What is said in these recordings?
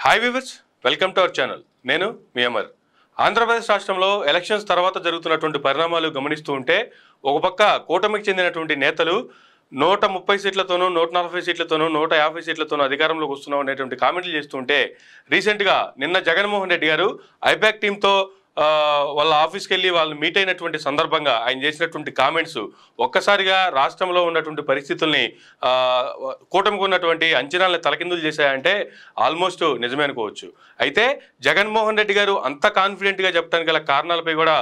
Hi viewers, welcome to our channel. నేను మీ అమర్. ఆంధ్రప్రదేశ్ రాష్ట్రంలో elections తర్వాత జరుగుతున్నటువంటి పరిణామాలు గమనిస్తూ ఉంటే ఒక పక్క కూటమికి చెందినటువంటి నేతలు 130 సీట్లతోనూ 140 సీట్లతోనూ 150 సీట్లతోనూ అధికారంలోకి వస్తున్నాం అనేటువంటి కామెంట్లు చేస్తుంటే రీసెంట్గా నిన్న జగన్మోహన్ రెడ్డి గారు ఐపాక్ టీంతో వాళ్ళ ఆఫీస్కి వెళ్ళి వాళ్ళు మీట్ అయినటువంటి సందర్భంగా ఆయన చేసినటువంటి కామెంట్స్ ఒక్కసారిగా రాష్ట్రంలో ఉన్నటువంటి పరిస్థితుల్ని కూటమికి ఉన్నటువంటి అంచనాలను తలకిందులు చేశాయంటే ఆల్మోస్ట్ నిజమే అనుకోవచ్చు. అయితే జగన్మోహన్ రెడ్డి గారు అంత కాన్ఫిడెంట్గా చెప్పడానికి గల కారణాలపై కూడా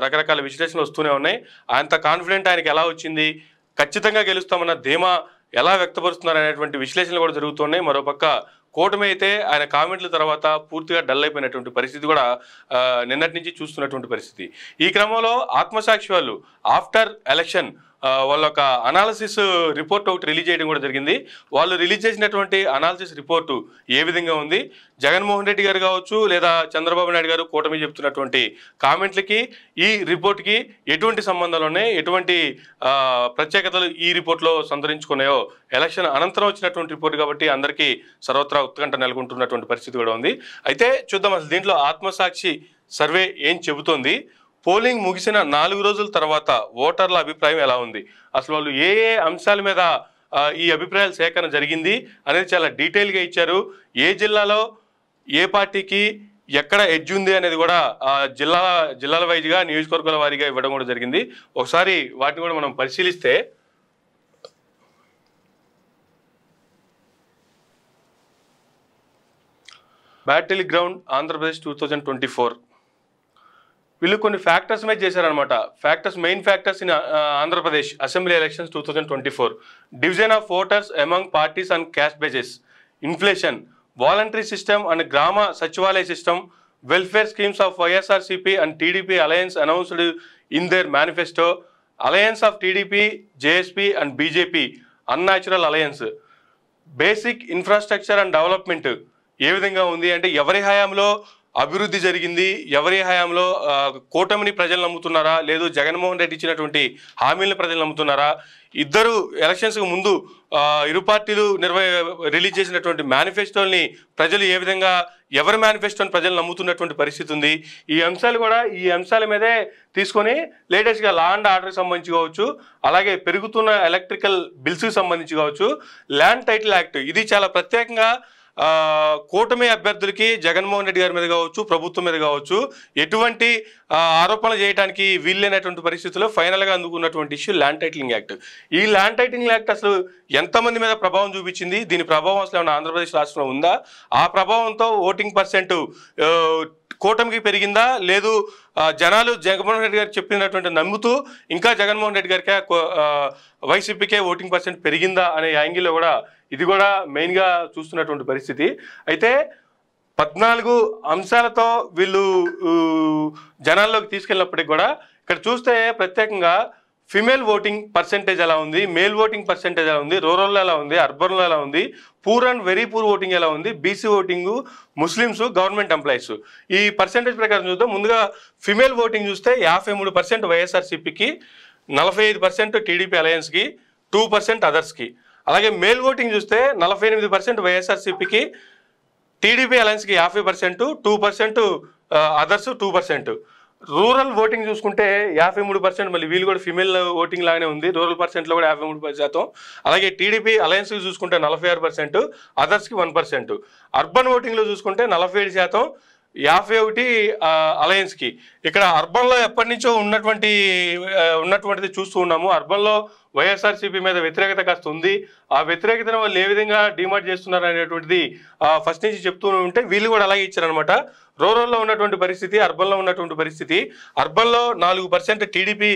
రకరకాల విశ్లేషణలు వస్తూనే ఉన్నాయి. అంత కాన్ఫిడెంట్ ఆయనకి ఎలా వచ్చింది, ఖచ్చితంగా గెలుస్తామన్న ధీమా ఎలా వ్యక్తపరుస్తున్నారు అనేటువంటి విశ్లేషణలు కూడా జరుగుతున్నాయి. మరోపక్క కూటమి అయితే ఆయన కామెంట్ల తర్వాత పూర్తిగా డల్ అయిపోయినటువంటి పరిస్థితి కూడా నిన్నటి నుంచి చూస్తున్నటువంటి పరిస్థితి. ఈ క్రమంలో ఆత్మసాక్షి వాళ్ళు ఆఫ్టర్ ఎలక్షన్ వాళ్ళ ఒక అనాలిసిస్ రిపోర్ట్ ఒకటి రిలీజ్ చేయడం కూడా జరిగింది. వాళ్ళు రిలీజ్ చేసినటువంటి అనాలిసిస్ రిపోర్టు ఏ విధంగా ఉంది, జగన్మోహన్ రెడ్డి గారు కావచ్చు లేదా చంద్రబాబు నాయుడు గారు కూటమి చెప్తున్నటువంటి కామెంట్లకి ఈ రిపోర్ట్కి ఎటువంటి సంబంధాలు ఉన్నాయి, ఎటువంటి ప్రత్యేకతలు ఈ రిపోర్ట్లో సంతరించుకున్నాయో ఎలక్షన్ అనంతరం వచ్చినటువంటి రిపోర్ట్ కాబట్టి అందరికీ సర్వత్రా ఉత్కంఠ నెలకొంటున్నటువంటి పరిస్థితి కూడా ఉంది. అయితే చూద్దాం అసలు దీంట్లో ఆత్మసాక్షి సర్వే ఏం చెబుతోంది, పోలింగ్ ముగిసిన 4 రోజుల తర్వాత ఓటర్ల అభిప్రాయం ఎలా ఉంది, అసలు వాళ్ళు ఏ ఏ అంశాల మీద ఈ అభిప్రాయాల సేకరణ జరిగింది అనేది చాలా డీటెయిల్గా ఇచ్చారు. ఏ జిల్లాలో ఏ పార్టీకి ఎక్కడ ఎడ్జ్ ఉంది అనేది కూడా జిల్లాల వైజ్గా నియోజకవర్గాల వారీగా ఇవ్వడం కూడా జరిగింది. ఒకసారి వాటిని కూడా మనం పరిశీలిస్తే బ్యాటిల్ గ్రౌండ్ ఆంధ్రప్రదేశ్ 2024 వీళ్ళు కొన్ని ఫ్యాక్టర్స్ మీద చేశారనమాట. Main factors in Andhra Pradesh assembly elections 2024, division of voters among parties and caste bases, inflation, voluntary system and Grama Sachivalaya system, welfare schemes of YSRCP and TDP alliance announced in their manifesto, alliance of TDP JSP and BJP unnatural alliance, basic infrastructure and development ఏ విధంగా ఉంది అంటే ఎవరి హయాంలో అభివృద్ధి జరిగింది, ఎవరి హయాంలో కూటమిని ప్రజలు నమ్ముతున్నారా లేదు జగన్మోహన్ రెడ్డి ఇచ్చినటువంటి హామీలను ప్రజలు నమ్ముతున్నారా, ఇద్దరు ఎలక్షన్స్కి ముందు ఇరు పార్టీలు రిలీజ్ చేసినటువంటి మేనిఫెస్టోల్ని ప్రజలు ఏ విధంగా ఎవరి మేనిఫెస్టోని ప్రజలు నమ్ముతున్నటువంటి పరిస్థితి ఉంది. ఈ అంశాల మీదే తీసుకొని లేటెస్ట్గా లా అండ్ ఆర్డర్కి సంబంధించి కావచ్చు, అలాగే పెరుగుతున్న ఎలక్ట్రికల్ బిల్స్కి సంబంధించి కావచ్చు, ల్యాండ్ టైటిల్ యాక్ట్ ఇది చాలా ప్రత్యేకంగా కూటమి అభ్యర్థులకి జగన్మోహన్ రెడ్డి గారి మీద కావచ్చు ప్రభుత్వం మీద కావచ్చు ఎటువంటి ఆరోపణలు చేయడానికి వీల్లేనటువంటి పరిస్థితుల్లో ఫైనల్గా అందుకున్నటువంటి ఇష్యూ ల్యాండ్ టైటిలింగ్ యాక్ట్. ఈ ల్యాండ్ టైటిలింగ్ యాక్ట్ అసలు ఎంతమంది మీద ప్రభావం చూపించింది, దీని ప్రభావం అసలు ఏమైనా ఆంధ్రప్రదేశ్ రాష్ట్రంలో ఉందా, ఆ ప్రభావంతో ఓటింగ్ పర్సెంట్ కూటమికి పెరిగిందా లేదు జనాలు జగన్మోహన్ రెడ్డి గారికి చెప్పినటువంటి నమ్ముతూ ఇంకా జగన్మోహన్ రెడ్డి గారికి వైసీపీకే ఓటింగ్ పర్సెంట్ పెరిగిందా అనే యాంగిల్లో కూడా ఇది కూడా మెయిన్గా చూస్తున్నటువంటి పరిస్థితి. అయితే 14 అంశాలతో వీళ్ళు జనాల్లోకి తీసుకెళ్ళినప్పటికీ కూడా ఇక్కడ చూస్తే ప్రత్యేకంగా ఫిమేల్ ఓటింగ్ పర్సెంటేజ్ ఎలా ఉంది, మేల్ ఓటింగ్ పర్సెంటేజ్ ఎలా ఉంది, రూరల్లో ఎలా ఉంది, అర్బన్లో ఎలా ఉంది, poor and very poor voting ఎలా ఉంది, BC voting, Muslims, government employees, ఈ పర్సెంటేజ్ ప్రకారం చూద్దాం. ముందుగా ఫిమేల్ ఓటింగ్ చూస్తే 53% వైఎస్ఆర్సీపీకి, 45% టీడీపీ అలయన్స్కి, 2% అదర్స్కి. అలాగే మేల్ ఓటింగ్ చూస్తే 48% వైఎస్ఆర్సీపీకి, టీడీపీ అలయన్స్కి 50%, 2% అదర్స్ 2%. రూరల్ ఓటింగ్ చూసుకుంటే 53%, మళ్ళీ వీళ్ళు కూడా ఫిమేల్ ఓటింగ్ లాగానే ఉంది, రూరల్ పర్సెంట్లో కూడా 53%. అలాగే టీడీపీ అలయన్స్కి చూసుకుంటే 46%, అదర్స్కి 1%. అర్బన్ ఓటింగ్లో చూసుకుంటే 47%, 51 అలయన్స్కి. ఇక్కడ అర్బన్లో ఎప్పటి నుంచో ఉన్నటువంటిది చూస్తూ ఉన్నాము. అర్బన్లో వైఎస్ఆర్సీపీ మీద వ్యతిరేకత కాస్త ఉంది. ఆ వ్యతిరేకతను వాళ్ళు ఏ విధంగా డిమాండ్ చేస్తున్నారు అనేటువంటిది ఫస్ట్ నుంచి చెప్తూ ఉంటే వీళ్ళు కూడా అలాగే ఇచ్చారనమాట. రూరల్లో ఉన్నటువంటి పరిస్థితి, అర్బన్లో ఉన్నటువంటి పరిస్థితి. అర్బన్లో 4% టీడీపీ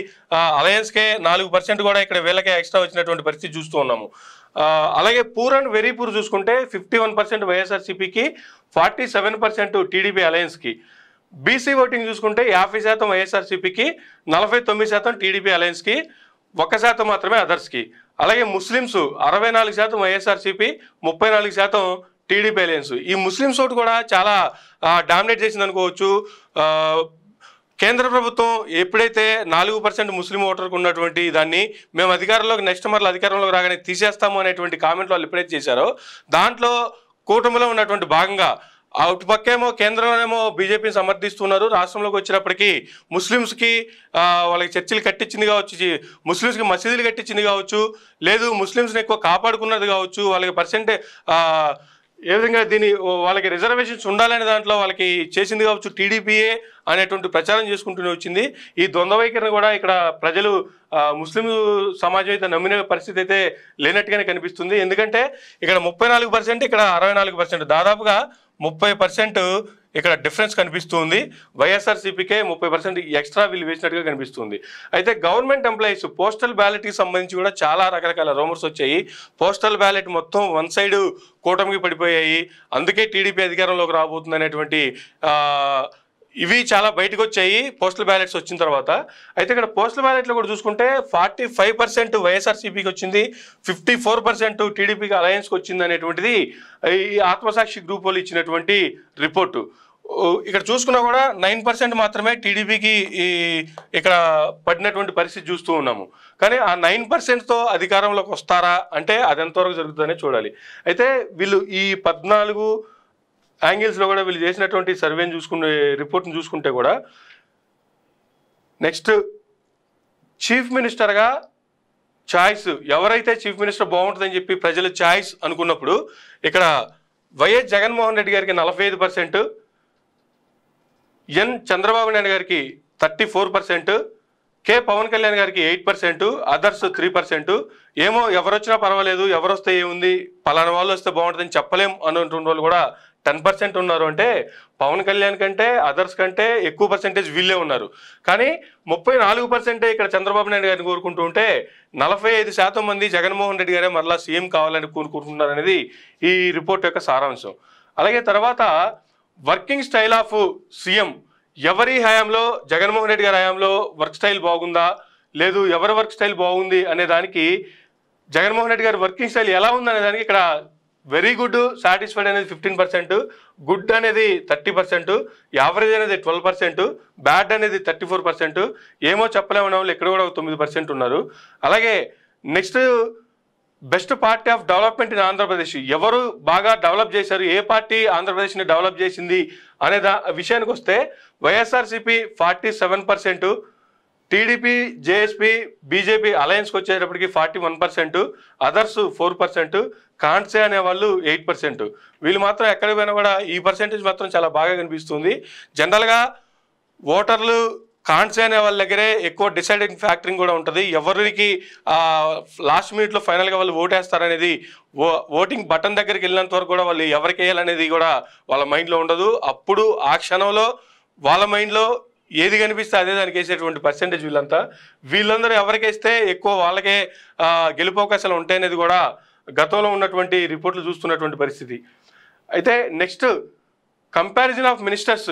అలయన్స్కే, 4% కూడా ఇక్కడ వీళ్ళకే ఎక్స్ట్రా వచ్చినటువంటి పరిస్థితి చూస్తూ ఉన్నాము. అలాగే పూర్ అండ్ వెరీ పూర్ చూసుకుంటే 51% వైఎస్ఆర్సీపీకి, 47% టీడీపీ అలయన్స్కి. బీసీ ఓటింగ్ చూసుకుంటే 50% వైఎస్ఆర్సీపీకి, 49% టీడీపీ అలయన్స్కి, 1% మాత్రమే అదర్స్కి. అలాగే ముస్లిమ్స్ 64% వైఎస్ఆర్సీపీ, 34% టీడీపీ అలయన్స్. ఈ ముస్లిమ్స్ ఓటు కూడా చాలా డామినేట్ చేసింది అనుకోవచ్చు. కేంద్ర ప్రభుత్వం ఎప్పుడైతే 4% ముస్లిం ఓటర్కు ఉన్నటువంటి దాన్ని మేము నెక్స్ట్ మరల అధికారంలోకి రాగానే తీసేస్తాము అనేటువంటి కామెంట్లు వాళ్ళు ఎప్పుడైతే చేశారో దాంట్లో కూటమిలో ఉన్నటువంటి భాగంగా అటుపక్కేమో కేంద్రంలోనేమో బీజేపీని సమర్థిస్తున్నారు, రాష్ట్రంలోకి వచ్చినప్పటికీ ముస్లిమ్స్కి వాళ్ళకి చర్చిలు కట్టించింది కావచ్చు, ముస్లిమ్స్కి మసీదులు కట్టించింది కావచ్చు, లేదు ముస్లిమ్స్ని ఎక్కువ కాపాడుకున్నది కావచ్చు, వాళ్ళకి ఏ విధంగా వాళ్ళకి రిజర్వేషన్స్ ఉండాలనే దాంట్లో వాళ్ళకి చేసింది కావచ్చు టీడీపీఏ అనేటువంటి ప్రచారం చేసుకుంటూనే వచ్చింది. ఈ ద్వంద్వ వైఖరిని కూడా ఇక్కడ ప్రజలు ముస్లిం సమాజం అయితే నమ్మిన పరిస్థితి అయితే లేనట్టుగానే కనిపిస్తుంది. ఎందుకంటే ఇక్కడ 34%, ఇక్కడ 64%, దాదాపుగా 30% ఇక్కడ డిఫరెన్స్ కనిపిస్తుంది. వైఎస్ఆర్సీపీకే 30% ఎక్స్ట్రా వీళ్ళు వేసినట్టుగా కనిపిస్తుంది. అయితే గవర్నమెంట్ ఎంప్లాయీస్ పోస్టల్ బ్యాలెట్కి సంబంధించి కూడా చాలా రకరకాల రూమర్స్ వచ్చాయి. పోస్టల్ బ్యాలెట్ మొత్తం వన్ సైడ్ కూటమికి పడిపోయాయి, అందుకే టీడీపీ అధికారంలోకి రాబోతుంది అనేటువంటి ఇవి చాలా బయటకు వచ్చాయి పోస్టల్ బ్యాలెట్స్ వచ్చిన తర్వాత. అయితే ఇక్కడ పోస్టల్ బ్యాలెట్లో కూడా చూసుకుంటే 45% వైఎస్ఆర్సీపీకి వచ్చింది, 54% టీడీపీకి అలయన్స్కి వచ్చింది అనేటువంటిది ఈ ఆత్మసాక్షి గ్రూప్ వాళ్ళు ఇచ్చినటువంటి రిపోర్టు. ఇక్కడ చూసుకున్నా కూడా 9% మాత్రమే టీడీపీకి ఇక్కడ పడినటువంటి పరిస్థితి చూస్తూ ఉన్నాము. కానీ ఆ 9%తో అధికారంలోకి వస్తారా అంటే అది ఎంతవరకు జరుగుతుందనే చూడాలి. అయితే వీళ్ళు ఈ 14 యాంగిల్స్లో కూడా వీళ్ళు చేసినటువంటి సర్వేని రిపోర్ట్ని చూసుకుంటే కూడా నెక్స్ట్ చీఫ్ మినిస్టర్గా ఛాయిస్ ఎవరైతే చీఫ్ మినిస్టర్ బాగుంటుందని చెప్పి ప్రజలు ఛాయిస్ అనుకున్నప్పుడు ఇక్కడ వైఎస్ జగన్మోహన్ రెడ్డి గారికి 45%, ఎన్ చంద్రబాబు నాయుడు గారికి 34%, కే పవన్ కళ్యాణ్ గారికి 8%, అదర్స్ 3%. ఏమో ఎవరొచ్చినా పర్వాలేదు, ఎవరొస్తే ఏముంది, పలానా వాళ్ళు వస్తే బాగుంటుందని చెప్పలేం అనుకుంటున్న వాళ్ళు కూడా 10% ఉన్నారు. అంటే పవన్ కళ్యాణ్ కంటే అదర్స్ కంటే ఎక్కువ పర్సెంటేజ్ వీళ్ళే ఉన్నారు. కానీ 34% ఇక్కడ చంద్రబాబు నాయుడు గారిని కోరుకుంటూ ఉంటే 45% మంది జగన్మోహన్ రెడ్డి గారే మరలా సీఎం కావాలని కోరుకుంటున్నారు అనేది ఈ రిపోర్ట్ యొక్క సారాంశం. అలాగే తర్వాత వర్కింగ్ స్టైల్ ఆఫ్ సీఎం, ఎవరి హయాంలో జగన్మోహన్ రెడ్డి గారి హయాంలో వర్క్ స్టైల్ బాగుందా, లేదు ఎవరి వర్క్ స్టైల్ బాగుంది అనే దానికి జగన్మోహన్ రెడ్డి గారి వర్కింగ్ స్టైల్ ఎలా ఉందనే దానికి ఇక్కడ వెరీ గుడ్, సాటిస్ఫైడ్ అనేది 15%, గుడ్ అనేది 30%, యావరేజ్ అనేది 12%, బ్యాడ్ అనేది 34%, ఏమో చెప్పలేమన్న వాళ్ళు ఇక్కడ కూడా 9% ఉన్నారు. అలాగే next best party of development in Andhra Pradesh, ఎవరు బాగా డెవలప్ చేశారు, ఏ పార్టీ ఆంధ్రప్రదేశ్ని డెవలప్ చేసింది అనే విషయానికి వస్తే వైఎస్ఆర్సీపీ 47%, టీడీపీ, జేఎస్పీ, బీజేపీ అలయన్స్కి వచ్చేటప్పటికి 41%, అదర్స్ 4%, కాన్సే అనేవాళ్ళు 8%. వీళ్ళు మాత్రం ఎక్కడికి పోయినా కూడా ఈ పర్సెంటేజ్ మాత్రం చాలా బాగా కనిపిస్తుంది. జనరల్గా ఓటర్లు కాన్సే అనే వాళ్ళ దగ్గరే ఎక్కువ డిసైడింగ్ ఫ్యాక్టరింగ్ కూడా ఉంటుంది. ఎవరికి లాస్ట్ మినిట్లో ఫైనల్గా వాళ్ళు ఓటేస్తారనేది ఓటింగ్ బటన్ దగ్గరికి వెళ్ళినంత వరకు కూడా వాళ్ళు ఎవరికి వేయాలనేది కూడా వాళ్ళ మైండ్లో ఉండదు. అప్పుడు ఆ క్షణంలో వాళ్ళ మైండ్లో ఏది కనిపిస్తే అదే దానికి వేసేటువంటి పర్సెంటేజ్ వీళ్ళందరూ ఎవరికేస్తే ఎక్కువ వాళ్ళకే గెలుపు అవకాశాలు ఉంటాయనేది కూడా గతంలో ఉన్నటువంటి రిపోర్ట్లు చూస్తున్నటువంటి పరిస్థితి. అయితే next comparison of ministers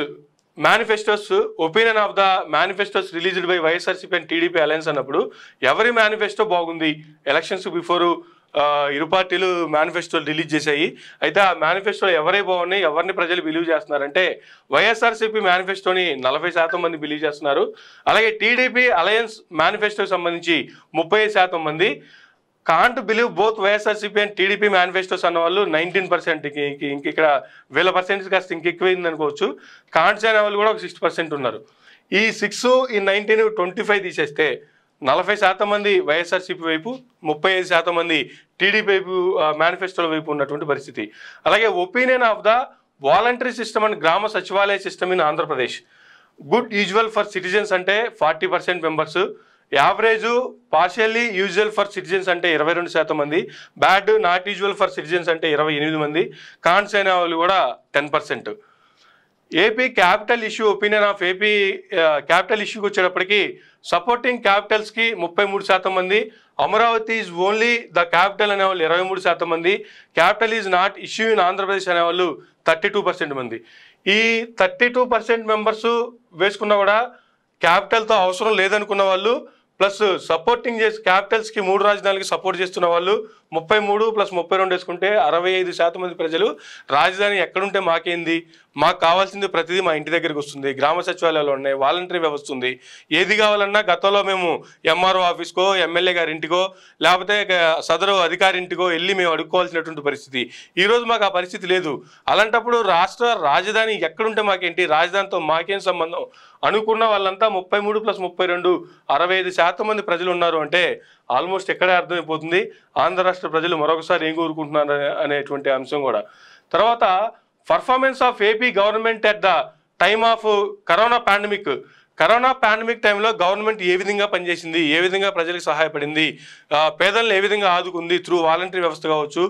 manifestos, opinion of the manifestos released by YSRCP and TDP alliance అన్నప్పుడు ఎవరి మేనిఫెస్టో బాగుంది, ఎలక్షన్స్ బిఫోరు ఇరు పార్టీలు మేనిఫెస్టోలు రిలీజ్ చేశాయి. అయితే ఆ మేనిఫెస్టోలో ఎవరే బాగున్నాయి, ఎవరిని ప్రజలు బిలీవ్ చేస్తున్నారంటే వైఎస్ఆర్సీపీ మేనిఫెస్టోని 40% మంది బిలీవ్ చేస్తున్నారు. అలాగే టీడీపీ అలయన్స్ మేనిఫెస్టోకి సంబంధించి 35% మంది, can't believe both YSRCP and TDP manifestos అన్న వాళ్ళు 19%. ఇంక ఇక్కడ వీళ్ళ పర్సెంటేజ్ కాస్త ఇంకెక్కువైంది అనుకోవచ్చు. కాంట్స్ అనే వాళ్ళు కూడా ఒక 6% ఉన్నారు. ఈ 6, ఈ 19, 25 తీసేస్తే 40% మంది వైఎస్ఆర్సీపీ వైపు, 35% మంది టీడీపీ వైపు మేనిఫెస్టోల వైపు ఉన్నటువంటి పరిస్థితి. అలాగే opinion of the voluntary system and Grama Sachivalaya system in Andhra Pradesh, good usual for citizens అంటే 40% members, average partially usual for citizens అంటే 22% మంది, bad not usual for citizens అంటే 28 మంది, కాన్స్ అయిన వాళ్ళు కూడా 10%. AP capital issue, opinion of AP capital ఇష్యూకి వచ్చేటప్పటికి సపోర్టింగ్ క్యాపిటల్స్కి 33% మంది, Amaravati is only the capital అనేవాళ్ళు 23% మంది, capital is not issue in Andhra Pradesh అనేవాళ్ళు 32% మంది. ఈ 32% మెంబర్స్ వేసుకున్నా కూడా క్యాపిటల్తో అవసరం లేదనుకున్న వాళ్ళు, ప్లస్ సపోర్టింగ్ చేసి క్యాపిటల్స్కి 3 రాజధానులకి సపోర్ట్ చేస్తున్న వాళ్ళు 33 + 32 వేసుకుంటే 65% మంది ప్రజలు రాజధాని ఎక్కడుంటే మాకేంది, మాకు కావాల్సింది ప్రతిదీ మా ఇంటి దగ్గరికి వస్తుంది, గ్రామ సచివాలయాలు ఉన్నాయి, వాలంటరీ వ్యవస్థ ఉంది, ఏది కావాలన్నా గతంలో మేము ఎంఆర్ఓ ఆఫీస్కో ఎమ్మెల్యే గారి ఇంటికో లేకపోతే సదరు అధికారి ఇంటికో వెళ్ళి మేము అడుక్కోవాల్సినటువంటి పరిస్థితి. ఈరోజు మాకు ఆ పరిస్థితి లేదు. అలాంటప్పుడు రాష్ట్ర రాజధాని ఎక్కడుంటే మాకేంటి, రాజధానితో మాకేం సంబంధం అనుకున్న వాళ్ళంతా 33 + 32 65% మంది ప్రజలు ఉన్నారు అంటే ఆల్మోస్ట్ ఎక్కడే అర్థమైపోతుంది ఆంధ్ర రాష్ట్ర ప్రజలు మరొకసారి ఏం కోరుకుంటున్నారు అనేటువంటి అంశం కూడా. తర్వాత performance of AP government at the time of corona pandemic టైంలో గవర్నమెంట్ ఏ విధంగా పనిచేసింది, ఏ విధంగా ప్రజలకు సహాయపడింది, పేదలను ఏ విధంగా ఆదుకుంది త్రూ వాలంటరీ వ్యవస్థ కావచ్చు,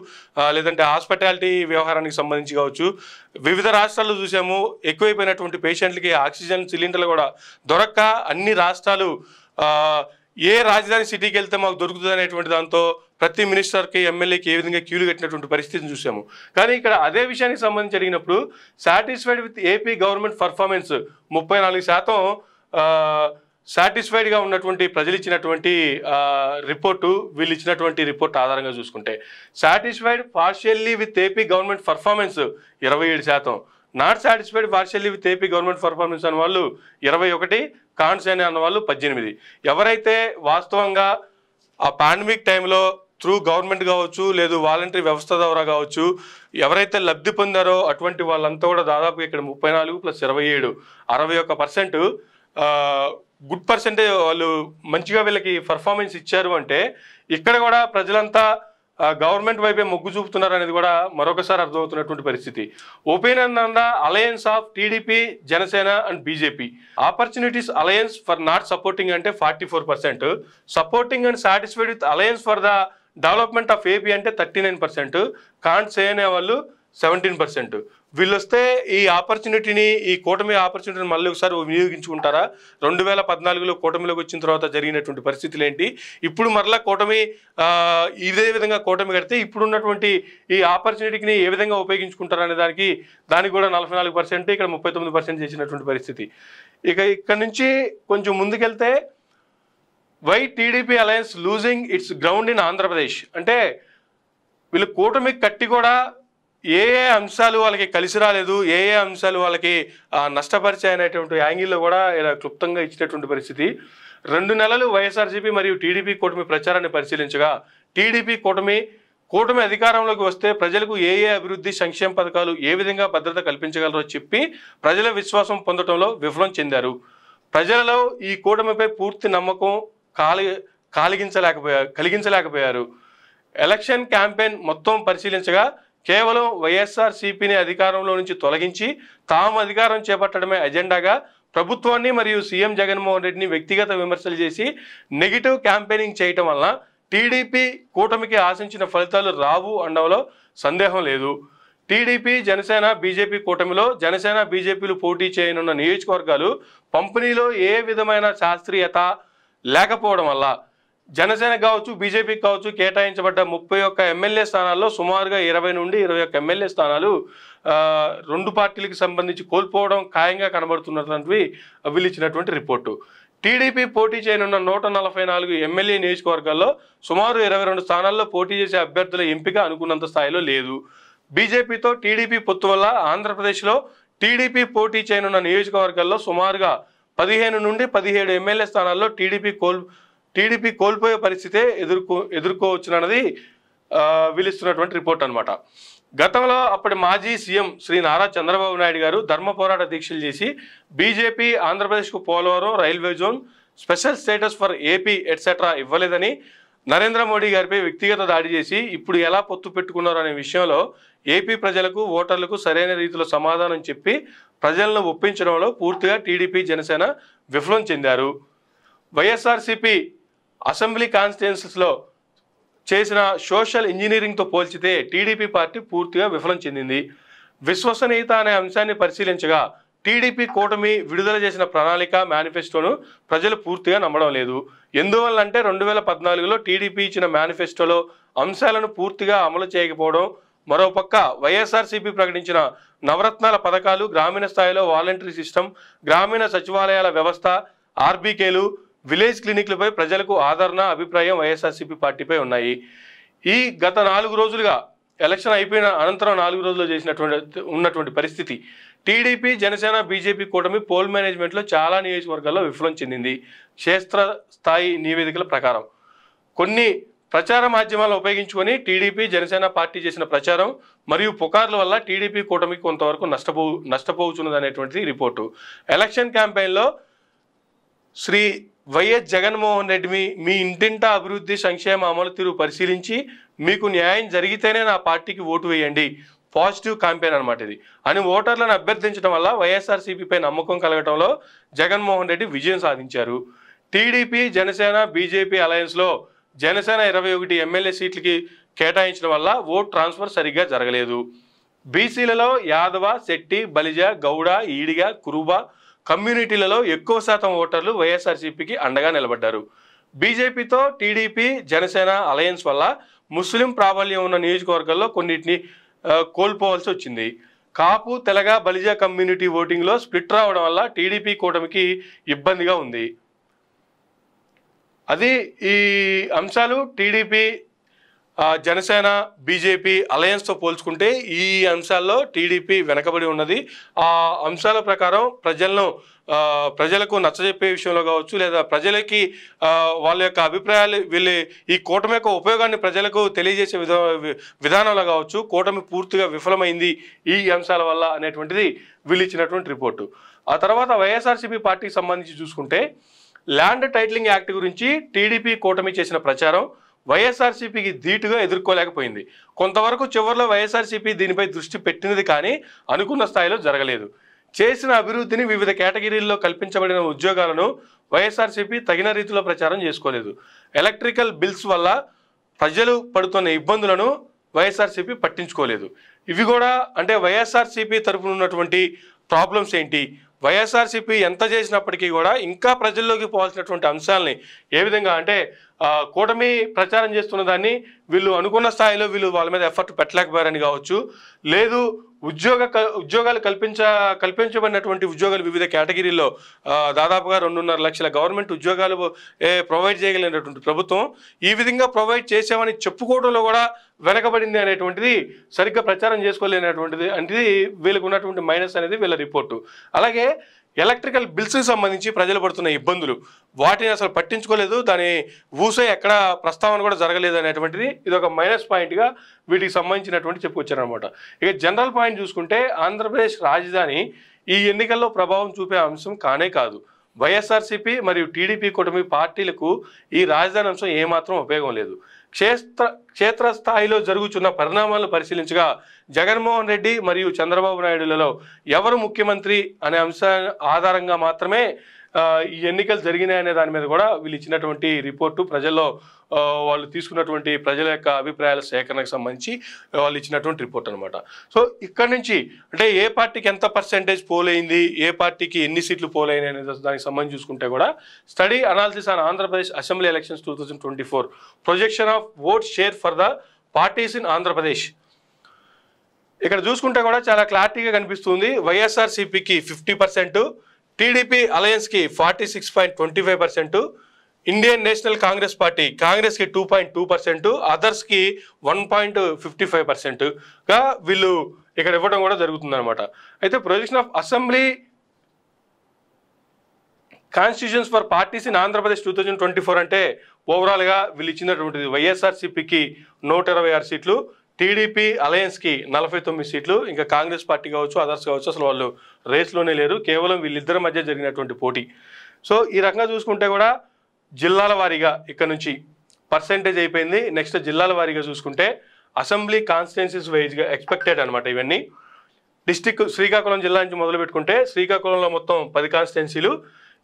లేదంటే హాస్పిటాలిటీ వ్యవహారానికి సంబంధించి కావచ్చు. వివిధ రాష్ట్రాల్లో చూసాము ఎక్కువైపోయినటువంటి పేషెంట్లకి ఆక్సిజన్ సిలిండర్లు కూడా దొరక్క అన్ని రాష్ట్రాలు ఏ రాజధాని సిటీకి వెళ్తే మాకు దొరుకుతుంది అనేటువంటి దాంతో ప్రతి మినిస్టర్కి ఎమ్మెల్యేకి ఏ విధంగా క్యూలు కట్టినటువంటి పరిస్థితిని చూసాము. కానీ ఇక్కడ అదే విషయానికి సంబంధించి అడిగినప్పుడు satisfied with AP government performance 34% సాటిస్ఫైడ్గా ఉన్నటువంటి ప్రజలు ఇచ్చినటువంటి రిపోర్టు, వీళ్ళు ఇచ్చినటువంటి రిపోర్ట్ ఆధారంగా చూసుకుంటే satisfied partially with AP government performance 27%, not satisfied partially with AP government performance అన్న వాళ్ళు 21, కాన్స్ అని అన్న వాళ్ళు 18. ఎవరైతే వాస్తవంగా ఆ పాండమిక్ టైంలో త్రూ గవర్నమెంట్ కావచ్చు లేదు వాలంటరీ వ్యవస్థ ద్వారా కావచ్చు ఎవరైతే లబ్ధి పొందారో అటువంటి వాళ్ళంతా కూడా దాదాపు ఇక్కడ 34 + 27 61% గుడ్ పర్సెంటేజ్ వాళ్ళు మంచిగా వీళ్ళకి పర్ఫార్మెన్స్ ఇచ్చారు. అంటే ఇక్కడ కూడా ప్రజలంతా గవర్నమెంట్ వైపే మొగ్గు చూపుతున్నారు అనేది కూడా మరొకసారి అర్థమవుతున్నటువంటి పరిస్థితి. Opinion on the alliance of TDP, Janasena and BJP. Opportunities alliance for not supporting అంటే 44%, supporting and satisfied with alliance for the development of AP అంటే 39%, కాంట్ సే అనే వాళ్ళు 17%. వీళ్ళు వస్తే ఈ ఆపర్చునిటీని, ఈ కూటమి ఆపర్చునిటీని మళ్ళీ ఒకసారి వినియోగించుకుంటారా? 2014లో కూటమిలోకి వచ్చిన తర్వాత జరిగినటువంటి పరిస్థితులు ఏంటి, ఇప్పుడు మరలా కూటమి ఇదే విధంగా కూటమి కడితే ఇప్పుడు ఉన్నటువంటి ఈ ఆపర్చునిటీని ఏ విధంగా ఉపయోగించుకుంటారు అనే దానికి కూడా 44%, ఇక్కడ 39% చేసినటువంటి పరిస్థితి. ఇక్కడ నుంచి కొంచెం ముందుకెళ్తే why TDP alliance losing it's ground in Andhra Pradesh అంటే వీళ్ళు కూటమి కట్టి కూడా ఏ అంశాలు వాళ్ళకి కలిసి రాలేదు, ఏ అంశాలు వాళ్ళకి నష్టపరిచాయనేటువంటి యాంగిల్లో కూడా ఇలా క్లుప్తంగా ఇచ్చినటువంటి పరిస్థితి. 2 నెలలు వైఎస్ఆర్సీపీ మరియు టీడీపీ కూటమి ప్రచారాన్ని పరిశీలించగా టీడీపీ కూటమి అధికారంలోకి వస్తే ప్రజలకు ఏ అభివృద్ధి సంక్షేమ పథకాలు ఏ విధంగా భద్రత కల్పించగలరో చెప్పి ప్రజల విశ్వాసం పొందడంలో విఫలం చెందారు. ప్రజలలో ఈ కూటమిపై పూర్తి నమ్మకం కలిగించలేకపోయారు. ఎలక్షన్ క్యాంపెయిన్ మొత్తం పరిశీలించగా కేవలం వైఎస్ఆర్సీపీని అధికారంలో నుంచి తొలగించి తాము అధికారం చేపట్టడమే ఎజెండాగా ప్రభుత్వాన్ని మరియు సీఎం జగన్మోహన్ రెడ్డిని వ్యక్తిగత విమర్శలు చేసి నెగిటివ్ క్యాంపెయినింగ్ చేయటం వలన టీడీపీ కూటమికి ఆశించిన ఫలితాలు రావు అనడంలో సందేహం లేదు. టీడీపీ, జనసేన, బీజేపీ కూటమిలో జనసేన, బీజేపీలు పోటీ చేయనున్న నియోజకవర్గాలు పంపిణీలో ఏ విధమైన శాస్త్రీయత లేకపోవడం వల్ల జనసేన కావచ్చు, బీజేపీకి కావచ్చు కేటాయించబడ్డ 31 ఎమ్మెల్యే స్థానాల్లో సుమారుగా 20 నుండి 21 ఎమ్మెల్యే స్థానాలు 2 పార్టీలకు సంబంధించి కోల్పోవడం ఖాయంగా కనబడుతున్నటువంటివి వీళ్ళు ఇచ్చినటువంటి రిపోర్టు. టీడీపీ పోటీ చేయనున్న 144 ఎమ్మెల్యే నియోజకవర్గాల్లో సుమారు 22 స్థానాల్లో పోటీ చేసే అభ్యర్థుల ఎంపిక అనుకున్నంత స్థాయిలో లేదు. బీజేపీతో టీడీపీ పొత్తు వల్ల ఆంధ్రప్రదేశ్లో టీడీపీ పోటీ చేయనున్న నియోజకవర్గాల్లో సుమారుగా 15 నుండి 17 ఎమ్మెల్యే స్థానాల్లో టీడీపీ కోల్పోయే పరిస్థితే ఎదుర్కోవచ్చునన్నది వీళ్ళిస్తున్నటువంటి రిపోర్ట్ అనమాట. గతంలో అప్పటి మాజీ సీఎం శ్రీ నారా చంద్రబాబు నాయుడు గారు ధర్మ పోరాట దీక్షలు చేసి బీజేపీ ఆంధ్రప్రదేశ్కు Polavaram, railway zone, special status for AP etcetera ఇవ్వలేదని నరేంద్ర మోడీ గారిపై వ్యక్తిగత దాడి చేసి ఇప్పుడు ఎలా పొత్తు పెట్టుకున్నారు అనే విషయంలో ఏపీ ప్రజలకు, ఓటర్లకు సరైన రీతిలో సమాధానం చెప్పి ప్రజలను ఒప్పించడంలో పూర్తిగా టీడీపీ, జనసేన విఫలం చెందారు. వైఎస్ఆర్సీపీ అసెంబ్లీ కాన్స్టిట్యుయెన్సీస్లో చేసిన సోషల్ ఇంజనీరింగ్తో పోల్చితే టీడీపీ పార్టీ పూర్తిగా విఫలం చెందింది. విశ్వసనీయత అనే అంశాన్ని పరిశీలించగా టీడీపీ కూటమి విడుదల చేసిన ప్రణాళిక, మేనిఫెస్టోను ప్రజలు పూర్తిగా నమ్మడం లేదు. ఎందువల్లంటే 2014లో టీడీపీ ఇచ్చిన మేనిఫెస్టోలో అంశాలను పూర్తిగా అమలు చేయకపోవడం, మరోపక్క వైఎస్ఆర్సీపీ ప్రకటించిన నవరత్నాల పథకాలు, గ్రామీణ స్థాయిలో వాలంటరీ సిస్టమ్, గ్రామీణ సచివాలయాల వ్యవస్థ, ఆర్బీకేలు, విలేజ్ క్లినిక్లపై ప్రజలకు ఆదరణ, అభిప్రాయం వైఎస్ఆర్సీపీ పార్టీపై ఉన్నాయి. ఈ గత 4 రోజులుగా ఎలక్షన్ అయిపోయిన అనంతరం 4 రోజుల్లో ఉన్నటువంటి పరిస్థితి, టీడీపీ జనసేన బీజేపీ కూటమి పోల్ మేనేజ్మెంట్లో చాలా నియోజకవర్గాల్లో విఫలం చెందింది. క్షేత్రస్థాయి నివేదికల ప్రకారం కొన్ని ప్రచార మాధ్యమాలను ఉపయోగించుకొని టీడీపీ జనసేన పార్టీ చేసిన ప్రచారం మరియు పుకార్ల వల్ల టీడీపీ కూటమికి కొంతవరకు నష్టపోతున్నదనేటువంటిది రిపోర్టు. ఎలక్షన్ క్యాంపెయిన్లో శ్రీ వైఎస్ జగన్మోహన్ రెడ్డి మీ ఇంటింటా అభివృద్ధి సంక్షేమ అమలు తీరు పరిశీలించి మీకు న్యాయం జరిగితేనే నా పార్టీకి ఓటు వేయండి, పాజిటివ్ క్యాంపెయిన్ అనమాట ఇది అని ఓటర్లను అభ్యర్థించడం వల్ల వైఎస్ఆర్సీపీపై నమ్మకం కలగటంలో జగన్మోహన్ రెడ్డి విజయం సాధించారు. టీడీపీ జనసేన బీజేపీ అలయన్స్లో జనసేన 21 ఎమ్మెల్యే సీట్లకి కేటాయించడం వల్ల ఓట్ ట్రాన్స్ఫర్ సరిగ్గా జరగలేదు. బీసీలలో యాదవ, శెట్టి, బలిజ, గౌడ, ఈడిగ, కురుబ కమ్యూనిటీలలో ఎక్కువ శాతం ఓటర్లు వైఎస్ఆర్సీపీకి అండగా నిలబడ్డారు. బీజేపీతో టీడీపీ జనసేన అలయన్స్ వల్ల ముస్లిం ప్రాబల్యం ఉన్న నియోజకవర్గాల్లో కొన్నిటిని కోల్పోవాల్సి వచ్చింది. కాపు, తెలగ, బలిజ కమ్యూనిటీ ఓటింగ్లో స్ప్లిట్ రావడం వల్ల టీడీపీ కూటమికి ఇబ్బందిగా ఉంది. అది ఈ అంశాలు టీడీపీ జనసేన బీజేపీ అలయన్స్తో పోల్చుకుంటే ఈ అంశాల్లో టీడీపీ వెనకబడి ఉన్నది. ఆ అంశాల ప్రకారం ప్రజలకు నచ్చజెప్పే విషయంలో కావచ్చు, లేదా ప్రజలకి వాళ్ళ యొక్క అభిప్రాయాలు ఈ కూటమి యొక్క ఉపయోగాన్ని ప్రజలకు తెలియజేసే విధానంలో కావచ్చు, కూటమి పూర్తిగా విఫలమైంది ఈ అంశాల వల్ల అనేటువంటిది వీళ్ళు ఇచ్చినటువంటి రిపోర్టు. ఆ తర్వాత వైఎస్ఆర్సీపీ పార్టీకి సంబంధించి చూసుకుంటే ల్యాండ్ టైటిలింగ్ యాక్ట్ గురించి టీడీపీ కూటమి చేసిన ప్రచారం వైఎస్ఆర్సీపీకి ధీటుగా ఎదుర్కోలేకపోయింది. కొంతవరకు చివరిలో వైఎస్ఆర్సీపీ దీనిపై దృష్టి పెట్టినది కానీ అనుకున్న స్థాయిలో జరగలేదు. చేసిన అభివృద్ధిని వివిధ కేటగిరీల్లో కల్పించబడిన ఉద్యోగాలను వైఎస్ఆర్సీపీ తగిన రీతిలో ప్రచారం చేసుకోలేదు. ఎలక్ట్రికల్ బిల్స్ వల్ల ప్రజలు పడుతున్న ఇబ్బందులను వైఎస్ఆర్సీపీ పట్టించుకోలేదు. ఇవి కూడా అంటే వైఎస్ఆర్సీపీ తరపున ఉన్నటువంటి ప్రాబ్లమ్స్ ఏంటి, వైఎస్ఆర్సీపీ ఎంత చేసినప్పటికీ కూడా ఇంకా ప్రజల్లోకి పోవాల్సినటువంటి అంశాలని ఏ విధంగా అంటే కూటమి ప్రచారం చేస్తున్న దాన్ని వీళ్ళు అనుకున్న స్థాయిలో వాళ్ళ మీద ఎఫర్ట్ పెట్టలేకపోయారని కావచ్చు, లేదు ఉద్యోగాలు కల్పించబడినటువంటి ఉద్యోగాలు వివిధ కేటగిరీల్లో దాదాపుగా 2.5 లక్షల గవర్నమెంట్ ఉద్యోగాలు ప్రొవైడ్ చేయగలిగినటువంటి ప్రభుత్వం ఈ విధంగా ప్రొవైడ్ చేసామని చెప్పుకోవడంలో కూడా వెనకబడింది అనేటువంటిది, సరిగ్గా ప్రచారం చేసుకోలేనటువంటిది అనేది వీళ్ళకు ఉన్నటువంటి మైనస్ అనేది వీళ్ళ రిపోర్టు. అలాగే ఎలక్ట్రికల్ బిల్స్కి సంబంధించి ప్రజలు పడుతున్న ఇబ్బందులు వాటిని అసలు పట్టించుకోలేదు, దాని ఊసే ఎక్కడ ప్రస్తావన కూడా జరగలేదు అనేటువంటిది ఇది ఒక మైనస్ పాయింట్గా వీటికి సంబంధించినటువంటి చెప్పుకొచ్చారనమాట. ఇక జనరల్ పాయింట్ చూసుకుంటే ఆంధ్రప్రదేశ్ రాజధాని ఈ ఎన్నికల్లో ప్రభావం చూపే అంశం కానే కాదు. వైఎస్ఆర్సీపీ మరియు టీడీపీ కూటమి పార్టీలకు ఈ రాజధాని అంశం ఏమాత్రం ఉపయోగం లేదు. క్షేత్రస్థాయిలో జరుగుతున్న పరిణామాలను పరిశీలించగా జగన్మోహన్ రెడ్డి మరియు చంద్రబాబు నాయుడులలో ఎవరు ముఖ్యమంత్రి అనే అంశాల ఆధారంగా మాత్రమే ఈ ఎన్నికలు జరిగినాయనే దాని మీద కూడా వీళ్ళు ఇచ్చినటువంటి రిపోర్టు ప్రజల్లో వాళ్ళు తీసుకున్నటువంటి ప్రజల యొక్క అభిప్రాయాల సేకరణకు సంబంధించి వాళ్ళు ఇచ్చినటువంటి రిపోర్ట్ అనమాట. సో ఇక్కడ నుంచి అంటే ఏ పార్టీకి ఎంత పర్సెంటేజ్ పోల్ అయింది, ఏ పార్టీకి ఎన్ని సీట్లు పోల్ అయినాయి అనే దానికి సంబంధించి చూసుకుంటే కూడా study analysis on Andhra Pradesh assembly elections 2024 projection of vote share for the parties in Andhra Pradesh. ఇక్కడ చూసుకుంటే కూడా చాలా క్లారిటీగా కనిపిస్తుంది. వైఎస్ఆర్సీపీకి 50%, టీడీపీ అలయన్స్కి 46.25%, ఇండియన్ నేషనల్ కాంగ్రెస్ పార్టీ కాంగ్రెస్కి 2.2%, అదర్స్కి 1.55%గా వీళ్ళు ఇక్కడ ఇవ్వడం కూడా జరుగుతుంది అనమాట. అయితే projection of assembly constitutions for parties in Andhra Pradesh 2024 అంటే ఓవరాల్గా వీళ్ళు ఇచ్చినటువంటిది వైఎస్ఆర్సీపీకి 126 సీట్లు, టీడీపీ అలయన్స్కి 49 సీట్లు, ఇంకా కాంగ్రెస్ పార్టీ కావచ్చు అదర్స్ కావచ్చు అసలు వాళ్ళు రేస్లోనే లేరు, కేవలం వీళ్ళిద్దరి మధ్య జరిగినటువంటి పోటీ. సో ఈ రకంగా చూసుకుంటే కూడా జిల్లాల వారీగా ఇక్కడ నుంచి పర్సెంటేజ్ అయిపోయింది. నెక్స్ట్ జిల్లాల వారీగా చూసుకుంటే అసెంబ్లీ కాన్స్టిట్యున్సీస్ వైజ్గా ఎక్స్పెక్టెడ్ అనమాట. ఇవన్నీ డిస్టిక్ శ్రీకాకుళం జిల్లా నుంచి మొదలు పెట్టుకుంటే శ్రీకాకుళంలో మొత్తం 10 కాన్స్టిట్యున్సీలు.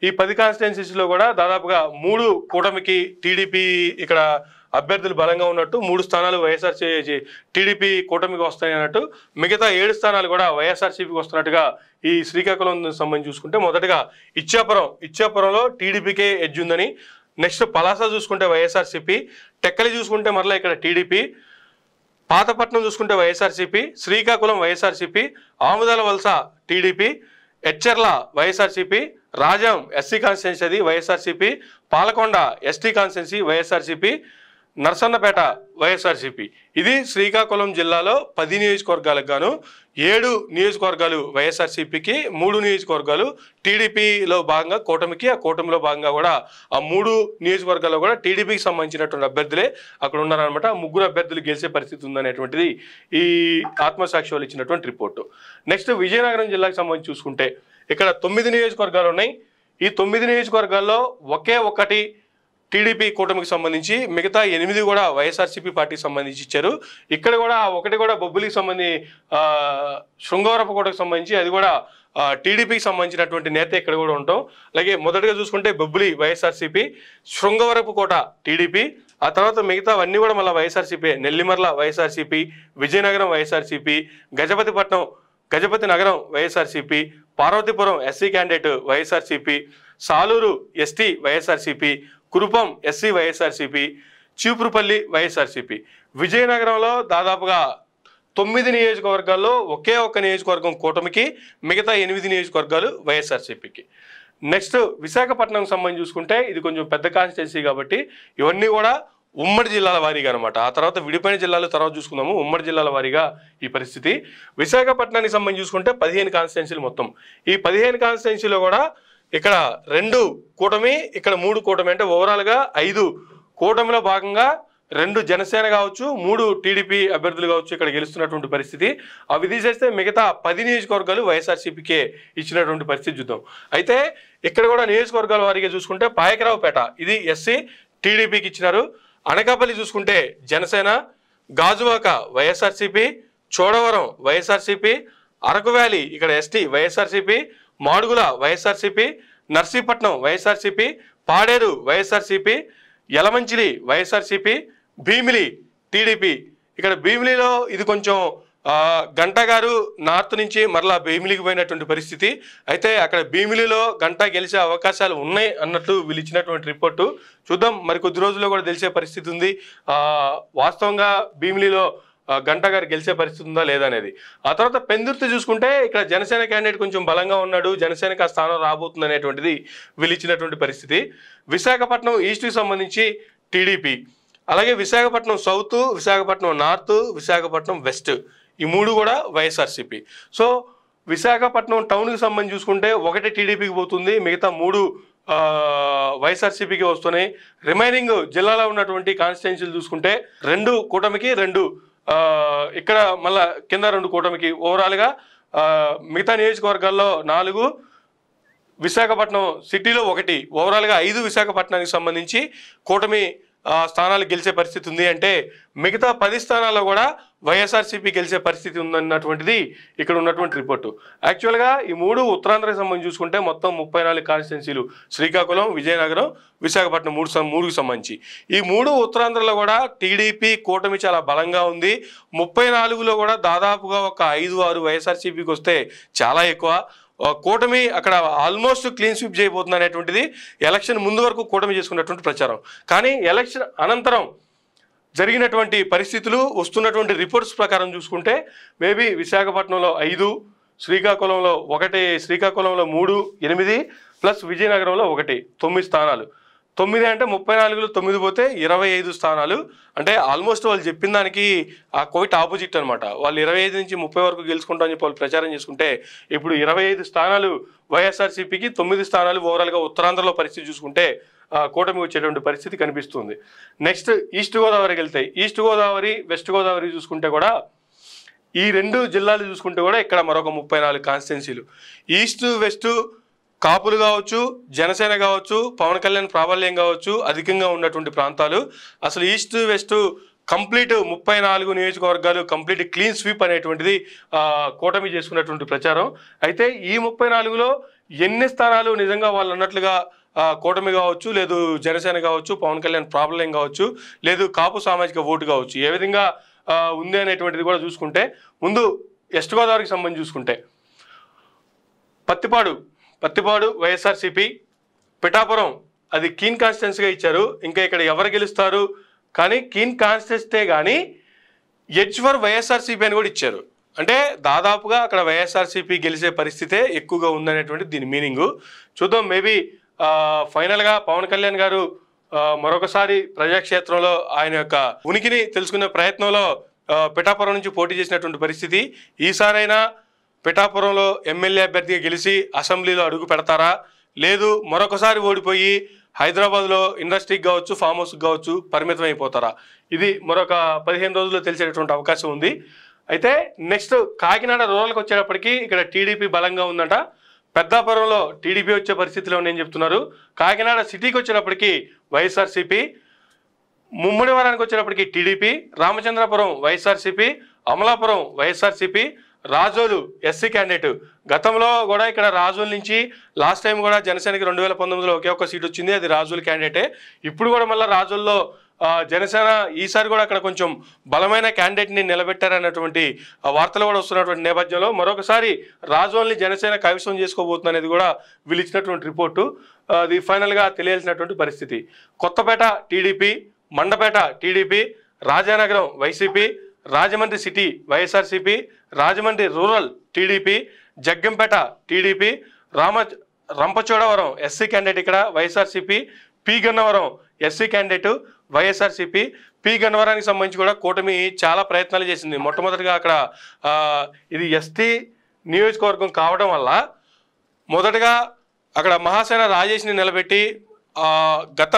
ఈ 10 కాన్స్టిట్యున్సీస్లో కూడా దాదాపుగా 3 కూటమికి టీడీపీ ఇక్కడ అభ్యర్థులు బలంగా ఉన్నట్టు, 3 స్థానాలు వైఎస్ఆర్సీ టీడీపీ కూటమికి వస్తాయి అన్నట్టు, మిగతా 7 స్థానాలు కూడా వైఎస్ఆర్సీపీకి వస్తున్నట్టుగా ఈ శ్రీకాకుళం సంబంధించి చూసుకుంటే మొదటగా ఇచ్చాపురంలో టీడీపీకే ఎడ్జ్ ఉందని, నెక్స్ట్ పలాస చూసుకుంటే వైఎస్ఆర్సీపీ, టెక్కలి చూసుకుంటే మరలా ఇక్కడ టీడీపీ, పాతపట్నం చూసుకుంటే వైఎస్ఆర్సీపీ, శ్రీకాకుళం వైఎస్ఆర్సీపీ, ఆముదాల వలస TDP, Etcherla YSRCP, Rajam SC constituency అది వైఎస్ఆర్సీపీ, పాలకొండ ఎస్టీ కాన్స్టిట్యున్సీ వైఎస్ఆర్సీపీ, నర్సన్నపేట వైఎస్ఆర్సీపీ. ఇది శ్రీకాకుళం జిల్లాలో 10 నియోజకవర్గాలకు గాను 7 నియోజకవర్గాలు వైఎస్ఆర్సీపీకి, 3 నియోజకవర్గాలు టీడీపీలో భాగంగా కూటమికి, ఆ కూటమిలో భాగంగా కూడా ఆ 3 నియోజకవర్గాల్లో కూడా టీడీపీకి సంబంధించినటువంటి అభ్యర్థులే అక్కడ ఉన్నారనమాట. ఆ 3 అభ్యర్థులు గెలిచే పరిస్థితి ఉందనేటువంటిది ఈ ఆత్మసాక్షి వాళ్ళు ఇచ్చినటువంటి రిపోర్టు. నెక్స్ట్ విజయనగరం జిల్లాకు సంబంధించి చూసుకుంటే ఇక్కడ 9 నియోజకవర్గాలు ఉన్నాయి. ఈ 9 నియోజకవర్గాల్లో ఒకే ఒకటి టీడీపీ కూటమికి సంబంధించి, మిగతా 8 కూడా వైఎస్ఆర్సీపీ పార్టీకి సంబంధించి ఇచ్చారు. ఇక్కడ కూడా ఒకటి కూడా బొబ్బిలికి సంబంధించి శృంగవరపుకోటకు సంబంధించి అది కూడా టీడీపీకి సంబంధించినటువంటి నేత ఇక్కడ కూడా ఉంటాం. అలాగే మొదటగా చూసుకుంటే బొబ్బిలి వైఎస్ఆర్సీపీ, శృంగవరపుకోట టీడీపీ, ఆ తర్వాత మిగతా అన్నీ కూడా మళ్ళీ వైఎస్ఆర్సీపీ. నెల్లిమర్ల వైఎస్ఆర్సీపీ, విజయనగరం వైఎస్ఆర్సీపీ, గజపతి నగరం YSRCP, Parvathipuram SC candidate YSRCP, Saluru ST YSRCP, Kurupam SC YSRCP, Cheepurupalli YSRCP. విజయనగరంలో దాదాపుగా 9 నియోజకవర్గాల్లో ఒకే ఒక్క నియోజకవర్గం కూటమికి, మిగతా 8 నియోజకవర్గాలు వైఎస్ఆర్సీపీకి. నెక్స్ట్ విశాఖపట్నం సంబంధించి చూసుకుంటే ఇది కొంచెం పెద్ద కాన్స్టిట్యున్సీ కాబట్టి ఇవన్నీ కూడా ఉమ్మడి జిల్లాల వారీగా అనమాట. ఆ తర్వాత విడిపోయిన జిల్లాలు తర్వాత చూసుకుందాము. ఉమ్మడి జిల్లాల వారీగా ఈ పరిస్థితి. విశాఖపట్నానికి సంబంధించి చూసుకుంటే 15 కాన్స్టిట్యున్సీలు మొత్తం. ఈ 15 కాన్స్టిట్యున్సీలో కూడా ఇక్కడ 2 కూటమి, ఇక్కడ 3 కూటమి, అంటే ఓవరాల్గా 5 కూటమిలో భాగంగా 2 జనసేన కావచ్చు, 3 టీడీపీ అభ్యర్థులు కావచ్చు ఇక్కడ గెలుస్తున్నటువంటి పరిస్థితి. అవి తీసేస్తే మిగతా 10 నియోజకవర్గాలు వైఎస్ఆర్సీపీకే ఇచ్చినటువంటి పరిస్థితి చూద్దాం. అయితే ఇక్కడ కూడా నియోజకవర్గాల వారీగా చూసుకుంటే పాయకరావుపేట ఇది ఎస్సీ టీడీపీకి ఇచ్చినారు. అనకాపల్లి చూసుకుంటే జనసేన, గాజువాక వైఎస్ఆర్సీపీ, చోడవరం వైఎస్ఆర్సీపీ, అరకు వ్యాలీ ఇక్కడ ఎస్టీ వైఎస్ఆర్సీపీ, మాడుగుల వైఎస్ఆర్సీపీ, నర్సీపట్నం వైఎస్ఆర్సీపీ, పాడేరు వైఎస్ఆర్సీపీ, యలమంచిలి వైఎస్ఆర్సీపీ, భీమిలి టీడీపీ. ఇక్కడ భీమిలిలో ఇది కొంచెం గంటా గారు నార్త్ నుంచి మరలా భీమిలికి పోయినటువంటి పరిస్థితి. అయితే అక్కడ భీమిలిలో గంటా గెలిచే అవకాశాలు ఉన్నాయి అన్నట్లు వీళ్ళు ఇచ్చినటువంటి రిపోర్టు. చూద్దాం, మరి కొద్ది రోజుల్లో కూడా తెలిసే పరిస్థితి ఉంది. వాస్తవంగా భీమిలిలో గంటా గారు గెలిచే పరిస్థితి ఉందా లేదా అనేది. ఆ తర్వాత పెందుర్తి చూసుకుంటే ఇక్కడ జనసేన క్యాండిడేట్ కొంచెం బలంగా ఉన్నాడు, జనసేనకు ఆ స్థానం రాబోతుంది అనేటువంటిది వీళ్ళు ఇచ్చినటువంటి పరిస్థితి. విశాఖపట్నం ఈస్ట్కి సంబంధించి టీడీపీ, అలాగే Visakhapatnam south, Visakhapatnam north, Visakhapatnam west ఈ 3 కూడా వైఎస్ఆర్సీపీ. సో విశాఖపట్నం టౌన్కి సంబంధించి చూసుకుంటే 1 టీడీపీకి పోతుంది, మిగతా 3 వైఎస్ఆర్సీపీకి వస్తున్నాయి. రిమైనింగ్ జిల్లాలో ఉన్నటువంటి కాన్స్టిట్యున్సీలు చూసుకుంటే 2 కూటమికి, 2 ఇక్కడ మళ్ళా కింద 2 కూటమికి. ఓవరాల్గా మిగతా నియోజకవర్గాల్లో 4, విశాఖపట్నం సిటీలో 1, ఓవరాల్గా 5 విశాఖపట్నానికి సంబంధించి కూటమి స్థానాలు గెలిచే పరిస్థితి ఉంది. అంటే మిగతా 10 స్థానాల్లో కూడా వైఎస్ఆర్సీపీ గెలిచే పరిస్థితి ఉందన్నటువంటిది ఇక్కడ ఉన్నటువంటి రిపోర్టు. యాక్చువల్గా ఈ 3 ఉత్తరాంధ్రకి సంబంధించి చూసుకుంటే మొత్తం 34 కాన్స్టిట్యున్సీలు, శ్రీకాకుళం, విజయనగరం, విశాఖపట్నం 3కి సంబంధించి. ఈ 3 ఉత్తరాంధ్రలో కూడా టీడీపీ కూటమి చాలా బలంగా ఉంది. 34లో కూడా దాదాపుగా ఒక 5-6 వైఎస్ఆర్సీపీకి వస్తే చాలా ఎక్కువ. కూటమి అక్కడ ఆల్మోస్ట్ క్లీన్ స్వీప్ చేయబోతుంది అనేటువంటిది ఎలక్షన్ ముందు వరకు కూటమి చేసుకున్నటువంటి ప్రచారం. కానీ ఎలక్షన్ అనంతరం జరిగినటువంటి పరిస్థితులు, వస్తున్నటువంటి రిపోర్ట్స్ ప్రకారం చూసుకుంటే మేబీ విశాఖపట్నంలో 5, శ్రీకాకుళంలో 1, శ్రీకాకుళంలో 3, 8 ప్లస్ విజయనగరంలో 1, 9 స్థానాలు. 9 అంటే 34లో 9 పోతే 25 స్థానాలు. అంటే ఆల్మోస్ట్ వాళ్ళు చెప్పిన దానికి ఆ కోవిట్ ఆపోజిట్ అనమాట. వాళ్ళు 25 నుంచి 30 వరకు గెలుచుకుంటామని చెప్పి వాళ్ళు ప్రచారం చేసుకుంటే ఇప్పుడు 25 స్థానాలు వైఎస్ఆర్సీపీకి, 9 స్థానాలు ఓవరాల్గా ఉత్తరాంధ్రలో పరిస్థితి చూసుకుంటే కూటమి వచ్చేటువంటి పరిస్థితి కనిపిస్తుంది. నెక్స్ట్ ఈస్ట్ గోదావరికి వెళ్తాయి. ఈస్ట్ గోదావరి, వెస్ట్ గోదావరి చూసుకుంటే కూడా ఈ 2 జిల్లాలు చూసుకుంటే కూడా ఇక్కడ మరొక 34 కాన్స్టిట్యున్సీలు. ఈస్ట్ వెస్ట్ కాపులు కావచ్చు, జనసేన కావచ్చు, పవన్ కళ్యాణ్ ప్రాబల్యం కావచ్చు అధికంగా ఉన్నటువంటి ప్రాంతాలు. అసలు ఈస్ట్ వెస్ట్ కంప్లీట్ 34 నియోజకవర్గాలు కంప్లీట్ క్లీన్ స్వీప్ అనేటువంటిది కూటమి చేసుకున్నటువంటి ప్రచారం. అయితే ఈ 34లో ఎన్ని స్థానాలు నిజంగా వాళ్ళు అన్నట్లుగా కూటమి కావచ్చు, లేదు జనసేన కావచ్చు, పవన్ కళ్యాణ్ ప్రాబల్యం కావచ్చు, లేదు కాపు సామాజిక ఓటు కావచ్చు, ఏ విధంగా ఉంది అనేటువంటిది కూడా చూసుకుంటే ముందు వెస్ట్ గోదావరికి సంబంధించి చూసుకుంటే పత్తిపాడు వైఎస్ఆర్సీపీ, పిఠాపురం అది కీన్ కాన్స్టిట్యున్సీగా ఇచ్చారు. ఇంకా ఇక్కడ ఎవరు గెలుస్తారు కానీ కీన్ కాన్స్టిట్యున్సీ కానీ ఎడ్జ్ ఫర్ వైఎస్ఆర్సీపీ అని కూడా ఇచ్చారు. అంటే దాదాపుగా అక్కడ వైఎస్ఆర్సీపీ గెలిచే పరిస్థితే ఎక్కువగా ఉందనేటువంటి దీని మీనింగు. చూద్దాం, మేబీ ఫైనల్గా పవన్ కళ్యాణ్ గారు మరొకసారి ప్రజాక్షేత్రంలో ఆయన యొక్క ఉనికిని తెలుసుకునే ప్రయత్నంలో పిఠాపురం నుంచి పోటీ చేసినటువంటి పరిస్థితి. ఈసారైనా పిఠాపురంలో ఎమ్మెల్యే అభ్యర్థిగా గెలిచి అసెంబ్లీలో అడుగు పెడతారా, లేదు మరొకసారి ఓడిపోయి హైదరాబాద్లో ఇండస్ట్రీకి కావచ్చు, ఫామ్ హౌస్కి కావచ్చు పరిమితం అయిపోతారా? ఇది మరొక 15 రోజుల్లో తెలిసేటటువంటి అవకాశం ఉంది. అయితే నెక్స్ట్ కాకినాడ రూరల్కి వచ్చేటప్పటికి ఇక్కడ టీడీపీ బలంగా ఉందంట. పెద్దాపురంలో టీడీపీ వచ్చే పరిస్థితిలో నేను చెప్తున్నారు. కాకినాడ సిటీకి వచ్చేటప్పటికి వైఎస్ఆర్సీపీ, ముమ్మడివరానికి వచ్చేటప్పటికి TDP, Ramachandrapuram YSRCP, Amalapuram YSRCP, Razole SC candidate. గతంలో కూడా ఇక్కడ రాజోలు నుంచి లాస్ట్ టైం కూడా జనసేనకి 2019లో ఒకే ఒక్క సీట్ వచ్చింది, అది రాజోలు క్యాండిడేటే. ఇప్పుడు కూడా మళ్ళీ రాజోల్లో జనసేన ఈసారి కూడా అక్కడ కొంచెం బలమైన క్యాండిడేట్ని నిలబెట్టారన్నటువంటి వార్తలు కూడా వస్తున్నటువంటి నేపథ్యంలో మరొకసారి రాజోల్ని జనసేన కైవసం చేసుకోబోతుంది అనేది కూడా వీళ్ళు ఇచ్చినటువంటి రిపోర్టు. అది ఫైనల్గా తెలియాల్సినటువంటి పరిస్థితి. Kothapeta TDP, Mandapeta TDP, Rajanagaram YCP, Rajahmundry city YSRCP, Rajahmundry rural TDP, Jaggampeta TDP, Rampachodavaram SC candidate ఇక్కడ YSRCP, P Gannavaram SC candidate YSRCP. P గన్నవరానికి సంబంధించి కూడా కూటమి చాలా ప్రయత్నాలు చేసింది. మొట్టమొదటిగా అక్కడ ఇది ఎస్టీ నియోజకవర్గం కావడం వల్ల మొదటగా అక్కడ మహాసేన రాజేష్ని నిలబెట్టి గత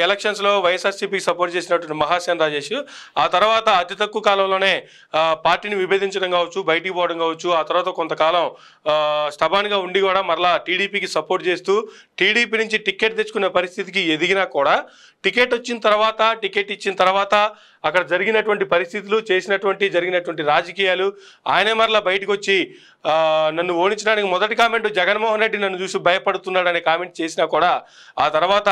ఎలక్షన్స్లో వైఎస్ఆర్సీపీకి సపోర్ట్ చేసినటువంటి మహాసేన రాజేష్ ఆ తర్వాత అతి తక్కువ కాలంలోనే పార్టీని విభేదించడం కావచ్చు, బయటికి పోవడం కావచ్చు, ఆ తర్వాత కొంతకాలం స్టబాన్గా ఉండి కూడా మరలా టీడీపీకి సపోర్ట్ చేస్తూ టీడీపీ నుంచి టికెట్ తెచ్చుకునే పరిస్థితికి ఎదిగినా కూడా టికెట్ ఇచ్చిన తర్వాత అక్కడ జరిగినటువంటి పరిస్థితులు, జరిగినటువంటి రాజకీయాలు, ఆయనే మరలా బయటకు వచ్చి నన్ను ఓడించడానికి మొదటి కామెంట్ జగన్మోహన్ రెడ్డి నన్ను చూసి భయపడుతున్నాడు అనే కామెంట్ చేసినా కూడా ఆ తర్వాత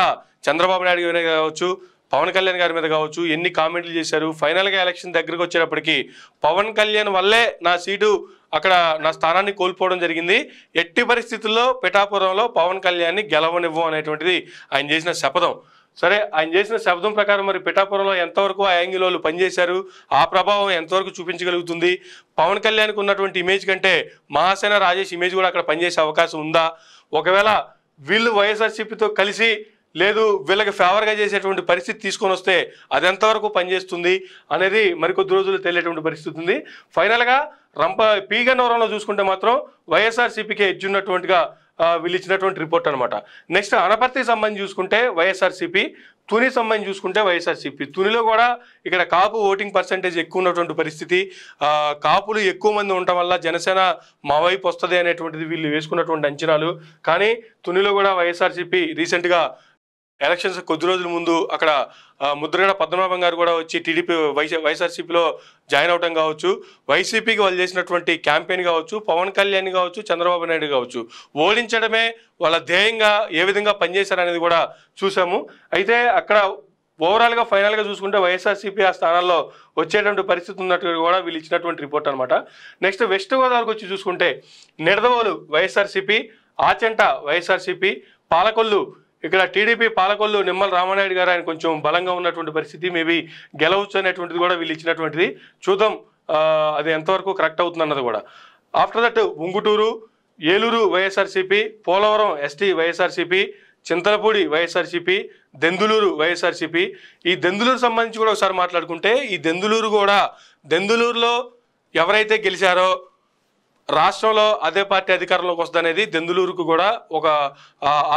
చంద్రబాబు నాయుడు మీద కావచ్చు, పవన్ కళ్యాణ్ గారి మీద కావచ్చు ఎన్ని కామెంట్లు చేశారు. ఫైనల్గా ఎలక్షన్ దగ్గరకు వచ్చేటప్పటికి పవన్ కళ్యాణ్ వల్లే నా సీటు అక్కడ నా స్థానాన్ని కోల్పోవడం జరిగింది, ఎట్టి పరిస్థితుల్లో పిఠాపురంలో పవన్ కళ్యాణ్ని గెలవనివ్వం అనేటువంటిది ఆయన చేసిన శపథం. సరే, ఆయన చేసిన శబ్దం ప్రకారం మరి పిఠాపురంలో ఎంతవరకు ఆ యాంగిల్ వాళ్ళు పనిచేశారు, ఆ ప్రభావం ఎంతవరకు చూపించగలుగుతుంది, పవన్ కళ్యాణ్కి ఉన్నటువంటి ఇమేజ్ కంటే మహాసేన రాజేష్ ఇమేజ్ కూడా అక్కడ పనిచేసే అవకాశం ఉందా, ఒకవేళ వీళ్ళు వైఎస్ఆర్సీపీతో కలిసి లేదు వీళ్ళకి ఫేవర్గా చేసేటువంటి పరిస్థితి తీసుకొని వస్తే అది ఎంతవరకు పనిచేస్తుంది అనేది మరికొద్ది రోజులు తెలియటువంటి పరిస్థితి ఉంది. ఫైనల్గా పి గన్నవరంలో చూసుకుంటే మాత్రం వైఎస్ఆర్సీపీకి ఎడ్జ్ ఉన్నటువంటిగా వీళ్ళు ఇచ్చినటువంటి రిపోర్ట్ అనమాట. నెక్స్ట్ అనపర్తికి సంబంధించి చూసుకుంటే వైఎస్ఆర్సీపీ, తుని సంబంధించి చూసుకుంటే వైఎస్ఆర్సీపీ. తునిలో కూడా ఇక్కడ కాపు ఓటింగ్ పర్సెంటేజ్ ఎక్కువ ఉన్నటువంటి పరిస్థితి, కాపులు ఎక్కువ మంది ఉండటం వల్ల జనసేన మా వైపు వస్తుంది అనేటువంటిది వీళ్ళు వేసుకున్నటువంటి అంచనాలు. కానీ తునిలో కూడా వైఎస్ఆర్సీపీ రీసెంట్గా ఎలక్షన్స్ కొద్ది రోజుల ముందు అక్కడ ముద్రగడ పద్మనాభం గారు కూడా వచ్చి టీడీపీ వైఎస్ఆర్సీపీలో జాయిన్ అవటం కావచ్చు, వైసీపీకి వాళ్ళు చేసినటువంటి క్యాంపెయిన్ కావచ్చు, పవన్ కళ్యాణ్ కావచ్చు, చంద్రబాబు నాయుడు కావచ్చు ఓడించడమే వాళ్ళ ధ్యేయంగా ఏ విధంగా పనిచేశారనేది కూడా చూసాము. అయితే అక్కడ ఓవరాల్గా ఫైనల్గా చూసుకుంటే వైఎస్ఆర్సీపీ ఆ స్థానాల్లో వచ్చేటువంటి పరిస్థితి ఉన్నట్టు కూడా వీళ్ళు ఇచ్చినటువంటి రిపోర్ట్ అనమాట. నెక్స్ట్ వెస్ట్ గోదావరికి వచ్చి చూసుకుంటే నిడదవోలు వైఎస్ఆర్సీపీ, ఆచంట వైఎస్ఆర్సీపీ, పాలకొల్లు ఇక్కడ టీడీపీ, పాలకొల్లు నిమ్మల రామానాయుడు గారు ఆయన కొంచెం బలంగా ఉన్నటువంటి పరిస్థితి, మేబీ గెలవచ్చు అనేటువంటిది కూడా వీళ్ళు ఇచ్చినటువంటిది. చూద్దాం అది ఎంతవరకు కరెక్ట్ అవుతుంది అన్నది కూడా. After that Unguturu, Eluru YSRCP, Polavaram ST YSRCP, Chintalapudi YSRCP, Denduluru YSRCP. ఈ దెందులూరు సంబంధించి కూడా ఒకసారి మాట్లాడుకుంటే ఈ దెందులూరులో ఎవరైతే గెలిచారో రాష్ట్రంలో అదే పార్టీ అధికారంలోకి వస్తుంది అనేది దెందులూరుకు కూడా ఒక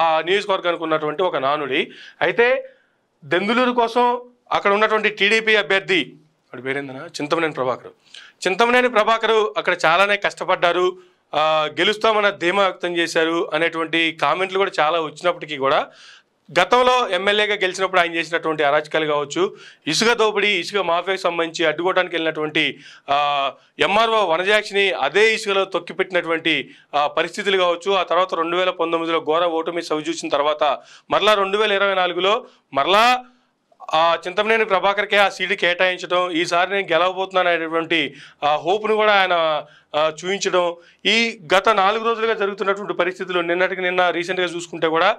ఆ నియోజకవర్గానికి ఉన్నటువంటి ఒక నానుడి. అయితే దెందులూరు కోసం అక్కడ ఉన్నటువంటి టీడీపీ అభ్యర్థి వాడి పేరేందనా చింతమనేని ప్రభాకర్ అక్కడ చాలానే కష్టపడ్డారు, గెలుస్తామన్న ధీమా వ్యక్తం చేశారు అనేటువంటి కామెంట్లు కూడా చాలా వచ్చినప్పటికీ కూడా గతంలో ఎమ్మెల్యేగా గెలిచినప్పుడు ఆయన చేసినటువంటి అరాచకాలు కావచ్చు, ఇసుక దోపిడీ, ఇసుక మాఫియాకి సంబంధించి అడ్డుకోవడానికి వెళ్ళినటువంటి ఎంఆర్ఓ వనజాక్షిని అదే ఇసుకలో తొక్కిపెట్టినటువంటి పరిస్థితులు కావచ్చు, ఆ తర్వాత 2019లో ఘోర ఓటమి చవిచూసిన తర్వాత మరలా 2024లో మరలా చింతమనేని ప్రభాకర్కే ఆ సీటు కేటాయించడం, ఈసారి నేను గెలవబోతున్నాను అనేటువంటి హోప్ను కూడా ఆయన చూపించడం, ఈ గత 4 రోజులుగా జరుగుతున్నటువంటి పరిస్థితులు నిన్న రీసెంట్గా చూసుకుంటే కూడా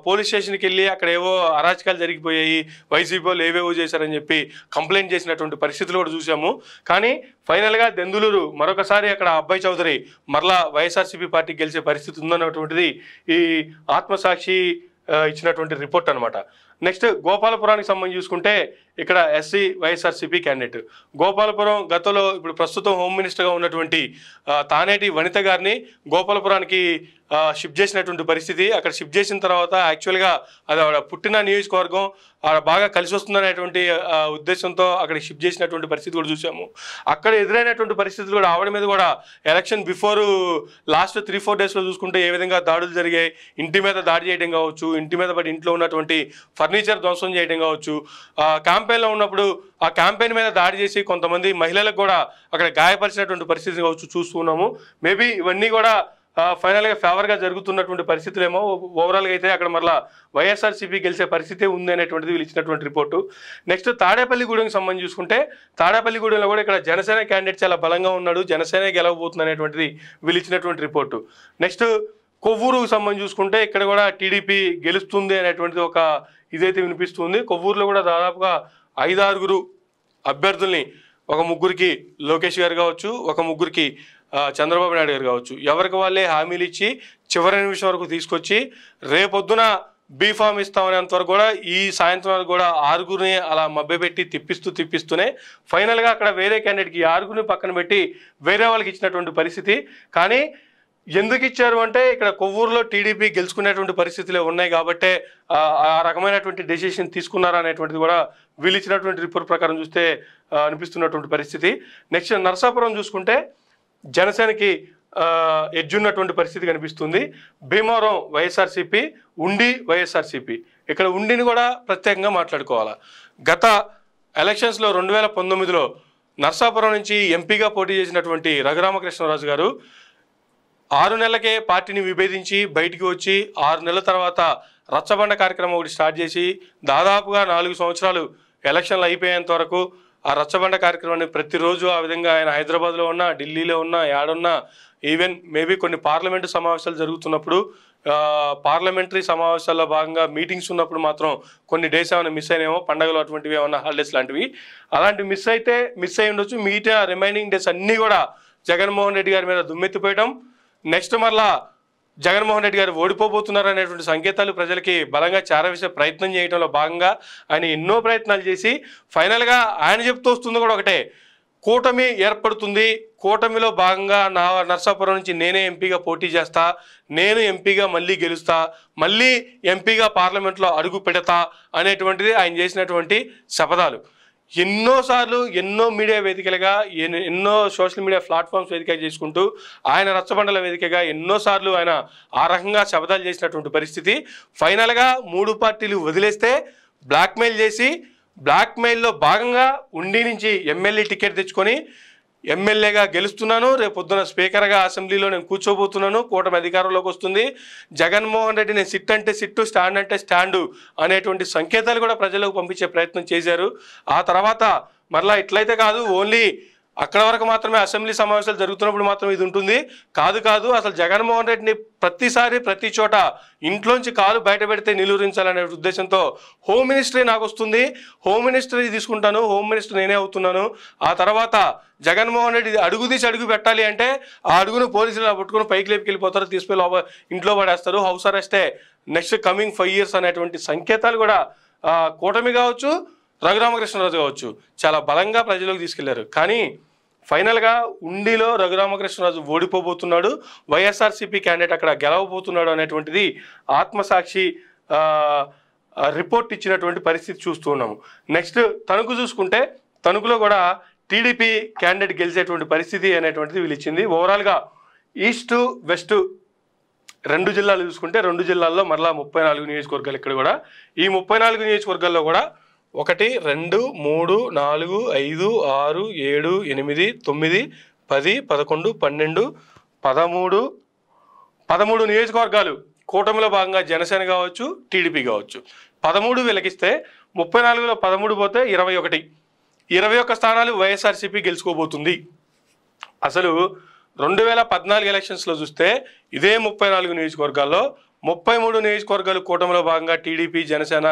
పోలీస్ స్టేషన్కి వెళ్ళి అక్కడ ఏవో అరాచకాలు జరిగిపోయాయి, వైసీపీ వాళ్ళు ఏవేవో చేశారని చెప్పి కంప్లైంట్ చేసినటువంటి పరిస్థితులు కూడా చూసాము. కానీ ఫైనల్గా దెందులూరు మరొకసారి అక్కడ అబ్బాయి చౌదరి మరలా వైఎస్ఆర్సీపీ పార్టీకి గెలిచే పరిస్థితి ఉందన్నటువంటిది ఈ ఆత్మసాక్షి ఇచ్చినటువంటి రిపోర్ట్ అనమాట. నెక్స్ట్ గోపాలపురానికి సంబంధించి చూసుకుంటే ఇక్కడ ఎస్సీ వైఎస్ఆర్సీపీ క్యాండిడేట్ గోపాలపురం గతంలో ఇప్పుడు ప్రస్తుతం హోమ్ మినిస్టర్గా ఉన్నటువంటి తానేటి వనిత గారిని గోపాలపురానికి షిఫ్ట్ చేసినటువంటి పరిస్థితి. అక్కడ షిఫ్ట్ చేసిన తర్వాత యాక్చువల్గా అది ఆవిడ పుట్టిన నియోజకవర్గం ఆవిడ బాగా కలిసి వస్తుందనేటువంటి ఉద్దేశంతో అక్కడ షిఫ్ట్ చేసినటువంటి పరిస్థితి కూడా చూసాము. అక్కడ ఎదురైనటువంటి పరిస్థితులు కూడా ఆవిడ మీద కూడా ఎలక్షన్ బిఫోర్ లాస్ట్ 3-4 డేస్లో చూసుకుంటే ఏ విధంగా దాడులు జరిగాయి, ఇంటి మీద దాడి చేయడం కావచ్చు, ఇంటి మీద పడి ఇంట్లో ఉన్నటువంటి ఫర్నిచర్ ధ్వంసం చేయడం కావచ్చు, క్యాంపెయిన్లో ఉన్నప్పుడు ఆ క్యాంపెయిన్ మీద దాడి చేసి కొంతమంది మహిళలకు కూడా అక్కడ గాయపరిచినటువంటి పరిస్థితి కావచ్చు చూస్తున్నాము. మేబీ ఇవన్నీ కూడా ఫైనల్గా ఫేవర్గా జరుగుతున్నటువంటి పరిస్థితులేమో. ఓవరాల్గా అయితే అక్కడ మరలా వైఎస్ఆర్సీపీ గెలిచే పరిస్థితి ఉంది అనేటువంటిది వీళ్ళు ఇచ్చినటువంటి రిపోర్టు. నెక్స్ట్ తాడేపల్లిగూడెంకి సంబంధించి చూసుకుంటే తాడేపల్లిగూడెంలో కూడా ఇక్కడ జనసేన క్యాండిడేట్ చాలా బలంగా ఉన్నాడు, జనసేన గెలవబోతుంది అనేటువంటిది వీళ్ళు ఇచ్చినటువంటి రిపోర్టు. నెక్స్ట్ కొవ్వూరుకు సంబంధించి చూసుకుంటే ఇక్కడ కూడా టీడీపీ గెలుస్తుంది అనేటువంటిది ఒక ఇదైతే వినిపిస్తుంది. కొవ్వూరులో కూడా దాదాపుగా 5-6 అభ్యర్థుల్ని, ఒక ముగ్గురికి లోకేష్ గారు కావచ్చు, ఒక ముగ్గురికి చంద్రబాబు నాయుడు గారు కావచ్చు, ఎవరికి వాళ్ళే హామీలు ఇచ్చి చివరి నిమిషం వరకు తీసుకొచ్చి రేపొద్దున బీఫామ్ ఇస్తామనేంత వరకు కూడా ఈ సాయంత్రం వరకు కూడా 6గురిని అలా మభ్యపెట్టి తిప్పిస్తూనే ఫైనల్గా అక్కడ వేరే క్యాండిడేట్కి 6గురిని పక్కన పెట్టి వేరే వాళ్ళకి ఇచ్చినటువంటి పరిస్థితి. కానీ ఎందుకు ఇచ్చారు అంటే ఇక్కడ కొవ్వూరులో టీడీపీ గెలుచుకునేటువంటి పరిస్థితులే ఉన్నాయి కాబట్టే ఆ రకమైనటువంటి డెసిషన్ తీసుకున్నారా అనేటువంటిది కూడా వీళ్ళు ఇచ్చినటువంటి రిపోర్ట్ ప్రకారం చూస్తే అనిపిస్తున్నటువంటి పరిస్థితి. నెక్స్ట్ నరసాపురం చూసుకుంటే జనసేనకి ఎడ్జ్ ఉన్నటువంటి పరిస్థితి కనిపిస్తుంది. భీమవరం వైఎస్ఆర్సీపీ, ఉండి వైఎస్ఆర్సీపీ. ఇక్కడ ఉండిని కూడా ప్రత్యేకంగా మాట్లాడుకోవాలా. గత ఎలక్షన్స్లో 2019లో నరసాపురం నుంచి ఎంపీగా పోటీ చేసినటువంటి రఘురామకృష్ణరాజు గారు 6 నెలలకే పార్టీని విభేదించి బయటికి వచ్చి 6 నెలల తర్వాత రచ్చబండ కార్యక్రమం ఒకటి స్టార్ట్ చేసి దాదాపుగా 4 సంవత్సరాలు ఎలక్షన్లు అయిపోయేంత వరకు ఆ రచ్చబండ కార్యక్రమాన్ని ప్రతిరోజు ఆ విధంగా ఆయన హైదరాబాద్లో ఉన్నా, ఢిల్లీలో ఉన్నా, యాడున్నా, ఈవెన్ మేబీ కొన్ని పార్లమెంటు సమావేశాలు జరుగుతున్నప్పుడు పార్లమెంటరీ సమావేశాల్లో భాగంగా మీటింగ్స్ ఉన్నప్పుడు మాత్రం కొన్ని డేస్ ఏమైనా మిస్ అయినాయేమో, పండుగలు అటువంటివి ఏమన్నా హాలిడేస్ లాంటివి అలాంటివి మిస్ అయి ఉండొచ్చు. మిగతా రిమైనింగ్ డేస్ అన్నీ కూడా జగన్మోహన్ రెడ్డి గారి మీద దుమ్మెత్తిపోయడం, నెక్స్ట్ మరలా జగన్మోహన్ రెడ్డి గారు ఓడిపోబోతున్నారు అనేటువంటి సంకేతాలు ప్రజలకి బలంగా చేరవేసే ప్రయత్నం చేయడంలో భాగంగా ఆయన ఎన్నో ప్రయత్నాలు చేసి ఫైనల్గా ఆయన చెప్తూ వస్తుంది కూడా ఒకటే, కూటమి ఏర్పడుతుంది, కూటమిలో భాగంగా నరసాపురం నుంచి నేనే ఎంపీగా పోటీ చేస్తా, నేను ఎంపీగా మళ్ళీ గెలుస్తా, మళ్ళీ ఎంపీగా పార్లమెంట్లో అడుగు పెడతా అనేటువంటిది ఆయన చేసినటువంటి శపథాలు. ఎన్నోసార్లు ఎన్నో మీడియా వేదికలుగా ఎన్నో సోషల్ మీడియా ప్లాట్ఫామ్స్ వేదిక చేసుకుంటూ ఆయన రచ్చబండల వేదికగా ఎన్నోసార్లు ఆయన ఆ రకంగా శపథాలు చేసినటువంటి పరిస్థితి. ఫైనల్గా 3 పార్టీలు వదిలేస్తే బ్లాక్మెయిల్ చేసి బ్లాక్మెయిల్లో భాగంగా ఉండి నుంచి ఎమ్మెల్యే టికెట్ తెచ్చుకొని ఎమ్మెల్యేగా గెలుస్తున్నాను, రేపు పొద్దున స్పీకర్గా అసెంబ్లీలో నేను కూర్చోబోతున్నాను, కూటమి అధికారంలోకి వస్తుంది, జగన్మోహన్ రెడ్డి నేను సిట్ అంటే సిట్టు, స్టాండ్ అంటే స్టాండు అనేటువంటి సంకేతాలు కూడా ప్రజలకు పంపించే ప్రయత్నం చేశారు. ఆ తర్వాత మరలా ఇట్లయితే కాదు, ఓన్లీ అక్కడ వరకు మాత్రమే అసెంబ్లీ సమావేశాలు జరుగుతున్నప్పుడు మాత్రం ఇది ఉంటుంది, కాదు అసలు జగన్మోహన్ రెడ్డిని ప్రతిసారి ప్రతి చోట ఇంట్లోంచి కాలు బయట పెడితే నిలువరించాలనే ఉద్దేశంతో హోమ్ మినిస్ట్రీ నాకు వస్తుంది, హోమ్ మినిస్ట్రీ తీసుకుంటాను, హోమ్ మినిస్టర్ నేనే అవుతున్నాను, ఆ తర్వాత జగన్మోహన్ రెడ్డి అడుగు తీసి అడుగు పెట్టాలి అంటే ఆ అడుగును పోలీసులు పట్టుకుని పైకి లేపుకెళ్ళిపోతారు, తీసుకెళ్ళి ఇంట్లో పడేస్తారు, హౌస్ అరెస్టే నెక్స్ట్ కమింగ్ 5 years అనేటువంటి సంకేతాలు కూడా కూటమి కావచ్చు, రఘురామకృష్ణరాజు కావచ్చు చాలా బలంగా ప్రజలకు తీసుకెళ్లారు. కానీ ఫైనల్గా ఉండిలో రఘురామకృష్ణరాజు ఓడిపోబోతున్నాడు, వైఎస్ఆర్సీపీ క్యాండిడేట్ అక్కడ గెలవబోతున్నాడు అనేటువంటిది ఆత్మసాక్షి రిపోర్ట్ ఇచ్చినటువంటి పరిస్థితి చూస్తూ ఉన్నాము. నెక్స్ట్ తణుకు చూసుకుంటే తణుకులో కూడా టీడీపీ క్యాండిడేట్ గెలిచేటువంటి పరిస్థితి అనేటువంటిది వీళ్ళు ఇచ్చింది. ఓవరాల్గా ఈస్ట్ వెస్ట్ 2 జిల్లాలు చూసుకుంటే 2 జిల్లాల్లో మరలా 34 నియోజకవర్గాలు. ఇక్కడ కూడా ఈ 34 నియోజకవర్గాల్లో కూడా 1, 2, 3, 4, 5, 6, 7, 8, 9, 10, 11, 12, 13 నియోజకవర్గాలు కూటమిలో భాగంగా జనసేన కావచ్చు, టీడీపీ కావచ్చు. 13 వీళ్ళకిస్తే 34లో 13 పోతే 21 స్థానాలు వైఎస్ఆర్సీపీ గెలుచుకోబోతుంది. అసలు 2014 ఎలక్షన్స్లో చూస్తే ఇదే 34 నియోజకవర్గాల్లో 33 నియోజకవర్గాలు కూటమిలో భాగంగా టీడీపీ, జనసేన,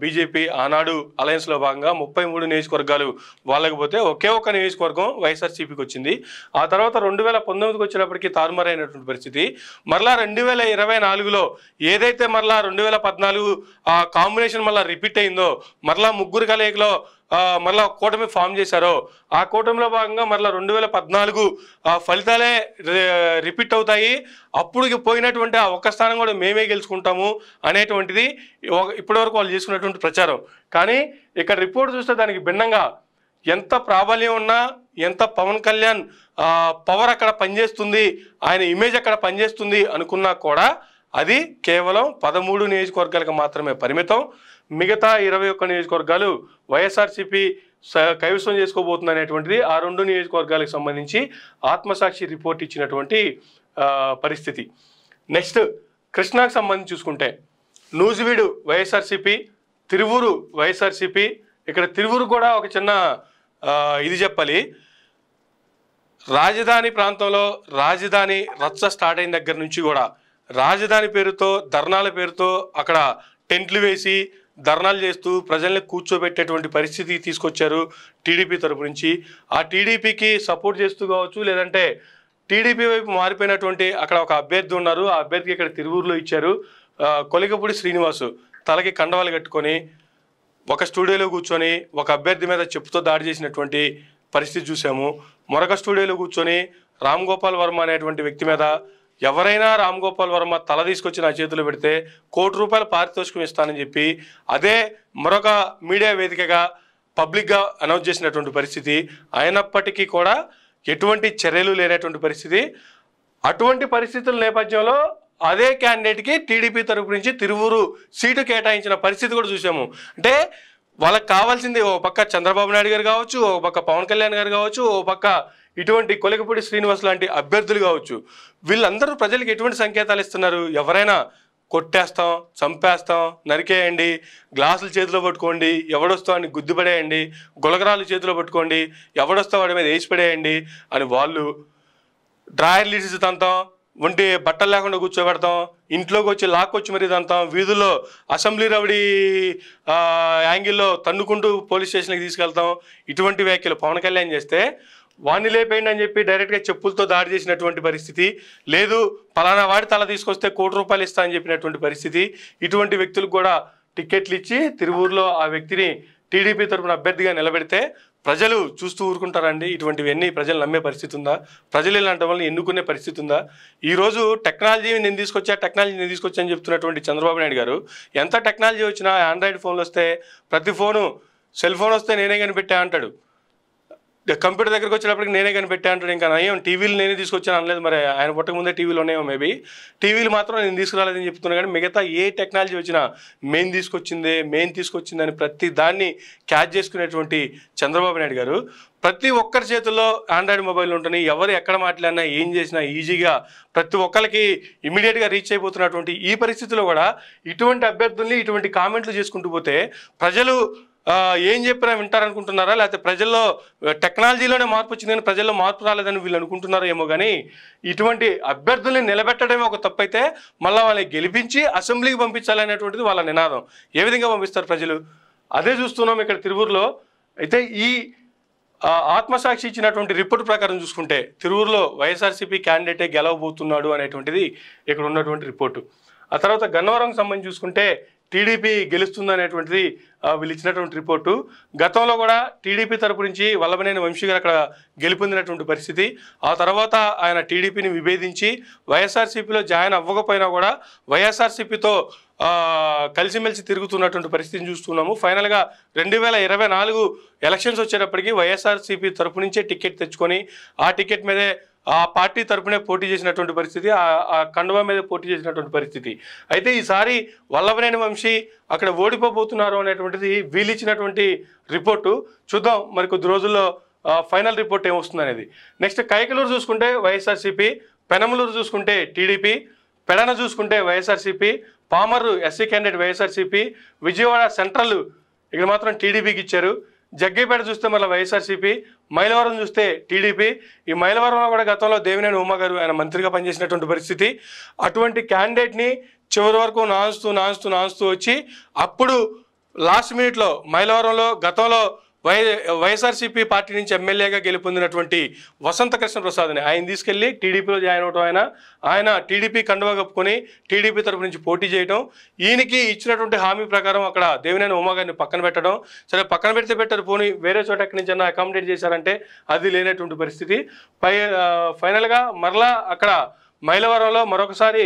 బీజేపీ ఆనాడు అలయన్స్లో భాగంగా 33 నియోజకవర్గాలు వాళ్ళకి పోతే ఒకే ఒక నియోజకవర్గం వైఎస్ఆర్సీపీకి వచ్చింది. ఆ తర్వాత 2019కి వచ్చేటప్పటికి తారుమారైనటువంటి పరిస్థితి. మరలా 2024లో ఏదైతే మరలా 2014 ఆ కాంబినేషన్ మళ్ళీ రిపీట్ అయిందో, మరలా ముగ్గురు కలయికలో మరలా కూటమి ఫామ్ చేశారో, ఆ కూటమిలో భాగంగా మరలా 2014 ఫలితాలే రిపీట్ అవుతాయి. అప్పుడు పోయినటువంటి ఆ ఒక్క స్థానం కూడా మేమే గెలుచుకుంటాము అనేటువంటిది ఇప్పటివరకు వాళ్ళు చేసుకున్నటువంటి ప్రచారం. కానీ ఇక్కడ రిపోర్ట్ చూస్తే దానికి భిన్నంగా ఎంత ప్రాబల్యం ఉన్నా, ఎంత పవన్ కళ్యాణ్ పవర్ అక్కడ పనిచేస్తుంది, ఆయన ఇమేజ్ అక్కడ పనిచేస్తుంది అనుకున్నా కూడా అది కేవలం 13 నియోజకవర్గాలకు మాత్రమే పరిమితం. మిగతా 21 నియోజకవర్గాలు వైఎస్ఆర్సీపీ కైవసం చేసుకోబోతుంది అనేటువంటిది ఆ 2 నియోజకవర్గాలకు సంబంధించి ఆత్మసాక్షి రిపోర్ట్ ఇచ్చినటువంటి పరిస్థితి. నెక్స్ట్ కృష్ణాకు సంబంధించి చూసుకుంటే నూజివీడు వైఎస్ఆర్సీపీ, తిరువూరు వైఎస్ఆర్సీపీ. ఇక్కడ తిరువూరు కూడా ఒక చిన్న ఇది చెప్పాలి. రాజధాని ప్రాంతంలో రాజధాని రచ్చ స్టార్ట్ అయిన దగ్గర నుంచి కూడా రాజధాని పేరుతో, ధర్నాల పేరుతో అక్కడ టెంట్లు వేసి ధర్నాలు చేస్తూ ప్రజల్ని కూర్చోబెట్టేటువంటి పరిస్థితి తీసుకొచ్చారు టీడీపీ తరపు నుంచి. ఆ టీడీపీకి సపోర్ట్ చేస్తూ కావచ్చు, లేదంటే టీడీపీ వైపు మారిపోయినటువంటి అక్కడ ఒక అభ్యర్థి ఉన్నారు. ఆ అభ్యర్థికి ఇక్కడ తిరువూరులో ఇచ్చారు. కొలికపూడి శ్రీనివాసు తలకి కండవాలు కట్టుకొని ఒక స్టూడియోలో కూర్చొని ఒక అభ్యర్థి మీద చెప్పుతో దాడి చేసినటువంటి పరిస్థితి చూసాము. మరొక స్టూడియోలో కూర్చొని రామ్ గోపాల్ వర్మ అనేటువంటి వ్యక్తి మీద ఎవరైనా రామ్ గోపాల్ వర్మ తల తీసుకొచ్చి నా చేతిలో పెడితే ₹1 కోటి పారితోషికం ఇస్తానని చెప్పి అదే మరొక మీడియా వేదికగా పబ్లిక్గా అనౌన్స్ చేసినటువంటి పరిస్థితి. అయినప్పటికీ కూడా ఎటువంటి చర్యలు లేనటువంటి పరిస్థితి. అటువంటి పరిస్థితుల నేపథ్యంలో అదే క్యాండిడేట్కి టీడీపీ తరపు నుంచి తిరువూరు సీటు కేటాయించిన పరిస్థితి కూడా చూసాము. అంటే వాళ్ళకి కావాల్సింది ఓ పక్క చంద్రబాబు నాయుడు గారు కావచ్చు, ఓ పక్క పవన్ కళ్యాణ్ గారు కావచ్చు, ఓ పక్క ఇటువంటి కొలికపూడి శ్రీనివాస్ లాంటి అభ్యర్థులు కావచ్చు. వీళ్ళందరూ ప్రజలకు ఎటువంటి సంకేతాలు ఇస్తున్నారు? ఎవరైనా కొట్టేస్తాం, చంపేస్తాం, నరికేయండి, గ్లాసులు చేతిలో పట్టుకోండి, ఎవడొస్తా అని గుద్దుపడేయండి, గులగరాలు చేతిలో పట్టుకోండి, ఎవడొస్తా వాడి మీద వేసి పడేయండి అని వాళ్ళు డ్రాయర్ లీడ్స్ తంతాం, ఒంటి బట్టలు లేకుండా కూర్చోబెడతాం, ఇంట్లోకి వచ్చి లాక్కొచ్చి మరీ తంతాం, వీధుల్లో అసెంబ్లీ రౌడీ యాంగిల్లో తన్నుకుంటూ పోలీస్ స్టేషన్కి తీసుకెళ్తాం. ఇటువంటి వ్యాఖ్యలు పవన్ కళ్యాణ్ చేస్తే వాణ్ణి లేపేయండి అని చెప్పి డైరెక్ట్గా చెప్పులతో దాడి చేసినటువంటి పరిస్థితి. లేదు పలానా వాడి తల తీసుకొస్తే ₹1 కోటి ఇస్తా అని చెప్పినటువంటి పరిస్థితి. ఇటువంటి వ్యక్తులకు కూడా టికెట్లు ఇచ్చి తిరువూరులో ఆ వ్యక్తిని టీడీపీ తరపున అభ్యర్థిగా నిలబెడితే ప్రజలు చూస్తూ ఊరుకుంటారండి? ఇటువంటివన్నీ ప్రజలు నమ్మే పరిస్థితి ఉందా? ప్రజలు ఇలాంటి వాళ్ళని ఎన్నుకునే పరిస్థితి ఉందా? ఈరోజు టెక్నాలజీ నేను తీసుకొచ్చా అని చెప్తున్నటువంటి చంద్రబాబు నాయుడు గారు ఎంత టెక్నాలజీ వచ్చినా ఆండ్రాయిడ్ ఫోన్లు వస్తే ప్రతి ఫోను సెల్ ఫోన్ వస్తే నేనే కనిపెట్టా అంటాడు. కంప్యూటర్ దగ్గరికి వచ్చేటప్పటికి నేనే కనిపెట్టా అంటాడు. ఇంకా నయం టీవీలు నేనే తీసుకొచ్చాను అనలేదు. మరి ఆయన పుట్టక ముందే టీవీలు ఉన్నాయేమో మేబీ. టీవీలు మాత్రం నేను తీసుకురాలేదని చెప్తున్నా. కానీ మిగతా ఏ టెక్నాలజీ వచ్చినా మేము తీసుకొచ్చింది అని ప్రతి దాన్ని క్యాచ్ చేసుకునేటువంటి చంద్రబాబు నాయుడు గారు ప్రతి ఒక్కరి చేతుల్లో ఆండ్రాయిడ్ మొబైల్ ఉంటుంది. ఎవరు ఎక్కడ మాట్లాడినా ఏం చేసినా ఈజీగా ప్రతి ఒక్కరికి ఇమీడియట్గా రీచ్ అయిపోతున్నటువంటి ఈ పరిస్థితిలో కూడా ఇటువంటి అభ్యర్థుల్ని ఇటువంటి కామెంట్లు చేసుకుంటూ పోతే ప్రజలు ఏం చెప్పినా వింటారనుకుంటున్నారా? లేకపోతే ప్రజల్లో టెక్నాలజీలోనే మార్పు వచ్చింది కానీ ప్రజల్లో మార్పు రాలేదని వీళ్ళు అనుకుంటున్నారో ఏమో. కానీ ఇటువంటి అభ్యర్థుల్ని నిలబెట్టడమే ఒక తప్పు అయితే మళ్ళీ వాళ్ళని గెలిపించి అసెంబ్లీకి పంపించాలనేటువంటిది వాళ్ళ నినాదం. ఏ విధంగా పంపిస్తారు ప్రజలు? అదే చూస్తున్నాం ఇక్కడ తిరువూరులో. అయితే ఈ ఆత్మసాక్షి ఇచ్చినటువంటి రిపోర్ట్ ప్రకారం చూసుకుంటే తిరువూరులో వైఎస్ఆర్సీపీ క్యాండిడేటే గెలవబోతున్నాడు అనేటువంటిది ఇక్కడ ఉన్నటువంటి రిపోర్టు. ఆ తర్వాత గన్నవరంకి సంబంధించి చూసుకుంటే టీడీపీ గెలుస్తుందనేటువంటిది వీళ్ళు ఇచ్చినటువంటి రిపోర్టు. గతంలో కూడా టీడీపీ తరపు నుంచి వల్లభనేని వంశీ గారు అక్కడ గెలుపొందినటువంటి పరిస్థితి. ఆ తర్వాత ఆయన టీడీపీని విభేదించి వైఎస్ఆర్సీపీలో జాయిన్ అవ్వకపోయినా కూడా వైఎస్ఆర్సీపీతో కలిసిమెలిసి తిరుగుతున్నటువంటి పరిస్థితిని చూస్తున్నాము. ఫైనల్గా 2024 ఎలక్షన్స్ వచ్చేటప్పటికి వైఎస్ఆర్సీపీ తరపు నుంచే టికెట్ తెచ్చుకొని ఆ టికెట్ మీదే ఆ పార్టీ తరపునే పోటీ చేసినటువంటి పరిస్థితి, ఆ కండువా మీద పోటీ చేసినటువంటి పరిస్థితి. అయితే ఈసారి వల్లభనేని వంశీ అక్కడ ఓడిపోబోతున్నారు అనేటువంటిది వీళ్ళు ఇచ్చినటువంటి రిపోర్టు. చూద్దాం మరి కొద్ది రోజుల్లో ఫైనల్ రిపోర్ట్ ఏమొస్తుంది అనేది. నెక్స్ట్ కైకలూరు చూసుకుంటే వైఎస్ఆర్సీపీ, పెనమలూరు చూసుకుంటే టీడీపీ, పెడన చూసుకుంటే YSRCP, Pamarru SC candidate YSRCP, Vijayawada central ఇక్కడ మాత్రం టీడీపీకి ఇచ్చారు. జగ్గైపేట చూస్తే మళ్ళీ వైఎస్ఆర్సీపీ, మైలవరం చూస్తే టీడీపీ. ఈ మైలవరంలో కూడా గతంలో దేవినేని ఉమా గారు ఆయన మంత్రిగా పనిచేసినటువంటి పరిస్థితి. అటువంటి క్యాండిడేట్ని చివరి వరకు నాంచుతూ వచ్చి అప్పుడు లాస్ట్ మినిట్లో మైలవరంలో గతంలో వైఎస్ఆర్సీపీ పార్టీ నుంచి ఎమ్మెల్యేగా గెలుపొందినటువంటి వసంత కృష్ణ ప్రసాద్ని ఆయన తీసుకెళ్లి టీడీపీలో జాయిన్ అవడం, ఆయన టీడీపీ కండువా కప్పుకొని టీడీపీ తరపు నుంచి పోటీ చేయడం, ఈయనకి ఇచ్చినటువంటి హామీ ప్రకారం అక్కడ దేవినేని ఉమా గారిని పక్కన పెట్టడం. సరే పక్కన పెడితే పెట్టారు, పోనీ వేరే చోట ఎక్కడి నుంచి అన్నా అకామిడేట్ చేశారంటే అది లేనటువంటి పరిస్థితి. ఫైనల్గా మరలా అక్కడ మైలవరంలో మరొకసారి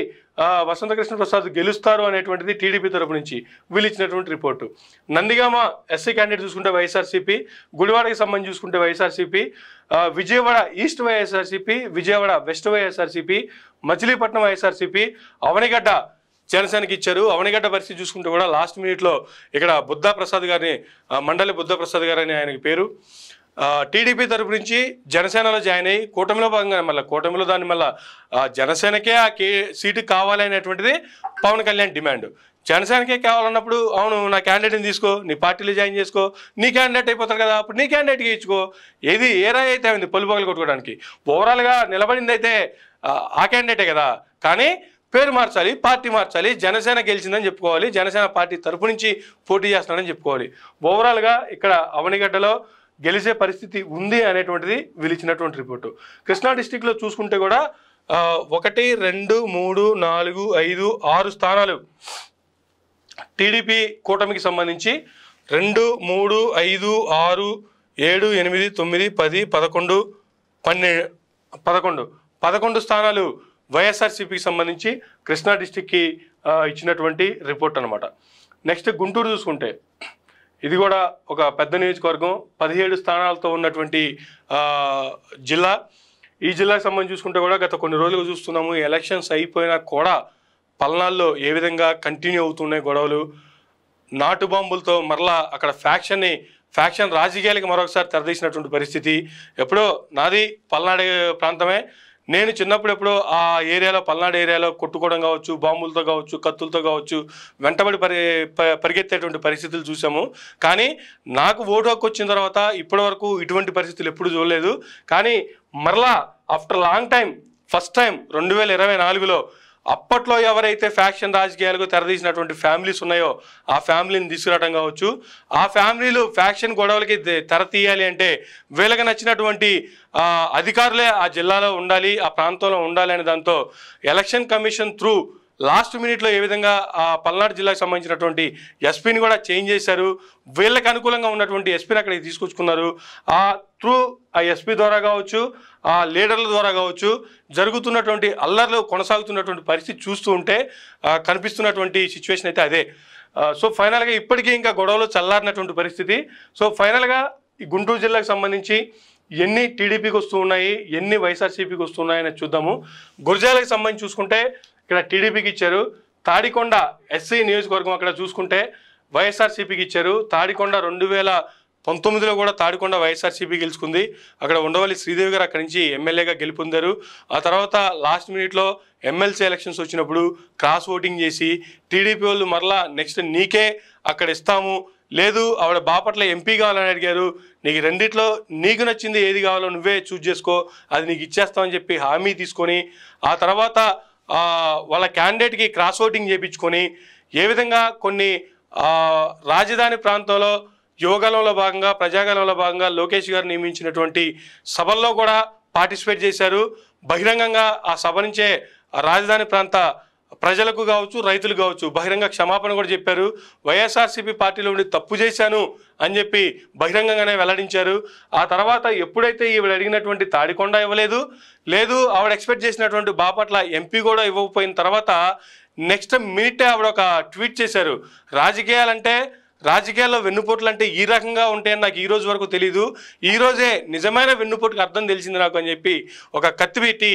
వసంత కృష్ణ ప్రసాద్ గెలుస్తారు అనేటువంటిది టీడీపీ తరపు నుంచి వీళ్ళు ఇచ్చినటువంటి రిపోర్టు. నందిగామ ఎస్సీ క్యాండిడేట్ చూసుకుంటే వైఎస్ఆర్సీపీ, గుడివాడకి సంబంధించి చూసుకుంటే వైఎస్ఆర్సీపీ, విజయవాడ ఈస్ట్ వైఎస్ఆర్సీపీ, విజయవాడ వెస్ట్ వైఎస్ఆర్సీపీ, మచిలీపట్నం వైఎస్ఆర్సీపీ, అవనిగడ్డ జనసేనకి ఇచ్చారు. అవనిగడ్డ పరిస్థితి చూసుకుంటే కూడా లాస్ట్ మినిట్లో ఇక్కడ బుద్ధా ప్రసాద్ గారిని, మండలి బుద్ధా ప్రసాద్ గారు అని ఆయనకి పేరు, టీడీపీ తరపు నుంచి జనసేనలో జాయిన్ అయ్యి కూటమిలో భాగంగా మళ్ళీ కూటమిలో దాన్ని మళ్ళీ జనసేనకే ఆ సీటు కావాలి అనేటువంటిది పవన్ కళ్యాణ్ డిమాండ్. జనసేనకే కావాలన్నప్పుడు అవును నా క్యాండిడేట్ని తీసుకో, నీ పార్టీలో జాయిన్ చేసుకో, నీ క్యాండిడేట్ అయిపోతారు కదా, అప్పుడు నీ క్యాండిడేట్కి ఇచ్చుకో. ఏది ఏ రాయి అయితే అయింది పళ్ళు పగలు కొట్టుకోవడానికి, ఓవరాల్గా నిలబడింది అయితే ఆ క్యాండిడేటే కదా. కానీ పేరు మార్చాలి, పార్టీ మార్చాలి, జనసేన గెలిచిందని చెప్పుకోవాలి, జనసేన పార్టీ తరపు నుంచి పోటీ చేస్తున్నాడని చెప్పుకోవాలి. ఓవరాల్గా ఇక్కడ అవనిగడ్డలో గెలిచే పరిస్థితి ఉంది అనేటువంటిది వీళ్ళు ఇచ్చినటువంటి రిపోర్టు. కృష్ణా డిస్టిక్లో చూసుకుంటే కూడా 1, 2, 3, 4, 5, 6 స్థానాలు టీడీపీ కూటమికి సంబంధించి 2, 3, 5, 6, 7, 8, 9, 10, 11, 12, 11 స్థానాలు వైఎస్ఆర్సీపీకి సంబంధించి కృష్ణా డిస్టిక్కి ఇచ్చినటువంటి రిపోర్ట్ అనమాట. నెక్స్ట్ గుంటూరు చూసుకుంటే ఇది కూడా ఒక పెద్ద నియోజకవర్గం, 17 స్థానాలతో ఉన్నటువంటి జిల్లా. ఈ జిల్లాకు సంబంధించి చూసుకుంటే కూడా గత కొన్ని రోజులుగా చూస్తున్నాము, ఎలక్షన్స్ అయిపోయినా కూడా పల్నాల్లో ఏ విధంగా కంటిన్యూ అవుతున్నాయి గొడవలు, నాటు బాంబులతో మరలా అక్కడ ఫ్యాక్షన్ రాజకీయాలకి మరొకసారి తెరదీసినటువంటి పరిస్థితి. ఎప్పుడో నాది పల్నాడు ప్రాంతమే, నేను చిన్నప్పుడు ఎప్పుడో ఆ ఏరియాలో పల్నాడు ఏరియాలో కొట్టుకోవడం కావచ్చు, బాంబులతో కావచ్చు, కత్తులతో కావచ్చు వెంటబడి పరిగెత్తేటువంటి పరిస్థితులు చూసాము. కానీ నాకు ఓటు హక్కు వచ్చిన తర్వాత ఇప్పటి వరకు ఇటువంటి పరిస్థితులు ఎప్పుడు చూడలేదు. కానీ మరలా after long time first time 2024లో అప్పట్లో ఎవరైతే ఫ్యాక్షన్ రాజకీయాలకు తెరదీసినటువంటి ఫ్యామిలీస్ ఉన్నాయో ఆ ఫ్యామిలీని తీసుకురావడం కావచ్చు, ఆ ఫ్యామిలీలు ఫ్యాక్షన్ గొడవలకి తెర తీయాలి అంటే వీళ్ళకి నచ్చినటువంటి అధికారులే ఆ జిల్లాలో ఉండాలి, ఆ ప్రాంతంలో ఉండాలి అనే దాంతో ఎలక్షన్ కమిషన్ త్రూ లాస్ట్ మినిట్లో ఏ విధంగా ఆ పల్నాడు జిల్లాకు సంబంధించినటువంటి ఎస్పీని కూడా చేంజ్ చేశారు. వీళ్ళకి అనుకూలంగా ఉన్నటువంటి ఎస్పీని అక్కడికి తీసుకొచ్చుకున్నారు. ఆ త్రూ ఆ ఎస్పీ ద్వారా కావచ్చు, ఆ లీడర్ల ద్వారా కావచ్చు జరుగుతున్నటువంటి అల్లర్లు కొనసాగుతున్నటువంటి పరిస్థితి చూస్తూ ఉంటే కనిపిస్తున్నటువంటి సిచ్యువేషన్ అయితే అదే. సో ఫైనల్గా ఇప్పటికీ ఇంకా గొడవలు చల్లారినటువంటి పరిస్థితి. సో ఫైనల్గా ఈ గుంటూరు జిల్లాకు సంబంధించి ఎన్ని టీడీపీకి వస్తూ ఉన్నాయి, ఎన్ని వైఎస్ఆర్సీపీకి వస్తున్నాయని చూద్దాము. గురజాలకు సంబంధించి చూసుకుంటే ఇక్కడ టీడీపీకి ఇచ్చారు. తాడికొండ ఎస్సీ నియోజకవర్గం అక్కడ చూసుకుంటే వైఎస్ఆర్సీపీకి ఇచ్చారు. తాడికొండ 2019లో కూడా తాడికొండ వైఎస్ఆర్సీపీ గెలుచుకుంది. అక్కడ ఉండవల్లి శ్రీదేవి గారు అక్కడి నుంచి ఎమ్మెల్యేగా గెలుపొందారు. ఆ తర్వాత లాస్ట్ మినిట్లో ఎమ్మెల్సీ ఎలక్షన్స్ వచ్చినప్పుడు క్రాస్ ఓటింగ్ చేసి టీడీపీ వాళ్ళు మరలా నెక్స్ట్ నీకే అక్కడ ఇస్తాము, లేదు ఆవిడ బాపట్ల ఎంపీ కావాలని అడిగారు, నీకు రెండిట్లో నీకు నచ్చింది ఏది కావాలో నువ్వే చూజ్ చేసుకో, అది నీకు ఇచ్చేస్తామని చెప్పి హామీ తీసుకొని ఆ తర్వాత వాళ్ళ క్యాండిడేట్కి క్రాస్ ఓటింగ్ చేయించుకొని ఏ విధంగా కొన్ని రాజధాని ప్రాంతంలో యువగలంలో భాగంగా ప్రజాగలంలో భాగంగా లోకేష్ గారు నియమించినటువంటి సభల్లో కూడా పార్టిసిపేట్ చేశారు. బహిరంగంగా ఆ సభ నుంచే రాజధాని ప్రాంత ప్రజలకు కావచ్చు, రైతులు కావచ్చు బహిరంగ క్షమాపణ కూడా చెప్పారు. వైఎస్ఆర్సీపీ పార్టీలో ఉండి తప్పు చేశాను అని చెప్పి బహిరంగంగానే వెల్లడించారు. ఆ తర్వాత ఎప్పుడైతే ఈవిడ అడిగినటువంటి తాడికొండ ఇవ్వలేదు, లేదు ఆవిడ ఎక్స్పెక్ట్ చేసినటువంటి బాపట్ల ఎంపీ కూడా ఇవ్వకపోయిన తర్వాత నెక్స్ట్ మినిట్ ఆవిడ ఒక ట్వీట్ చేశారు, రాజకీయాల్లో వెన్నుపోట్లు అంటే ఈ రకంగా ఉంటాయని నాకు ఈ రోజు వరకు తెలీదు, ఈ రోజే నిజమైన వెన్నుపోటుకి అర్థం తెలిసింది నాకు అని చెప్పి ఒక కత్తి పెట్టి,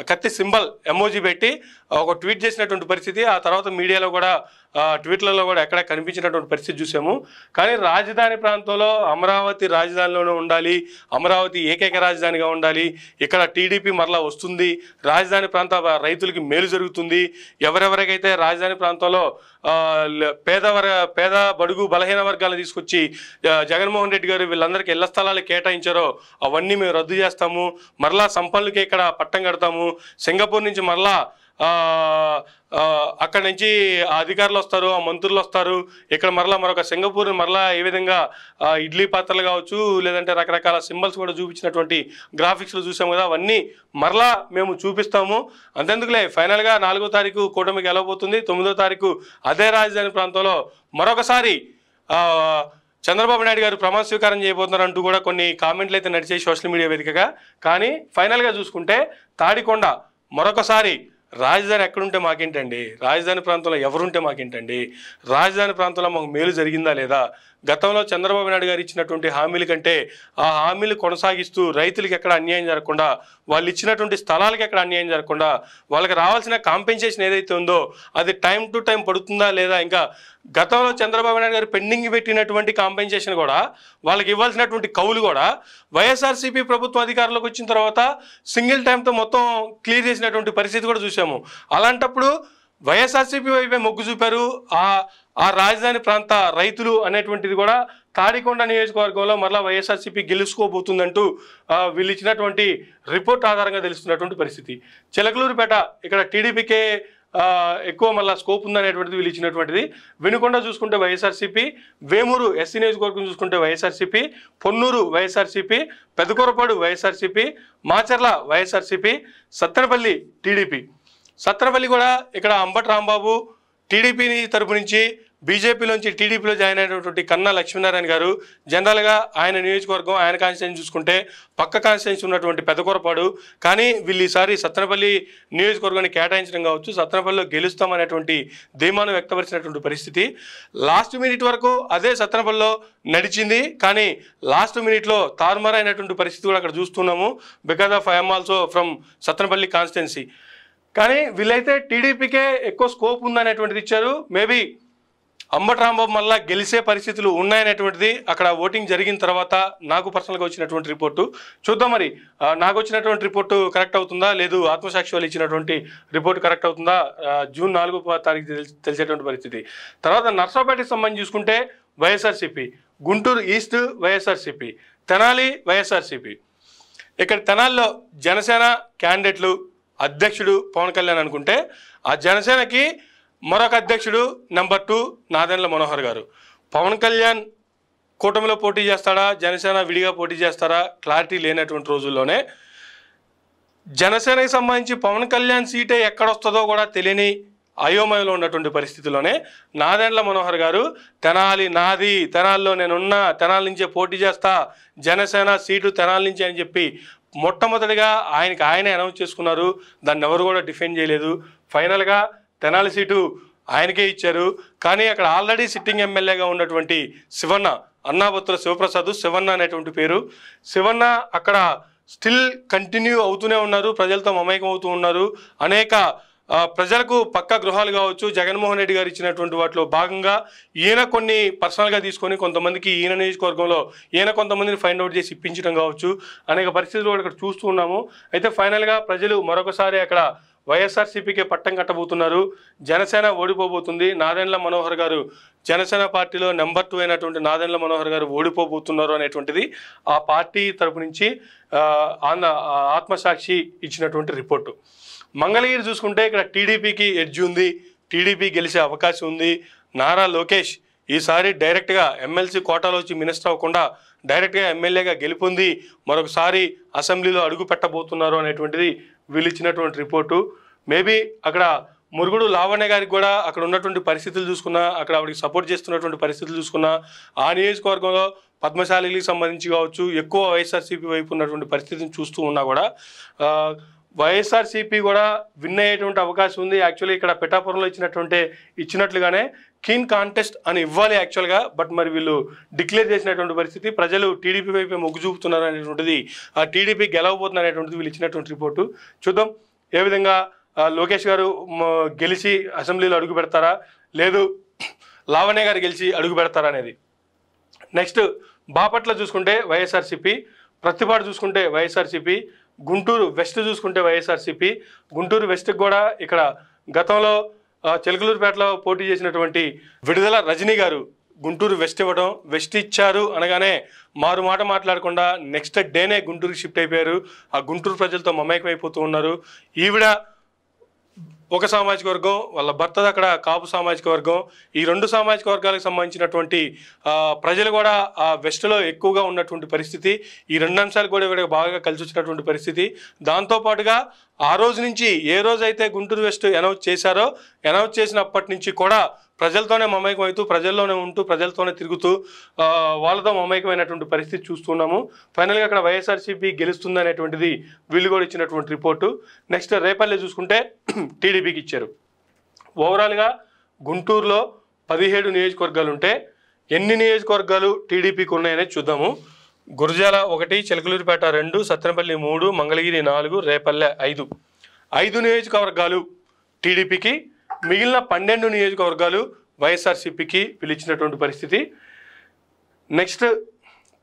కత్తి సింబల్ ఎమోజీ పెట్టి ఒక ట్వీట్ చేసినటువంటి పరిస్థితి, ఆ తర్వాత మీడియాలో కూడా ట్వీట్లలో కూడా ఎక్కడ కనిపించినటువంటి పరిస్థితి చూసాము. కానీ రాజధాని ప్రాంతంలో అమరావతి రాజధానిలోనే ఉండాలి, అమరావతి ఏకైక రాజధానిగా ఉండాలి, ఇక్కడ టీడీపీ మరలా వస్తుంది, రాజధాని ప్రాంత రైతులకి మేలు జరుగుతుంది, ఎవరెవరికైతే రాజధాని ప్రాంతంలో పేద బడుగు బలహీన వర్గాలను తీసుకొచ్చి జగన్మోహన్ రెడ్డి గారు వీళ్ళందరికీ ఇళ్ల స్థలాలు కేటాయించారో అవన్నీ మేము రద్దు చేస్తాము, మరలా సంపన్నులకి ఇక్కడ పట్టం కడతాము, సింగపూర్ నుంచి మరలా అక్కడి నుంచి అధికారులు వస్తారు, ఆ మంత్రులు వస్తారు, ఇక్కడ మరొక సింగపూర్ మరలా ఏ విధంగా ఇడ్లీ పాత్రలు కావచ్చు, లేదంటే రకరకాల సింబల్స్ కూడా చూపించినటువంటి గ్రాఫిక్స్లు చూసాము కదా, అవన్నీ మరలా మేము చూపిస్తాము. అంతెందుకులే, ఫైనల్గా 4వ తారీఖు కూటమికి వెళ్ళబోతుంది, 9వ తారీఖు అదే రాజధాని ప్రాంతంలో మరొకసారి చంద్రబాబు నాయుడు గారు ప్రమాణ స్వీకారం చేయబోతున్నారు అంటూ కూడా కొన్ని కామెంట్లు అయితే నడిచాయి సోషల్ మీడియా వేదికగా. కానీ ఫైనల్గా చూసుకుంటే తాడికొండ మరొకసారి రాజధాని ఎక్కడుంటే మాకేంటండి, రాజధాని ప్రాంతంలో ఎవరుంటే మాకేంటండి, రాజధాని ప్రాంతంలో మాకు మేలు జరిగిందా లేదా, గతంలో చంద్రబాబు నాయుడు గారు ఇచ్చినటువంటి హామీల కంటే ఆ హామీలు కొనసాగిస్తూ రైతులకు ఎక్కడ అన్యాయం జరగకుండా, వాళ్ళు ఇచ్చినటువంటి స్థలాలకు ఎక్కడ అన్యాయం జరగకుండా, వాళ్ళకి రావాల్సిన కాంపెన్సేషన్ ఏదైతే ఉందో అది టైం టు టైం పడుతుందా లేదా, ఇంకా గతంలో చంద్రబాబు నాయుడు గారు పెండింగ్ పెట్టినటువంటి కాంపెన్సేషన్ కూడా, వాళ్ళకి ఇవ్వాల్సినటువంటి కౌలు కూడా వైఎస్ఆర్సీపీ ప్రభుత్వం అధికారంలోకి వచ్చిన తర్వాత సింగిల్ టైంతో మొత్తం క్లియర్ చేసినటువంటి పరిస్థితి కూడా చూసాము. అలాంటప్పుడు వైఎస్ఆర్సీపీ వైపే మొగ్గు చూపారు ఆ రాజధాని ప్రాంత రైతులు అనేటువంటిది కూడా. తాడికొండ నియోజకవర్గంలో మరలా వైఎస్ఆర్సీపీ గెలుచుకోబోతుందంటూ వీళ్ళు ఇచ్చినటువంటి రిపోర్ట్ ఆధారంగా తెలుస్తున్నటువంటి పరిస్థితి. చిలకలూరుపేట ఇక్కడ టీడీపీకే ఎక్కువ మళ్ళీ స్కోప్ ఉందనేటువంటిది వీళ్ళు ఇచ్చినటువంటిది. వినుకొండ చూసుకుంటే వైఎస్ఆర్సీపీ, వేమూరు ఎస్సీ నియోజకవర్గం చూసుకుంటే వైఎస్ఆర్సీపీ, పొన్నూరు వైఎస్ఆర్సీపీ, పెదకూరపాడు వైఎస్ఆర్సీపీ, మాచర్ల వైఎస్ఆర్సీపీ, సత్తెనపల్లి టీడీపీ. సత్తెనపల్లి కూడా ఇక్కడ అంబటి రాంబాబు టీడీపీని తరపు నుంచి బీజేపీలోంచి టీడీపీలో జాయిన్ అయినటువంటి కన్నా లక్ష్మీనారాయణ గారు. జనరల్గా ఆయన నియోజకవర్గం, ఆయన కాన్స్టిట్యున్సీ చూసుకుంటే పక్క కాన్స్టిట్యున్సీ ఉన్నటువంటి పెదకూరపాడు. కానీ వీళ్ళు ఈసారి సత్తెనపల్లి నియోజకవర్గాన్ని కేటాయించడం కావచ్చు, సత్తెనపల్లిలో గెలుస్తామనేటువంటి ధీమాను వ్యక్తపరిచినటువంటి పరిస్థితి. లాస్ట్ మినిట్ వరకు అదే సత్తెనపల్లిలో నడిచింది, కానీ లాస్ట్ మినిట్లో తారుమారైనటువంటి పరిస్థితి కూడా అక్కడ చూస్తున్నాము. Because of I'm also from Sattenapalli constituency. కానీ వీళ్ళైతే టీడీపీకే ఎక్కువ స్కోప్ ఉందనేటువంటిది ఇచ్చారు. మేబీ అంబటి రాంబాబు మళ్ళా గెలిచే పరిస్థితులు ఉన్నాయనేటువంటిది అక్కడ ఓటింగ్ జరిగిన తర్వాత నాకు పర్సనల్గా వచ్చినటువంటి రిపోర్టు. చూద్దాం మరి నాకు వచ్చినటువంటి రిపోర్టు కరెక్ట్ అవుతుందా, లేదు ఆత్మసాక్షి వాళ్ళు ఇచ్చినటువంటి రిపోర్టు కరెక్ట్ అవుతుందా, జూన్ 4వ తారీఖు తెలిసేటువంటి పరిస్థితి. తర్వాత నర్సాపేటకి సంబంధించి చూసుకుంటే వైఎస్ఆర్సీపీ, గుంటూరు ఈస్ట్ వైఎస్ఆర్సీపీ, తెనాలి వైఎస్ఆర్సీపీ. ఇక్కడ తెనాలిలో జనసేన క్యాండిడేట్లు అధ్యక్షుడు పవన్ కళ్యాణ్ అనుకుంటే, ఆ జనసేనకి మరొక అధ్యక్షుడు నెంబర్ 2 నాదెండ్ల మనోహర్ గారు. పవన్ కళ్యాణ్ కూటమిలో పోటీ చేస్తాడా, జనసేన విడిగా పోటీ చేస్తారా, క్లారిటీ లేనటువంటి రోజుల్లోనే జనసేనకి సంబంధించి పవన్ కళ్యాణ్ సీటే ఎక్కడొస్తుందో కూడా తెలియని అయోమయంలో ఉన్నటువంటి పరిస్థితుల్లోనే నాదెండ్ల మనోహర్ గారు తెనాలి నాది, తెనాలిలో నేనున్నా, తెనాలి నుంచే పోటీ చేస్తా, జనసేన సీటు తెనాలి నుంచి అని చెప్పి మొట్టమొదటిగా ఆయనే అనౌన్స్ చేసుకున్నారు. దాన్ని ఎవరు కూడా డిఫెండ్ చేయలేదు. ఫైనల్గా తెనాలి సీటు ఆయనకే ఇచ్చారు. కానీ అక్కడ ఆల్రెడీ సిట్టింగ్ ఎమ్మెల్యేగా ఉన్నటువంటి శివన్న, అన్నాబత్తుల శివప్రసాద్, శివన్న అనేటువంటి పేరు, శివన్న అక్కడ స్టిల్ కంటిన్యూ అవుతూనే ఉన్నారు, ప్రజలతో మమేకం అవుతూ ఉన్నారు. అనేక ప్రజలకు పక్కా గృహాలు కావచ్చు, జగన్మోహన్ రెడ్డి గారు ఇచ్చినటువంటి వాటిలో భాగంగా ఈయన కొన్ని పర్సనల్గా తీసుకొని కొంతమందికి ఈయన నియోజకవర్గంలో ఈయన కొంతమందిని ఫైండ్ అవుట్ చేసి ఇప్పించడం కావచ్చు, అనేక పరిస్థితులు కూడా ఇక్కడ చూస్తూ ఉన్నాము. అయితే ఫైనల్గా ప్రజలు మరొకసారి అక్కడ వైఎస్ఆర్సీపీకే పట్టం కట్టబోతున్నారు. జనసేన ఓడిపోబోతుంది. నాదెండ్ల మనోహర్ గారు జనసేన పార్టీలో నెంబర్ 2 అయినటువంటి నాదెండ్ల మనోహర్ గారు ఓడిపోబోతున్నారు అనేటువంటిది ఆ పార్టీ తరపు నుంచి ఆత్మసాక్షి ఇచ్చినటువంటి రిపోర్టు. మంగళగిరి చూసుకుంటే ఇక్కడ టీడీపీకి ఎడ్జ్ ఉంది, టీడీపీ గెలిచే అవకాశం ఉంది. నారా లోకేష్ ఈసారి డైరెక్ట్గా ఎమ్మెల్సీ కోటాలో వచ్చి మినిస్టర్ అవ్వకుండా డైరెక్ట్గా ఎమ్మెల్యేగా గెలుపొంది మరొకసారి అసెంబ్లీలో అడుగు పెట్టబోతున్నారు అనేటువంటిది వీళ్ళు ఇచ్చినటువంటి రిపోర్టు. మేబీ అక్కడ మురుగుడు లావణ్య గారికి కూడా అక్కడ ఉన్నటువంటి పరిస్థితులు చూసుకున్నా, అక్కడ ఆవిడకి సపోర్ట్ చేస్తున్నటువంటి పరిస్థితులు చూసుకున్నా, ఆ నియోజకవర్గంలో పద్మశాలికి సంబంధించి కావచ్చు ఎక్కువ వైఎస్ఆర్సీపీ వైపు ఉన్నటువంటి పరిస్థితిని చూస్తూ ఉన్నా కూడా వైఎస్ఆర్సీపీ కూడా విన్ అయ్యేటువంటి అవకాశం ఉంది. యాక్చువల్లీ ఇక్కడ పిఠాపురంలో ఇచ్చినట్లుగానే కీన్ కాంటెస్ట్ అని ఇవ్వాలి యాక్చువల్గా, బట్ మరి వీళ్ళు డిక్లేర్ చేసినటువంటి పరిస్థితి. ప్రజలు టీడీపీ వైపే మొగ్గు చూపుతున్నారు అనేటువంటిది, ఆ టీడీపీ గెలవబోతుంది అనేటువంటిది వీళ్ళు ఇచ్చినటువంటి రిపోర్టు. చూద్దాం ఏ విధంగా లోకేష్ గారు గెలిచి అసెంబ్లీలో అడుగు పెడతారా, లేదు లావణ్య గారు గెలిచి అడుగు పెడతారా అనేది. నెక్స్ట్ బాపట్ల చూసుకుంటే వైఎస్ఆర్సీపీ, ప్రతిపాడు చూసుకుంటే వైఎస్ఆర్సీపీ, గుంటూరు వెస్ట్ చూసుకుంటే వైఎస్ఆర్సీపీ. గుంటూరు వెస్ట్కి కూడా ఇక్కడ గతంలో చిలకలూరుపేటలో పోటీ చేసినటువంటి విడుదల రజనీ గారు గుంటూరు వెస్ట్ ఇవ్వడం, వెస్ట్ ఇచ్చారు అనగానే మారు మాట మాట్లాడకుండా నెక్స్ట్ డేనే గుంటూరుకి షిఫ్ట్ అయిపోయారు. ఆ గుంటూరు ప్రజలతో మమేకం అయిపోతూ ఉన్నారు. ఈవిడ ఒక సామాజిక వర్గం, వాళ్ళ భర్త అక్కడ కాపు సామాజిక వర్గం. ఈ రెండు సామాజిక వర్గాలకు సంబంధించినటువంటి ప్రజలు కూడా ఆ వెస్ట్లో ఎక్కువగా ఉన్నటువంటి పరిస్థితి. ఈ రెండు అంశాలు కూడా ఇవిడ బాగా కలిసి వచ్చినటువంటి పరిస్థితి. దాంతోపాటుగా ఆ రోజు నుంచి ఏ రోజైతే గుంటూరు వెస్ట్ అనౌన్స్ చేసినప్పటి నుంచి కూడా ప్రజలతోనే మమేకం అవుతూ, ప్రజల్లోనే ఉంటూ, ప్రజలతోనే తిరుగుతూ వాళ్ళతో మమేకమైనటువంటి పరిస్థితి చూస్తున్నాము. ఫైనల్గా అక్కడ వైఎస్ఆర్సీపీ గెలుస్తుంది అనేటువంటిది వీళ్ళు కూడా ఇచ్చినటువంటి రిపోర్టు. నెక్స్ట్ రేపల్లె చూసుకుంటే టీడీపీకి ఇచ్చారు. ఓవరాల్గా గుంటూరులో 17 నియోజకవర్గాలు ఉంటే ఎన్ని నియోజకవర్గాలు టీడీపీకి ఉన్నాయనేది చూద్దాము. గురజాల 1, చిలకలూరుపేట 2, సత్తెనపల్లి 3, మంగళగిరి 4, రేపల్లె 5 నియోజకవర్గాలు టీడీపీకి, మిగిలిన 12 నియోజకవర్గాలు వైఎస్ఆర్సీపీకి పిలిచినటువంటి పరిస్థితి. నెక్స్ట్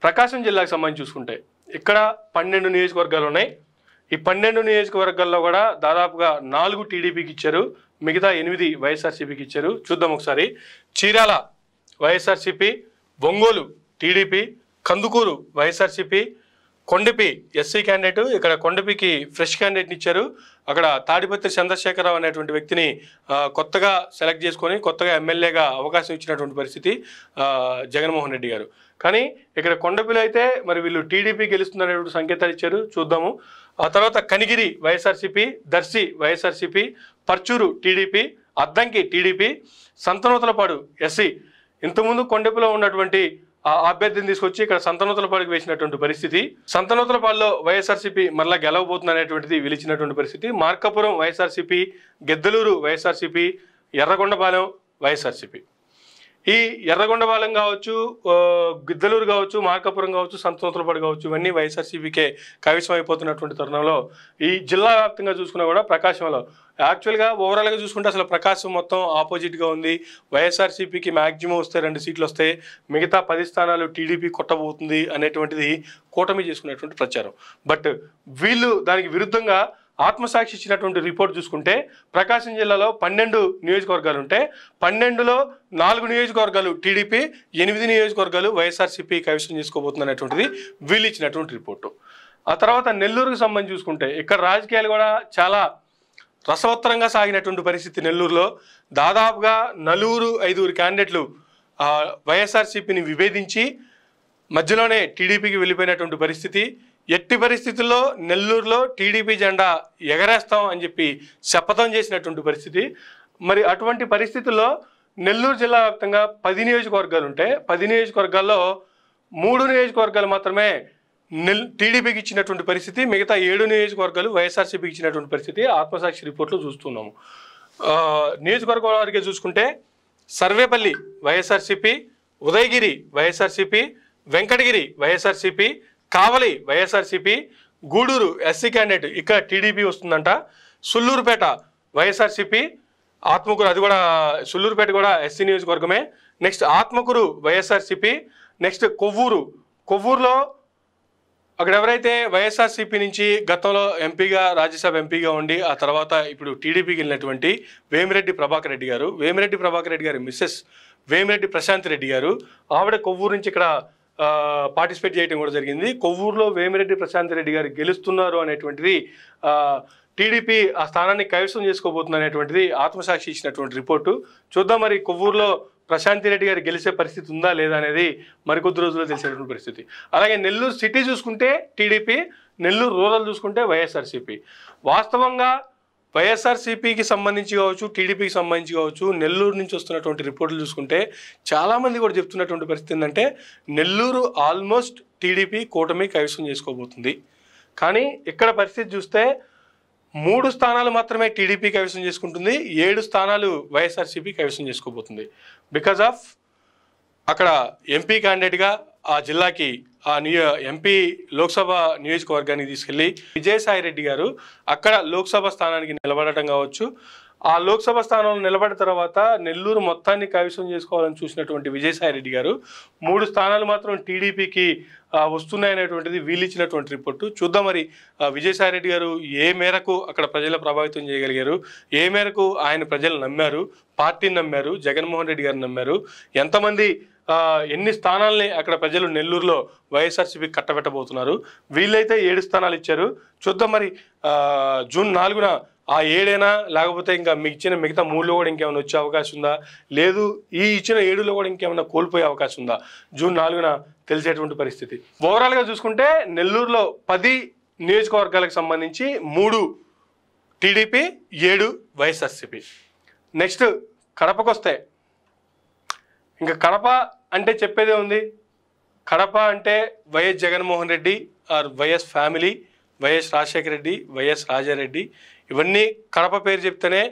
ప్రకాశం జిల్లాకు సంబంధించి చూసుకుంటే ఇక్కడ 12 నియోజకవర్గాలు ఉన్నాయి. ఈ 12 నియోజకవర్గాల్లో కూడా దాదాపుగా 4 టీడీపీకి ఇచ్చారు, మిగతా 8 వైఎస్ఆర్సీపీకి ఇచ్చారు. చూద్దాం ఒకసారి. Chirala YSRCP, Ongole TDP, Kandukur YSRCP, Kondapi SC candidate, ఇక్కడ కొండపికి ఫ్రెష్ క్యాండిడేట్ని ఇచ్చారు. అక్కడ తాడిపత్రి చంద్రశేఖరరావు అనేటువంటి వ్యక్తిని కొత్తగా సెలెక్ట్ చేసుకొని కొత్తగా ఎమ్మెల్యేగా అవకాశం ఇచ్చినటువంటి పరిస్థితి జగన్మోహన్ రెడ్డి గారు. కానీ ఇక్కడ కొండపిలో అయితే మరి వీళ్ళు టీడీపీ గెలుస్తుందనేటువంటి సంకేతాలు ఇచ్చారు. చూద్దాము. ఆ తర్వాత కనిగిరి వైఎస్ఆర్సీపీ, దర్శి వైఎస్ఆర్సీపీ, పర్చూరు టీడీపీ, అద్దంకి టీడీపీ, సంతనూతలపాడు ఎస్సీ. ఇంతకుముందు కొండపిలో ఉన్నటువంటి ఆ అభ్యర్థిని తీసుకొచ్చి ఇక్కడ సంతనూతలపాడుకు వేసినటువంటి పరిస్థితి. సంతనూతలపాడులో వైఎస్ఆర్సీపీ మరలా గెలవబోతుంది అనేటువంటిది వీలిచ్చినటువంటి పరిస్థితి. మార్కాపురం వైఎస్ఆర్సీపీ, గెద్దలూరు వైఎస్ఆర్సీపీ, ఎర్రగొండపాలెం వైఎస్ఆర్సీపీ. ఈ ఎర్రగొండపాలెం కావచ్చు, గిద్దలూరు కావచ్చు, మార్కాపురం కావచ్చు, సంతనూతలపాడు కావచ్చు, ఇవన్నీ వైఎస్ఆర్సీపీకే కైవసం అయిపోతున్నటువంటి తరుణంలో ఈ జిల్లా వ్యాప్తంగా చూసుకున్నా కూడా ప్రకాశంలో యాక్చువల్గా ఓవరాల్గా చూసుకుంటే అసలు ప్రకాశం మొత్తం ఆపోజిట్గా ఉంది. వైఎస్ఆర్సీపీకి మ్యాక్సిమం వస్తే 2 సీట్లు వస్తాయి, మిగతా 10 స్థానాలు టీడీపీ కొట్టబోతుంది అనేటువంటిది కూటమి చేసుకునేటువంటి ప్రచారం. బట్ వీళ్ళు దానికి విరుద్ధంగా ఆత్మసాక్షి ఇచ్చినటువంటి రిపోర్ట్ చూసుకుంటే ప్రకాశం జిల్లాలో 12 నియోజకవర్గాలు ఉంటే 12లో 4 నియోజకవర్గాలు టీడీపీ, 8 నియోజకవర్గాలు వైఎస్ఆర్సీపీ కైవసం చేసుకోబోతుంది అనేటువంటిది వీళ్ళు ఇచ్చినటువంటి రిపోర్టు. ఆ తర్వాత నెల్లూరుకు సంబంధించి చూసుకుంటే ఇక్కడ రాజకీయాలు కూడా చాలా రసవత్తరంగా సాగినటువంటి పరిస్థితి. నెల్లూరులో దాదాపుగా 4-5 క్యాండిడేట్లు వైఎస్ఆర్సీపీని విభేదించి మధ్యలోనే టీడీపీకి వెళ్ళిపోయినటువంటి పరిస్థితి. ఎట్టి పరిస్థితుల్లో నెల్లూరులో టీడీపీ జెండా ఎగరేస్తాం అని చెప్పి శపథం చేసినటువంటి పరిస్థితి. మరి అటువంటి పరిస్థితుల్లో నెల్లూరు జిల్లా వ్యాప్తంగా 10 నియోజకవర్గాలు ఉంటే 10 నియోజకవర్గాల్లో 3 నియోజకవర్గాలు మాత్రమే టీడీపీకి ఇచ్చినటువంటి పరిస్థితి, మిగతా 7 నియోజకవర్గాలు వైఎస్ఆర్సీపీకి ఇచ్చినటువంటి పరిస్థితి ఆత్మసాక్షి రిపోర్ట్లో చూస్తున్నాము. నియోజకవర్గాల వారికి చూసుకుంటే Sarvepalli YSRCP, Udayagiri YSRCP, Venkatagiri YSRCP, Kavali YSRCP, Gudur SC candidate ఇక్కడ టీడీపీ వస్తుందంట, సుల్లూరుపేట వైఎస్ఆర్సీపీ, ఆత్మకూరు అది కూడా సుల్లూరుపేట కూడా ఎస్సీ నియోజకవర్గమే. నెక్స్ట్ ఆత్మకూరు వైఎస్ఆర్సీపీ, నెక్స్ట్ కొవ్వూరులో అక్కడ ఎవరైతే వైఎస్ఆర్సీపీ నుంచి గతంలో ఎంపీగా రాజ్యసభ ఎంపీగా ఉండి ఆ తర్వాత ఇప్పుడు టీడీపీకి వెళ్ళినటువంటి వేమిరెడ్డి ప్రభాకర్ రెడ్డి గారి మిస్సెస్ వేమిరెడ్డి ప్రశాంత్ రెడ్డి గారు, ఆవిడ కొవ్వూరు నుంచి ఇక్కడ పార్టిసిపేట్ చేయడం కూడా జరిగింది. కొవ్వూరులో వేమిరెడ్డి ప్రశాంత్ రెడ్డి గారు గెలుస్తున్నారు అనేటువంటిది టీడీపీ ఆ స్థానాన్ని కైవసం చేసుకోబోతుంది అనేటువంటిది ఆత్మసాక్షి ఇచ్చినటువంటి రిపోర్టు. చూద్దాం మరి కొవ్వూరులో ప్రశాంత్ రెడ్డి గారు గెలిచే పరిస్థితి ఉందా లేదా అనేది మరికొద్ది రోజుల్లో తెలిసేటువంటి పరిస్థితి. అలాగే నెల్లూరు సిటీ చూసుకుంటే టీడీపీ, నెల్లూరు రూరల్ చూసుకుంటే వైఎస్ఆర్సీపీ. వాస్తవంగా వైఎస్ఆర్సీపీకి సంబంధించి కావచ్చు, టీడీపీకి సంబంధించి కావచ్చు, నెల్లూరు నుంచి వస్తున్నటువంటి రిపోర్టులు చూసుకుంటే చాలామంది కూడా చెప్తున్నటువంటి పరిస్థితి ఏంటంటే నెల్లూరు ఆల్మోస్ట్ టీడీపీ కూటమి కైవసం చేసుకోబోతుంది. కానీ ఇక్కడ పరిస్థితి చూస్తే 3 స్థానాలు మాత్రమే టీడీపీ కైవసం చేసుకుంటుంది, 7 స్థానాలు వైఎస్ఆర్సీపీ కైవసం చేసుకోబోతుంది. బికాజ్ ఆఫ్ అక్కడ ఎంపీ క్యాండిడేట్గా ఆ జిల్లాకి ఆ ఎంపీ లోక్సభ నియోజకవర్గానికి తీసుకెళ్లి విజయసాయి రెడ్డి గారు అక్కడ లోక్సభ స్థానానికి నిలబడటం కావచ్చు. ఆ లోక్సభ స్థానంలో నిలబడిన తర్వాత నెల్లూరు మొత్తాన్ని కైవసం చేసుకోవాలని చూసినటువంటి విజయసాయి రెడ్డి గారు 3 స్థానాలు మాత్రం టీడీపీకి వస్తున్నాయనేటువంటిది వీళ్ళిచ్చినటువంటి రిపోర్టు. చూద్దాం మరి విజయసాయి రెడ్డి గారు ఏ మేరకు అక్కడ ప్రజల ప్రభావితం చేయగలిగారు, ఏ మేరకు ఆయన ప్రజలు నమ్మారు, పార్టీని నమ్మారు, జగన్మోహన్ రెడ్డి గారిని నమ్మారు, ఎంతమంది ఎన్ని స్థానాలని అక్కడ ప్రజలు నెల్లూరులో వైఎస్ఆర్సీపీ కట్టబెట్టబోతున్నారు. వీళ్ళైతే 7 స్థానాలు ఇచ్చారు. చూద్దాం మరి జూన్ 4న ఆ 7 లేకపోతే ఇంకా ఇచ్చిన మిగతా 3లో కూడా ఇంకేమైనా వచ్చే అవకాశం ఉందా, లేదు ఈ ఇచ్చిన 7లో కూడా ఇంకేమైనా కోల్పోయే అవకాశం ఉందా, జూన్ 4న తెలిసేటువంటి పరిస్థితి. ఓవరాల్గా చూసుకుంటే నెల్లూరులో 10 నియోజకవర్గాలకు సంబంధించి 3 టీడీపీ, 7 వైఎస్ఆర్సీపీ. నెక్స్ట్ కడపకు వస్తే ఇంకా కడప అంటే చెప్పేదే ఉంది. కడప అంటే YS Jaganmohan Reddy are YS family, YS Rajasekhara Reddy, YS Rajareddy, ఇవన్నీ కడప పేరు చెప్తేనే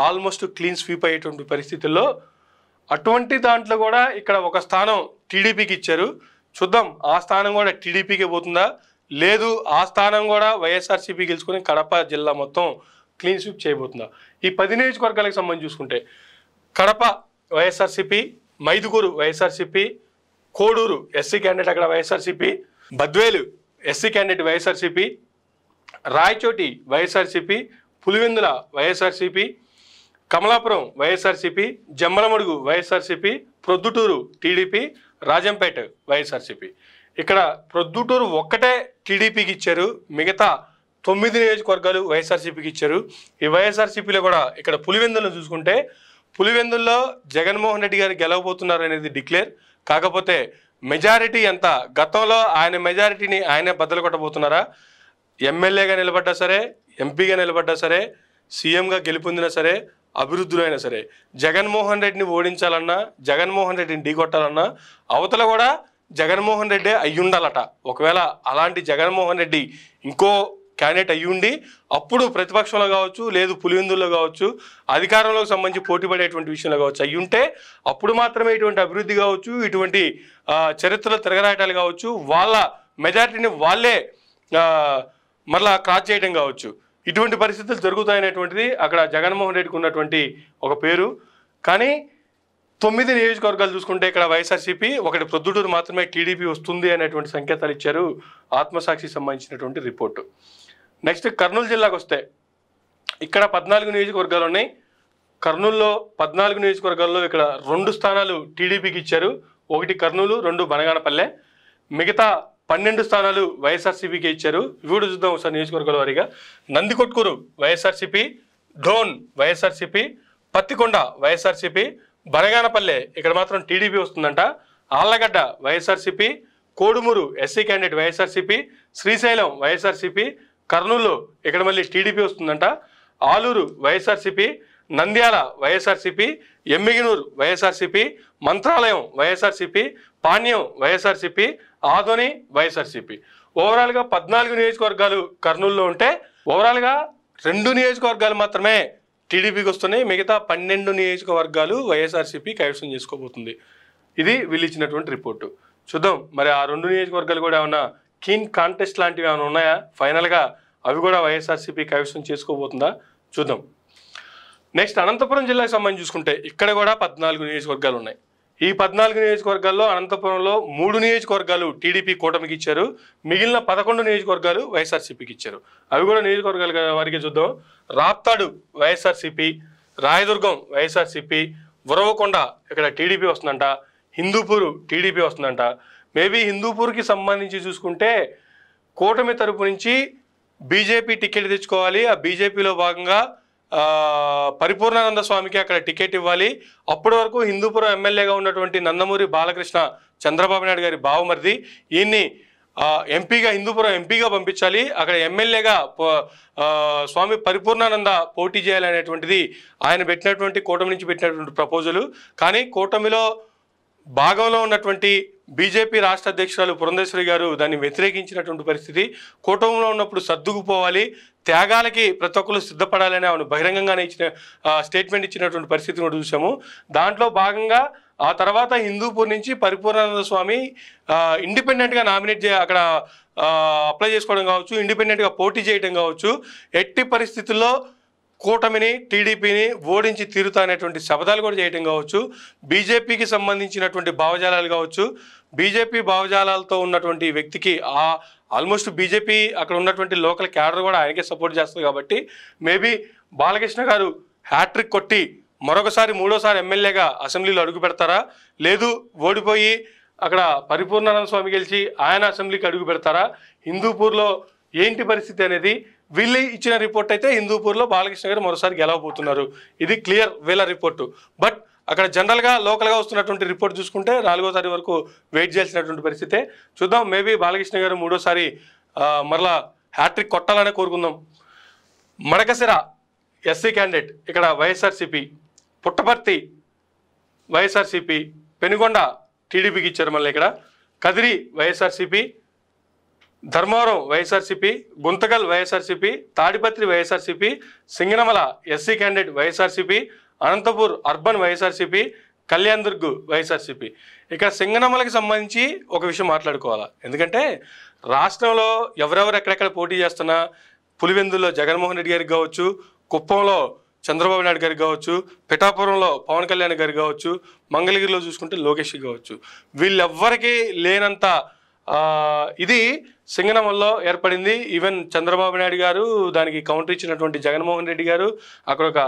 ఆల్మోస్ట్ క్లీన్ స్వీప్ అయ్యేటువంటి పరిస్థితుల్లో అటువంటి దాంట్లో కూడా ఇక్కడ ఒక స్థానం టీడీపీకి ఇచ్చారు. చూద్దాం ఆ స్థానం కూడా టీడీపీకే పోతుందా, లేదు ఆ స్థానం కూడా వైఎస్ఆర్సీపీ గెలుచుకొని కడప జిల్లా మొత్తం క్లీన్ స్వీప్ చేయబోతుందా. ఈ 10 నియోజకవర్గాలకు సంబంధించి చూసుకుంటే కడప వైఎస్ఆర్సీపీ, మైదుకూరు వైఎస్ఆర్సీపీ, కోడూరు ఎస్సీ క్యాండిడేట్ అక్కడ YSRCP, Badvel SC candidate YSRCP, Rayachoti YSRCP, Pulivendula YSRCP, Kamalapuram YSRCP, Jammalamadugu YSRCP, Proddatur TDP, Rajampet YSRCP. ఇక్కడ ప్రొద్దుటూరు ఒక్కటే టీడీపీకి ఇచ్చారు, మిగతా 9 నియోజకవర్గాలు వైఎస్ఆర్సీపీకి ఇచ్చారు. ఈ వైఎస్ఆర్సీపీలో కూడా ఇక్కడ పులివెందులను చూసుకుంటే పులివెందుల్లో జగన్మోహన్ రెడ్డి గారు గెలవబోతున్నారు అనేది డిక్లేర్. కాకపోతే మెజారిటీ ఎంత, గతంలో ఆయన మెజారిటీని ఆయనే బద్దలు కొట్టబోతున్నారా, ఎమ్మెల్యేగా నిలబడ్డా సరే, ఎంపీగా నిలబడ్డా సరే, సీఎంగా గెలుపొందినా సరే, అభివృద్ధులు అయినా సరే, జగన్మోహన్ రెడ్డిని ఓడించాలన్నా, జగన్మోహన్ రెడ్డిని ఢీకొట్టాలన్నా అవతల కూడా జగన్మోహన్ రెడ్డే అయ్యుండాలట. ఒకవేళ అలాంటి జగన్మోహన్ రెడ్డి ఇంకో క్యాండిడేట్ అయ్యుండి అప్పుడు ప్రతిపక్షంలో కావచ్చు, లేదు పులివెందుల్లో కావచ్చు, అధికారంలోకి సంబంధించి పోటీ పడేటువంటి విషయంలో కావచ్చు అయ్యుంటే అప్పుడు మాత్రమే ఇటువంటి అభివృద్ధి కావచ్చు, ఇటువంటి చరిత్రలో తిరగరాయటాలు కావచ్చు, వాళ్ళ మెజారిటీని వాళ్ళే మరలా క్రాస్ చేయడం కావచ్చు, ఇటువంటి పరిస్థితులు జరుగుతాయనేటువంటిది అక్కడ జగన్మోహన్ రెడ్డికి ఉన్నటువంటి ఒక పేరు. కానీ 9 నియోజకవర్గాలు చూసుకుంటే ఇక్కడ వైఎస్ఆర్సీపీ, ఒకటి ప్రొద్దుటూరు మాత్రమే టీడీపీ వస్తుంది అనేటువంటి సంకేతాలు ఇచ్చారు ఆత్మసాక్షికి సంబంధించినటువంటి రిపోర్టు. నెక్స్ట్ కర్నూలు జిల్లాకు వస్తే ఇక్కడ 14 నియోజకవర్గాలు ఉన్నాయి. కర్నూలులో 14 నియోజకవర్గాల్లో ఇక్కడ 2 స్థానాలు టీడీపీకి ఇచ్చారు, ఒకటి కర్నూలు, 2 బనగానపల్లె. మిగతా 12 స్థానాలు వైఎస్ఆర్సీపీకి ఇచ్చారు. ఇవి కూడా చూద్దాం ఒకసారి నియోజకవర్గాల వారీగా. నందికొట్కూరు వైఎస్ఆర్సీపీ, డోన్ వైఎస్ఆర్సీపీ, పత్తికొండ వైఎస్ఆర్సీపీ, బనగానపల్లె ఇక్కడ మాత్రం టీడీపీ వస్తుందంట, ఆళ్లగడ్డ వైఎస్ఆర్సీపీ, కోడుమూరు ఎస్సీ క్యాండిడేట్ వైఎస్ఆర్సీపీ, శ్రీశైలం వైఎస్ఆర్సీపీ, కర్నూలు ఇక్కడ మళ్ళీ టీడీపీ వస్తుందంట, ఆలూరు వైఎస్ఆర్సీపీ, నంద్యాల వైఎస్ఆర్సీపీ, ఎమ్మిగినూరు వైఎస్ఆర్సీపీ, మంత్రాలయం వైఎస్ఆర్సీపీ, పాణ్యం వైఎస్ఆర్సీపీ, ఆదోని వైఎస్ఆర్సీపీ. ఓవరాల్గా 14 నియోజకవర్గాలు కర్నూలులో ఉంటే ఓవరాల్గా 2 నియోజకవర్గాలు మాత్రమే టీడీపీకి వస్తున్నాయి, మిగతా 12 నియోజకవర్గాలు వైఎస్ఆర్సీపీ కైవసం చేసుకోబోతుంది. ఇది వీళ్ళు ఇచ్చినటువంటి రిపోర్టు. చూద్దాం మరి ఆ 2 నియోజకవర్గాలు కూడా ఏమన్నా కీన్ కాంటెస్ట్ లాంటివి ఏమైనా ఉన్నాయా, ఫైనల్గా అవి కూడా వైఎస్ఆర్సీపీ కైవసం చేసుకోబోతుందా చూద్దాం. నెక్స్ట్ అనంతపురం జిల్లాకు సంబంధించి చూసుకుంటే ఇక్కడ కూడా 14 నియోజకవర్గాలు ఉన్నాయి. ఈ 14 నియోజకవర్గాల్లో అనంతపురంలో 3 నియోజకవర్గాలు టీడీపీ కూటమికి ఇచ్చారు, మిగిలిన 11 నియోజకవర్గాలు వైఎస్ఆర్సీపీకి ఇచ్చారు. అవి కూడా నియోజకవర్గాల వారికి చూద్దాం. రాప్తాడు వైఎస్ఆర్సీపీ, రాయదుర్గం వైఎస్ఆర్సీపీ, ఉరవకొండ ఇక్కడ టీడీపీ వస్తుందంట, హిందూపూర్ టీడీపీ వస్తుందంట. మేబీ హిందూపూర్కి సంబంధించి చూసుకుంటే కూటమి తరపు నుంచి బీజేపీ టికెట్ తెచ్చుకోవాలి, ఆ బీజేపీలో భాగంగా పరిపూర్ణానంద స్వామికి అక్కడ టికెట్ ఇవ్వాలి. అప్పటి వరకు హిందూపురం ఎమ్మెల్యేగా ఉన్నటువంటి నందమూరి బాలకృష్ణ చంద్రబాబు నాయుడు గారి బావమరిది, ఈయన్ని ఎంపీగా హిందూపురం ఎంపీగా పంపించాలి, అక్కడ ఎమ్మెల్యేగా స్వామి పరిపూర్ణానంద పోటీ చేయాలనేటువంటిది ఆయన పెట్టినటువంటి కూటమి నుంచి పెట్టినటువంటి ప్రపోజలు. కానీ కూటమిలో భాగంలో ఉన్నటువంటి బీజేపీ రాష్ట్ర అధ్యక్షురాలు పురంధేశ్వరి గారు దాన్ని వ్యతిరేకించినటువంటి పరిస్థితి. కూటమిలో ఉన్నప్పుడు సర్దుకుపోవాలి, త్యాగాలకి ప్రతి ఒక్కరు సిద్ధపడాలని ఆమెను బహిరంగంగానే ఇచ్చిన స్టేట్మెంట్ ఇచ్చినటువంటి పరిస్థితిని కూడా చూసాము. దాంట్లో భాగంగా ఆ తర్వాత హిందూపూర్ నుంచి పరిపూర్ణానంద స్వామి ఇండిపెండెంట్గా నామినేట్ అక్కడ అప్లై చేసుకోవడం కావచ్చు, ఇండిపెండెంట్గా పోటీ చేయడం కావచ్చు, ఎట్టి పరిస్థితుల్లో కూటమిని టీడీపీని ఓడించి తీరుతా అనేటువంటి శపథాలు కూడా చేయడం కావచ్చు, బీజేపీకి సంబంధించినటువంటి భావజాలాలు కావచ్చు, బీజేపీ భావజాలాలతో ఉన్నటువంటి వ్యక్తికి ఆల్మోస్ట్ బీజేపీ అక్కడ ఉన్నటువంటి లోకల్ క్యాడర్ కూడా ఆయనకే సపోర్ట్ చేస్తుంది. కాబట్టి మేబీ బాలకృష్ణ గారు హ్యాట్రిక్ కొట్టి మరొకసారి మూడోసారి ఎమ్మెల్యేగా అసెంబ్లీలో అడుగు పెడతారా, లేదు ఓడిపోయి అక్కడ పరిపూర్ణానంద స్వామి గెలిచి ఆయన అసెంబ్లీకి అడుగు పెడతారా, హిందూపూర్లో ఏంటి పరిస్థితి అనేది వీళ్ళు ఇచ్చిన రిపోర్ట్ అయితే హిందూపూర్లో బాలకృష్ణ గారు మరోసారి గెలవబోతున్నారు. ఇది క్లియర్ వీళ్ళ రిపోర్టు. బట్ అక్కడ జనరల్గా లోకల్గా వస్తున్నటువంటి రిపోర్ట్ చూసుకుంటే 4వ తారీఖు వరకు వెయిట్ చేయాల్సినటువంటి పరిస్థితే. చూద్దాం, మేబీ బాలకృష్ణ గారు మూడోసారి మరలా హ్యాట్రిక్ కొట్టాలనే కోరుకుందాం. మడకసిర ఎస్సీ క్యాండిడేట్ ఇక్కడ వైఎస్ఆర్సీపీ, పుట్టపర్తి వైఎస్ఆర్సీపీ, పెనుగొండ టీడీపీకి ఇచ్చారు. మళ్ళీ ఇక్కడ Kadiri YSRCP, Dharmavaram YSRCP, Guntakal YSRCP, Tadipatri YSRCP, Singanamala SC candidate YSRCP, Anantapur urban YSRCP, Kalyan Durg YSRCP. ఇక్కడ సింగనమలకి సంబంధించి ఒక విషయం మాట్లాడుకోవాలా, ఎందుకంటే రాష్ట్రంలో ఎవరెవరు ఎక్కడెక్కడ పోటీ చేస్తున్నా పులివెందుల్లో జగన్మోహన్ రెడ్డి గారికి కావచ్చు, కుప్పంలో చంద్రబాబు నాయుడు గారికి కావచ్చు, పిఠాపురంలో పవన్ కళ్యాణ్ గారికి కావచ్చు, మంగళగిరిలో చూసుకుంటే లోకేష్ కావచ్చు, వీళ్ళెవ్వరికీ లేనంత ఇది సింగనమల్లో ఏర్పడింది. ఈవెన్ చంద్రబాబు నాయుడు గారు దానికి కౌంటర్ ఇచ్చినటువంటి జగన్మోహన్ రెడ్డి గారు అక్కడ ఒక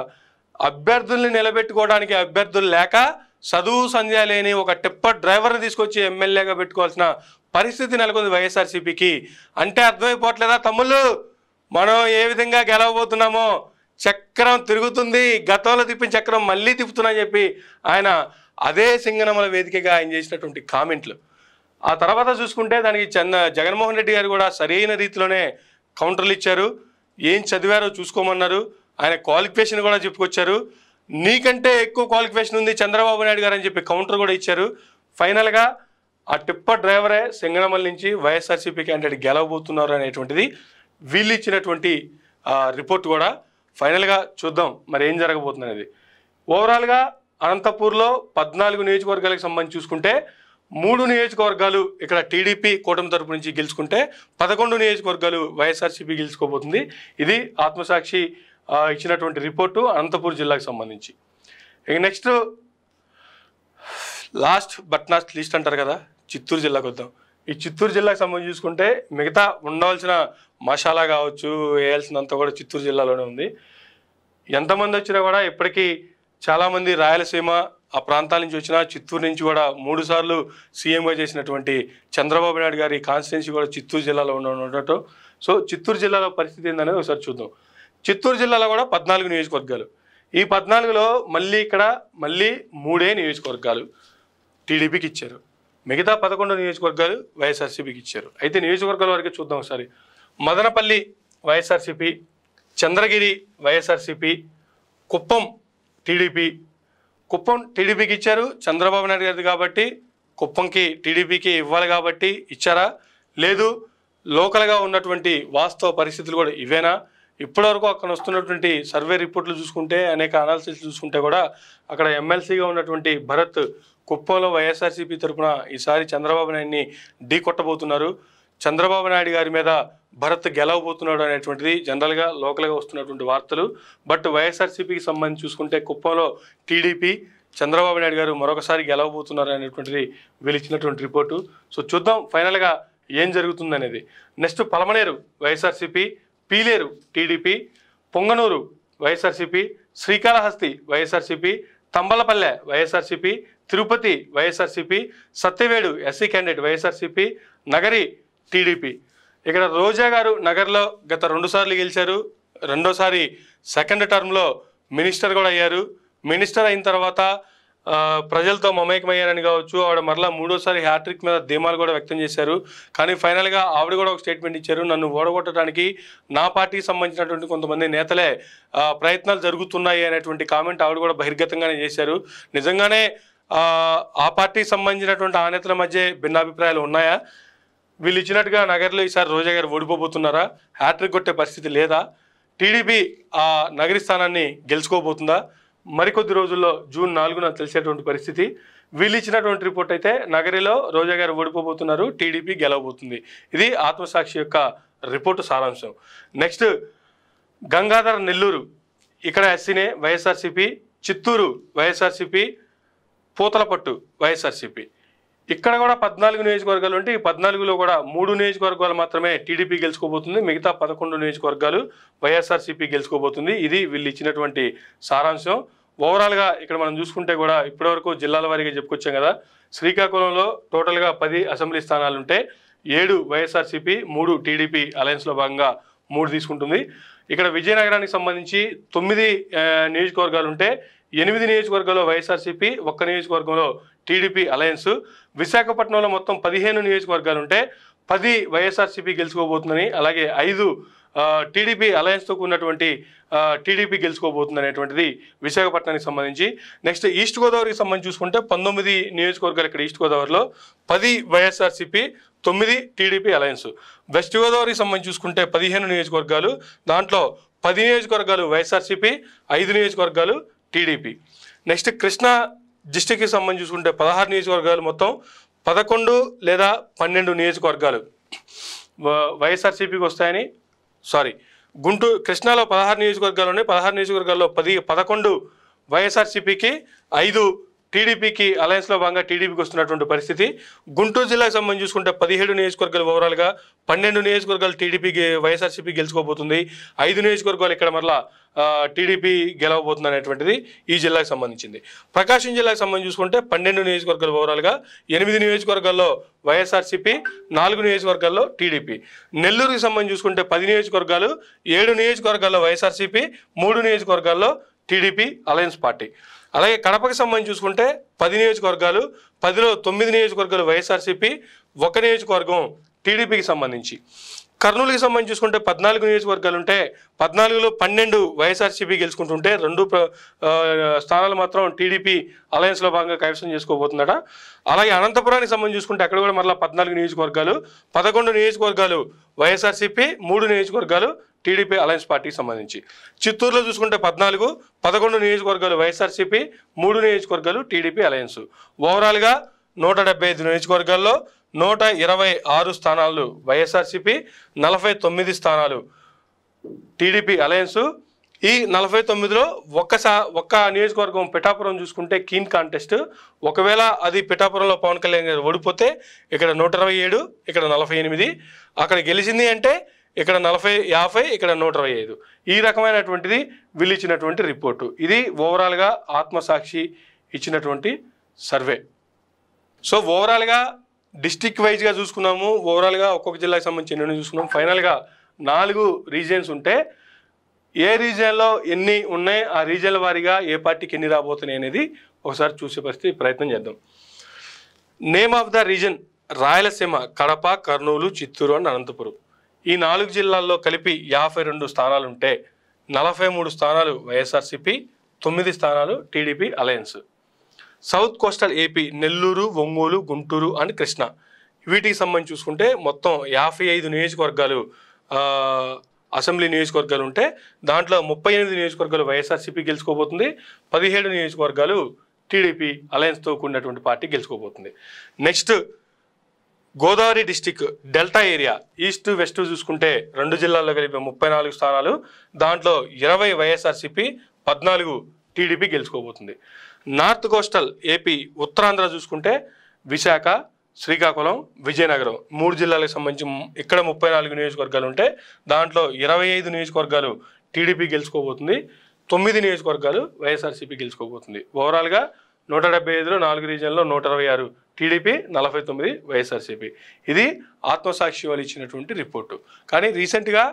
అభ్యర్థుల్ని నిలబెట్టుకోవడానికి అభ్యర్థులు లేక చదువు సంధ్య లేని ఒక టిప్పర్ డ్రైవర్ని తీసుకొచ్చి ఎమ్మెల్యేగా పెట్టుకోవాల్సిన పరిస్థితి నెలకొంది వైఎస్ఆర్సీపీకి. అంటే అర్థమైపోవట్లేదా తమ్ముళ్ళు, మనం ఏ విధంగా గెలవబోతున్నామో, చక్రం తిరుగుతుంది, గతంలో తిప్పిన చక్రం మళ్ళీ తిప్పుతున్నా చెప్పి ఆయన అదే సింగనమల వేదికగా ఆయన చేసినటువంటి కామెంట్లు. ఆ తర్వాత చూసుకుంటే దానికి జగన్మోహన్ రెడ్డి గారు కూడా సరైన రీతిలోనే కౌంటర్లు ఇచ్చారు. ఏం చదివారో చూసుకోమన్నారు, ఆయన క్వాలిఫికేషన్ కూడా చెప్పుకొచ్చారు. నీకంటే ఎక్కువ క్వాలిఫికేషన్ ఉంది చంద్రబాబు నాయుడు గారు అని చెప్పి కౌంటర్ కూడా ఇచ్చారు. ఫైనల్గా ఆ టిప్పర్ డ్రైవరే సింగనమల నుంచి వైఎస్ఆర్సీపీ క్యాండిడేట్ గెలవబోతున్నారు అనేటువంటిది వీళ్ళు ఇచ్చినటువంటి రిపోర్ట్ కూడా. ఫైనల్గా చూద్దాం మరి ఏం జరగబోతుంది అనేది. ఓవరాల్గా అనంతపూర్లో 14 నియోజకవర్గాలకు సంబంధించి చూసుకుంటే 3 నియోజకవర్గాలు ఇక్కడ టీడీపీ కూటమి తరపు నుంచి గెలుచుకుంటే 11 నియోజకవర్గాలు వైఎస్ఆర్సీపీ గెలుచుకోబోతుంది. ఇది ఆత్మసాక్షి ఇచ్చినటువంటి రిపోర్టు అనంతపూర్ జిల్లాకు సంబంధించి. ఇక next last but not least అంటారు కదా, చిత్తూరు జిల్లాకు వద్దాం. ఈ చిత్తూరు జిల్లాకు సంబంధించి చూసుకుంటే మిగతా ఉండవలసిన మసాలా కావచ్చు, వేయాల్సినంత కూడా చిత్తూరు జిల్లాలోనే ఉంది. ఎంతమంది వచ్చినా కూడా ఇప్పటికీ చాలామంది రాయలసీమ ఆ ప్రాంతాల నుంచి వచ్చినా, చిత్తూరు నుంచి కూడా 3 సార్లు సీఎంగా చేసినటువంటి చంద్రబాబు నాయుడు గారి కాన్స్టిట్యున్సీ కూడా చిత్తూరు జిల్లాలో ఉండటం. సో చిత్తూరు జిల్లాలో పరిస్థితి ఏందనేది ఒకసారి చూద్దాం. చిత్తూరు జిల్లాలో కూడా 14 నియోజకవర్గాలు. ఈ 14లో మళ్ళీ 3 నియోజకవర్గాలు టీడీపీకి ఇచ్చారు, మిగతా 11 నియోజకవర్గాలు వైఎస్ఆర్సీపీకి ఇచ్చారు. అయితే నియోజకవర్గాల వరకు చూద్దాం ఒకసారి. మదనపల్లి వైఎస్ఆర్సీపీ, చంద్రగిరి వైఎస్ఆర్సీపీ, కుప్పం టీడీపీకి ఇచ్చారు. చంద్రబాబు నాయుడు గారిది కాబట్టి కుప్పంకి టీడీపీకి ఇవ్వాలి కాబట్టి ఇచ్చారా, లేదు లోకల్గా ఉన్నటువంటి వాస్తవ పరిస్థితులు కూడా ఇవేనా? ఇప్పటివరకు అక్కడ వస్తున్నటువంటి సర్వే రిపోర్ట్లు చూసుకుంటే, అనేక అనాలిసిస్ చూసుకుంటే కూడా అక్కడ ఎమ్మెల్సీగా ఉన్నటువంటి భరత్ కుప్పంలో వైఎస్ఆర్సీపీ తరఫున ఈసారి చంద్రబాబు నాయుడిని ఢీ కొట్టబోతున్నారు. చంద్రబాబు నాయుడు గారి మీద భరత్ గెలవబోతున్నాడు అనేటువంటిది జనరల్గా లోకల్గా వస్తున్నటువంటి వార్తలు. బట్ వైఎస్ఆర్సీపీకి సంబంధించి చూసుకుంటే కుప్పంలో టీడీపీ, చంద్రబాబు నాయుడు గారు మరొకసారి గెలవబోతున్నారు అనేటువంటిది వీళ్ళు ఇచ్చినటువంటి రిపోర్టు. సో చూద్దాం ఫైనల్గా ఏం జరుగుతుంది అనేది. Next Palamaner YSRCP, Pileru TDP, Punganur YSRCP, Srikalahasti YSRCP, Thamballapalle YSRCP, Tirupati YSRCP, Satyavedu SC candidate YSRCP, Nagari TDP. ఇక్కడ రోజా గారు నగర్లో గత 2 సార్లు గెలిచారు, రెండోసారి సెకండ్ టర్మ్లో మినిస్టర్ కూడా అయ్యారు. మినిస్టర్ అయిన తర్వాత ప్రజలతో మమేకమయ్యారని కావచ్చు, ఆవిడ మరలా 3వ సారి హ్యాట్రిక్ మీద ధీమాలు కూడా వ్యక్తం చేశారు. కానీ ఫైనల్గా ఆవిడ కూడా ఒక స్టేట్మెంట్ ఇచ్చారు, నన్ను ఓడగొట్టడానికి నా పార్టీకి సంబంధించినటువంటి కొంతమంది నేతలే ప్రయత్నాలు జరుగుతున్నాయి అనేటువంటి కామెంట్ ఆవిడ కూడా బహిర్గతంగానే చేశారు. నిజంగానే ఆ పార్టీకి సంబంధించినటువంటి ఆ నేతల మధ్య భిన్నాభిప్రాయాలు ఉన్నాయా? వీళ్ళు ఇచ్చినట్టుగా నగర్లో ఈసారి రోజా గారు ఓడిపోబోతున్నారా? హ్యాట్రిక్ కొట్టే పరిస్థితి లేదా? టీడీపీ ఆ నగరి స్థానాన్ని గెలుచుకోబోతుందా? మరికొద్ది రోజుల్లో జూన్ 4న తెలిసేటువంటి పరిస్థితి. వీళ్ళు ఇచ్చినటువంటి రిపోర్ట్ అయితే నగరిలో రోజా గారు ఓడిపోబోతున్నారు, టీడీపీ గెలవబోతుంది. ఇది ఆత్మసాక్షి యొక్క రిపోర్టు సారాంశం. నెక్స్ట్ గంగాధర నెల్లూరు, ఇక్కడ ఎస్సీనే వైఎస్ఆర్సీపీ, చిత్తూరు వైఎస్ఆర్సీపీ, పూతలపట్టు వైఎస్ఆర్సీపీ. ఇక్కడ కూడా 14 నియోజకవర్గాలు ఉంటే ఈ 14లో కూడా 3 నియోజకవర్గాలు మాత్రమే టీడీపీ గెలుచుకోబోతుంది, మిగతా 11 నియోజకవర్గాలు వైఎస్ఆర్సీపీ గెలుచుకోబోతుంది. ఇది వీళ్ళు ఇచ్చినటువంటి సారాంశం. ఓవరాల్గా ఇక్కడ మనం చూసుకుంటే కూడా ఇప్పటివరకు జిల్లాల వారీగా చెప్పుకొచ్చాం కదా. శ్రీకాకుళంలో టోటల్గా 10 అసెంబ్లీ స్థానాలు ఉంటే 7 వైఎస్ఆర్సీపీ, 3 టీడీపీ అలయన్స్లో భాగంగా 3 తీసుకుంటుంది. ఇక్కడ విజయనగరానికి సంబంధించి 9 నియోజకవర్గాలు ఉంటే 8 నియోజకవర్గాల్లో వైఎస్ఆర్సీపీ, 1 నియోజకవర్గంలో టీడీపీ అలయన్స్. విశాఖపట్నంలో మొత్తం 15 నియోజకవర్గాలు ఉంటే 10 వైఎస్ఆర్సీపీ గెలుచుకోబోతుందని, అలాగే 5 టీడీపీ అలయన్స్తో ఉన్నటువంటి టీడీపీ గెలుచుకోబోతుంది అనేటువంటిది విశాఖపట్నానికి సంబంధించి. నెక్స్ట్ ఈస్ట్ గోదావరికి సంబంధించి చూసుకుంటే 19 నియోజకవర్గాలు ఇక్కడ ఈస్ట్ గోదావరిలో, 10 వైఎస్ఆర్సీపీ, 9 టీడీపీ అలయన్స్. వెస్ట్ గోదావరికి సంబంధించి చూసుకుంటే 15 నియోజకవర్గాలు, దాంట్లో 10 నియోజకవర్గాలు వైఎస్ఆర్సీపీ, 5 నియోజకవర్గాలు టీడీపీ. నెక్స్ట్ కృష్ణా డిస్టిక్కి సంబంధించి చూసుకుంటే 16 నియోజకవర్గాలు, మొత్తం 11 లేదా 12 నియోజకవర్గాలు వైఎస్ఆర్సీపీకి వస్తాయని, గుంటూరు కృష్ణాలో 16 నియోజకవర్గాలు ఉన్నాయి. 16 నియోజకవర్గాల్లో 11 వైఎస్ఆర్సీపీకి, 5 టీడీపీకి అలయన్స్లో భాగంగా టీడీపీకి వస్తున్నటువంటి పరిస్థితి. గుంటూరు జిల్లాకు సంబంధించి చూసుకుంటే 17 నియోజకవర్గాలు ఓవరాల్గా, 12 నియోజకవర్గాలు టీడీపీకి వైఎస్ఆర్సీపీ గెలుచుకోబోతుంది, 5 నియోజకవర్గాలు ఇక్కడ మరలా టీడీపీ గెలవబోతుంది అనేటువంటిది ఈ జిల్లాకు సంబంధించింది. ప్రకాశం జిల్లాకు సంబంధించి చూసుకుంటే 12 నియోజకవర్గాలు ఓవరాల్గా, 8 నియోజకవర్గాల్లో వైఎస్ఆర్సీపీ, 4 నియోజకవర్గాల్లో టీడీపీ. నెల్లూరుకి సంబంధించి చూసుకుంటే 10 నియోజకవర్గాలు, 7 నియోజకవర్గాల్లో వైఎస్ఆర్సీపీ, 3 నియోజకవర్గాల్లో టీడీపీ అలయన్స్ పార్టీ. అలాగే కడపకి సంబంధించి చూసుకుంటే 10 నియోజకవర్గాలు, 10లో 9 నియోజకవర్గాలు వైఎస్ఆర్సీపీ, 1 నియోజకవర్గం టీడీపీకి సంబంధించి. కర్నూలుకి సంబంధించి చూసుకుంటే 14 నియోజకవర్గాలు ఉంటే 14లో 12 వైఎస్ఆర్సీపీ గెలుచుకుంటుంటే 2 స్థానాలు మాత్రం టీడీపీ అలయన్స్లో భాగంగా కైవసం చేసుకోబోతుందట. అలాగే అనంతపురానికి సంబంధించి చూసుకుంటే అక్కడ కూడా మరలా 14 నియోజకవర్గాలు, 11 నియోజకవర్గాలు వైఎస్ఆర్సీపీ, 3 నియోజకవర్గాలు టీడీపీ అలయన్స్ పార్టీకి సంబంధించి. చిత్తూరులో చూసుకుంటే 14, 11 నియోజకవర్గాలు వైఎస్ఆర్సీపీ, 3 నియోజకవర్గాలు టీడీపీ అలయన్స్. ఓవరాల్గా 175 నియోజకవర్గాల్లో 126 స్థానాలు వైఎస్ఆర్సీపీ, 49 స్థానాలు టీడీపీ అలయన్స్. ఈ 49లో ఒక్క నియోజకవర్గం పిఠాపురం చూసుకుంటే కీన్ కాంటెస్ట్. ఒకవేళ అది పిఠాపురంలో పవన్ కళ్యాణ్ గారు ఓడిపోతే ఇక్కడ 127, ఇక్కడ 48, అక్కడ గెలిచింది అంటే ఇక్కడ 40-50, ఇక్కడ 125. ఈ రకమైనటువంటిది వీళ్ళు ఇచ్చినటువంటి రిపోర్టు. ఇది ఓవరాల్గా ఆత్మసాక్షి ఇచ్చినటువంటి సర్వే. సో ఓవరాల్గా డిస్టిక్ వైజ్గా చూసుకున్నాము, ఓవరాల్గా ఒక్కొక్క జిల్లాకి సంబంధించి ఎన్ని చూసుకున్నాము. ఫైనల్గా 4 రీజియన్స్ ఉంటే ఏ రీజియన్లో ఎన్ని ఉన్నాయి, ఆ రీజియన్ల వారీగా ఏ పార్టీకి ఎన్ని రాబోతున్నాయి అనేది ఒకసారి చూసే పరిస్థితి ప్రయత్నం చేద్దాం. Name of the region Rayalaseema, Kadapa, Kurnool, Chittoor and Anantapur. ఈ 4 జిల్లాల్లో కలిపి 52 స్థానాలు ఉంటే 43 స్థానాలు వైఎస్ఆర్సీపీ, 9 స్థానాలు TDP alliance. South coastal AP Nellore, Ongole, Guntur and Krishna, వీటికి సంబంధించి చూసుకుంటే మొత్తం 55 నియోజకవర్గాలు అసెంబ్లీ నియోజకవర్గాలు ఉంటే దాంట్లో 38 నియోజకవర్గాలు వైఎస్ఆర్సీపీ గెలుచుకోబోతుంది, 17 నియోజకవర్గాలు టీడీపీ అలయన్స్తో కూడినటువంటి పార్టీ గెలుచుకోబోతుంది. Next Godavari district delta area east west చూసుకుంటే 2 జిల్లాల్లో కలిపి 34 స్థానాలు, దాంట్లో 20 వైఎస్ఆర్సీపీ, 14 టీడీపీ గెలుచుకోబోతుంది. నార్త్ కోస్టల్ ఏపీ ఉత్తరాంధ్ర చూసుకుంటే విశాఖ, శ్రీకాకుళం, విజయనగరం 3 జిల్లాలకు సంబంధించి ఇక్కడ 34 నియోజకవర్గాలు ఉంటే దాంట్లో 25 నియోజకవర్గాలు టీడీపీ గెలుచుకోబోతుంది, 9 నియోజకవర్గాలు వైఎస్ఆర్సీపీ గెలుచుకోబోతుంది. ఓవరాల్గా 175లో 4 రీజియన్లో 126 టీడీపీ, 49 వైఎస్ఆర్సీపీ. ఇది ఆత్మసాక్షి వాళ్ళు ఇచ్చినటువంటి రిపోర్టు. కానీ రీసెంట్గా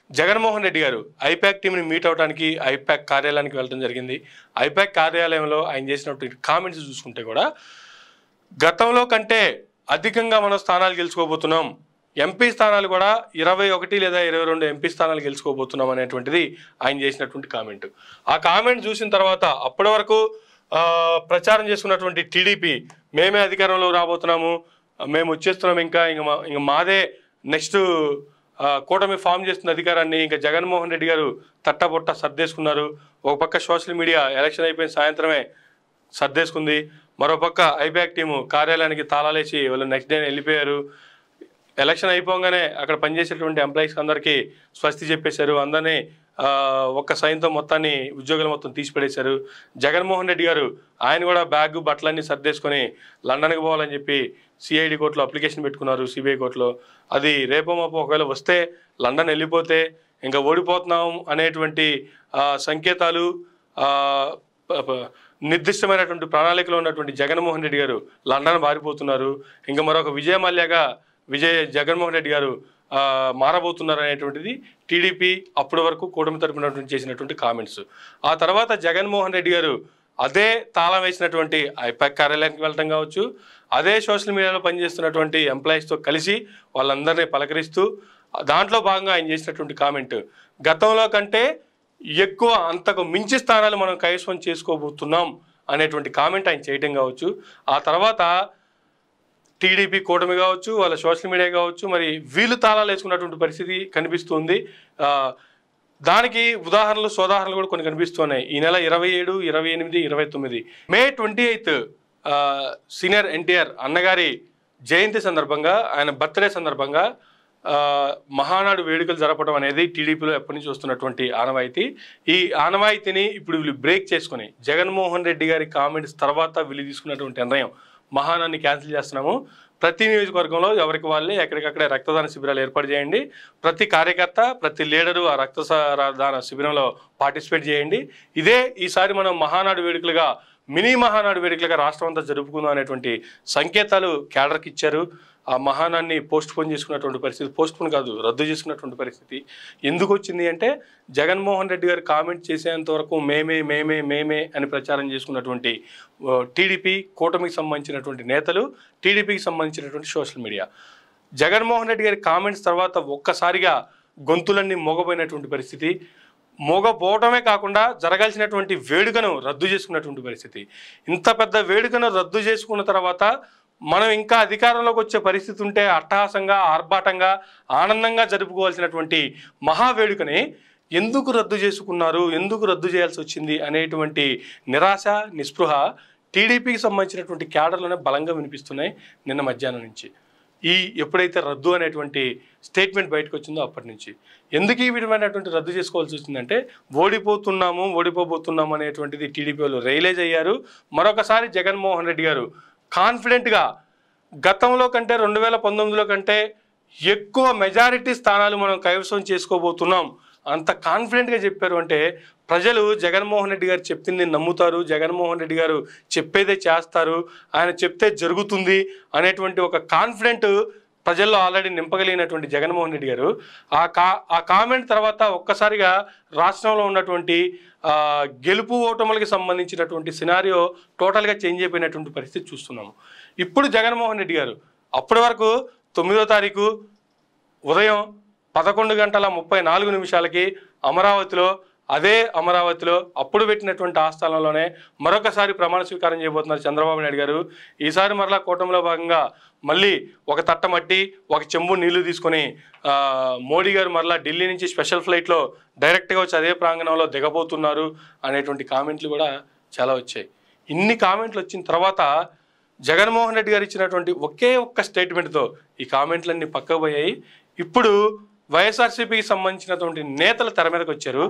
జగన్మోహన్ రెడ్డి గారు ఐపాక్ టీంని మీట్ అవడానికి ఐపాక్ కార్యాలయానికి వెళ్ళడం జరిగింది. ఐపాక్ కార్యాలయంలో ఆయన చేసినటువంటి కామెంట్స్ చూసుకుంటే కూడా గతంలో కంటే అధికంగా మనం స్థానాలు గెలుచుకోబోతున్నాం, ఎంపీ స్థానాలు కూడా 21 లేదా 22 ఎంపీ స్థానాలు గెలుచుకోబోతున్నాం అనేటువంటిది ఆయన చేసినటువంటి కామెంట్. ఆ కామెంట్ చూసిన తర్వాత అప్పటి వరకు ప్రచారం చేసుకున్నటువంటి టీడీపీ మేమే అధికారంలో రాబోతున్నాము, మేము వచ్చేస్తున్నాం, ఇంకా మాదే నెక్స్ట్ కూటమి ఫామ్ చేస్తున్న అధికారాన్ని ఇంకా జగన్మోహన్ రెడ్డి గారు తట్టబొట్ట సర్దేసుకున్నారు. ఒక పక్క సోషల్ మీడియా ఎలక్షన్ అయిపోయిన సాయంత్రమే సర్దేసుకుంది, మరోపక్క ఐబ్యాక్ టీము కార్యాలయానికి తాళాలేసి వాళ్ళు నెక్స్ట్ డే వెళ్ళిపోయారు. ఎలక్షన్ అయిపోగానే అక్కడ పనిచేసేటువంటి ఎంప్లాయీస్ అందరికీ స్వస్తి చెప్పేశారు, అందరినీ ఒక్క సైన్తో మొత్తాన్ని ఉద్యోగులు మొత్తం తీసిపడేశారు. జగన్మోహన్ రెడ్డి గారు ఆయన కూడా బ్యాగ్ బట్టలన్నీ సర్దేసుకొని లండన్కి పోవాలని చెప్పి సిఐడి కోర్టులో అప్లికేషన్ పెట్టుకున్నారు, సిబిఐ కోర్టులో. అది రేపో మాపో ఒకవేళ వస్తే లండన్ వెళ్ళిపోతే ఇంకా ఓడిపోతున్నాం అనేటువంటి సంకేతాలు నిర్దిష్టమైనటువంటి ప్రణాళికలో ఉన్నటువంటి జగన్మోహన్ రెడ్డి గారు లండన్ మారిపోతున్నారు. ఇంకా మరొక విజయ మల్యగా జగన్మోహన్ రెడ్డి గారు మారబోతున్నారు అనేటువంటిది టీడీపీ అప్పటి వరకు కూటమి తరపున చేసినటువంటి కామెంట్స్. ఆ తర్వాత జగన్మోహన్ రెడ్డి గారు అదే తాళం వేసినటువంటి ఐపాక్ కార్యాలయానికి వెళ్ళటం కావచ్చు, అదే సోషల్ మీడియాలో పనిచేస్తున్నటువంటి ఎంప్లాయీస్తో కలిసి వాళ్ళందరినీ పలకరిస్తూ దాంట్లో భాగంగా ఆయన చేసినటువంటి కామెంట్, గతంలో కంటే ఎక్కువ అంతకు మించి స్థానాలు మనం కైవసం చేసుకోబోతున్నాం అనేటువంటి కామెంట్ ఆయన చేయటం కావచ్చు. ఆ తర్వాత టీడీపీ కూటమి కావచ్చు, వాళ్ళ సోషల్ మీడియా కావచ్చు, మరి వీళ్ళు తాళాలు వేసుకున్నటువంటి పరిస్థితి కనిపిస్తుంది. దానికి ఉదాహరణలు సోదాహరణలు కూడా కొన్ని కనిపిస్తున్నాయి. ఈ నెల 27, 28, 29 మే 28 సీనియర్ ఎన్టీఆర్ అన్నగారి జయంతి సందర్భంగా, ఆయన బర్త్డే సందర్భంగా మహానాడు వేడుకలు జరపడం అనేది టీడీపీలో ఎప్పటి నుంచి వస్తున్నటువంటి ఆనవాయితీ. ఈ ఆనవాయితీని ఇప్పుడు వీళ్ళు బ్రేక్ చేసుకుని జగన్మోహన్ రెడ్డి గారి కామెంట్స్ తర్వాత వీళ్ళు తీసుకున్నటువంటి నిర్ణయం, మహానాన్ని క్యాన్సిల్ చేస్తున్నాము, ప్రతి నియోజకవర్గంలో ఎవరికి వాళ్ళే ఎక్కడికక్కడే రక్తదాన శిబిరాలు ఏర్పాటు చేయండి, ప్రతి కార్యకర్త ప్రతి లీడరు ఆ రక్తదాన శిబిరంలో పార్టిసిపేట్ చేయండి, ఇదే ఈసారి మనం మహానాడు వేడుకలుగా మినీ మహానాడు వేడుకలుగా రాష్ట్రం అంతా జరుపుకుందాం అనేటువంటి సంకేతాలు కేడర్కి ఇచ్చారు. ఆ మహానాన్ని పోస్ట్పోన్ చేసుకున్నటువంటి పరిస్థితి, పోస్ట్పోన్ కాదు రద్దు చేసుకున్నటువంటి పరిస్థితి ఎందుకు వచ్చింది అంటే, జగన్మోహన్ రెడ్డి గారు కామెంట్ చేసేంత వరకు మేమే మేమే మేమే అని ప్రచారం చేసుకున్నటువంటి టీడీపీ కూటమికి సంబంధించినటువంటి నేతలు, టీడీపీకి సంబంధించినటువంటి సోషల్ మీడియా, జగన్మోహన్ రెడ్డి గారి కామెంట్స్ తర్వాత ఒక్కసారిగా గొంతులన్నీ మోగపోయినటువంటి పరిస్థితి. మోగపోవటమే కాకుండా జరగాల్సినటువంటి వేడుకను రద్దు చేసుకున్నటువంటి పరిస్థితి. ఇంత పెద్ద వేడుకను రద్దు చేసుకున్న తర్వాత మనం ఇంకా అధికారంలోకి వచ్చే పరిస్థితి ఉంటే అట్టహాసంగా, ఆర్భాటంగా, ఆనందంగా జరుపుకోవాల్సినటువంటి మహావేడుకని ఎందుకు రద్దు చేసుకున్నారు, ఎందుకు రద్దు చేయాల్సి వచ్చింది అనేటువంటి నిరాశ, నిస్పృహ టీడీపీకి సంబంధించినటువంటి క్యాడర్లోనే బలంగా వినిపిస్తున్నాయి నిన్న మధ్యాహ్నం నుంచి. ఎప్పుడైతే రద్దు అనేటువంటి స్టేట్మెంట్ బయటకు వచ్చిందో అప్పటి నుంచి ఎందుకు ఈ విధమైనటువంటి రద్దు చేసుకోవాల్సి వచ్చిందంటే, ఓడిపోబోతున్నాము అనేటువంటిది టీడీపీ వాళ్ళు రియలైజ్ అయ్యారు. మరొకసారి జగన్మోహన్ రెడ్డి గారు కాన్ఫిడెంట్గా గతంలో కంటే 2019లో కంటే ఎక్కువ మెజారిటీ స్థానాలు మనం కైవసం చేసుకోబోతున్నాం అంత కాన్ఫిడెంట్గా చెప్పారు. అంటే ప్రజలు జగన్మోహన్ రెడ్డి గారు చెప్పింది నమ్ముతారు, జగన్మోహన్ రెడ్డి గారు చెప్పేదే చేస్తారు, ఆయన చెప్తే జరుగుతుంది అనేటువంటి ఒక కాన్ఫిడెంట్ ప్రజల్లో ఆల్రెడీ నింపగలిగినటువంటి జగన్మోహన్ రెడ్డి గారు ఆ కామెంట్ తర్వాత ఒక్కసారిగా రాష్ట్రంలో ఉన్నటువంటి గెలుపు ఓటములకి సంబంధించినటువంటి సినారియో టోటల్గా చేంజ్ అయిపోయినటువంటి పరిస్థితి చూస్తున్నాము. ఇప్పుడు జగన్మోహన్ రెడ్డి గారు అప్పటి వరకు 9వ తారీఖు ఉదయం 11:34 అమరావతిలో అప్పుడు పెట్టినటువంటి ఆస్థానంలోనే మరొకసారి ప్రమాణ స్వీకారం చేయబోతున్నారు చంద్రబాబు నాయుడు గారు. ఈసారి మరలా కూటమిలో భాగంగా మళ్ళీ ఒక తట్ట మట్టి, ఒక చెంబు నీళ్లు తీసుకొని మోడీ గారు మరలా ఢిల్లీ నుంచి స్పెషల్ ఫ్లైట్లో డైరెక్ట్గా వచ్చి అదే ప్రాంగణంలో దిగబోతున్నారు అనేటువంటి కామెంట్లు కూడా చాలా వచ్చాయి. ఇన్ని కామెంట్లు వచ్చిన తర్వాత జగన్మోహన్ రెడ్డి గారు ఇచ్చినటువంటి ఒకే ఒక్క స్టేట్మెంట్తో ఈ కామెంట్లన్నీ పక్కకు పోయాయి. ఇప్పుడు వైఎస్ఆర్సీపీకి సంబంధించినటువంటి నేతలు తెర మీదకి వచ్చారు.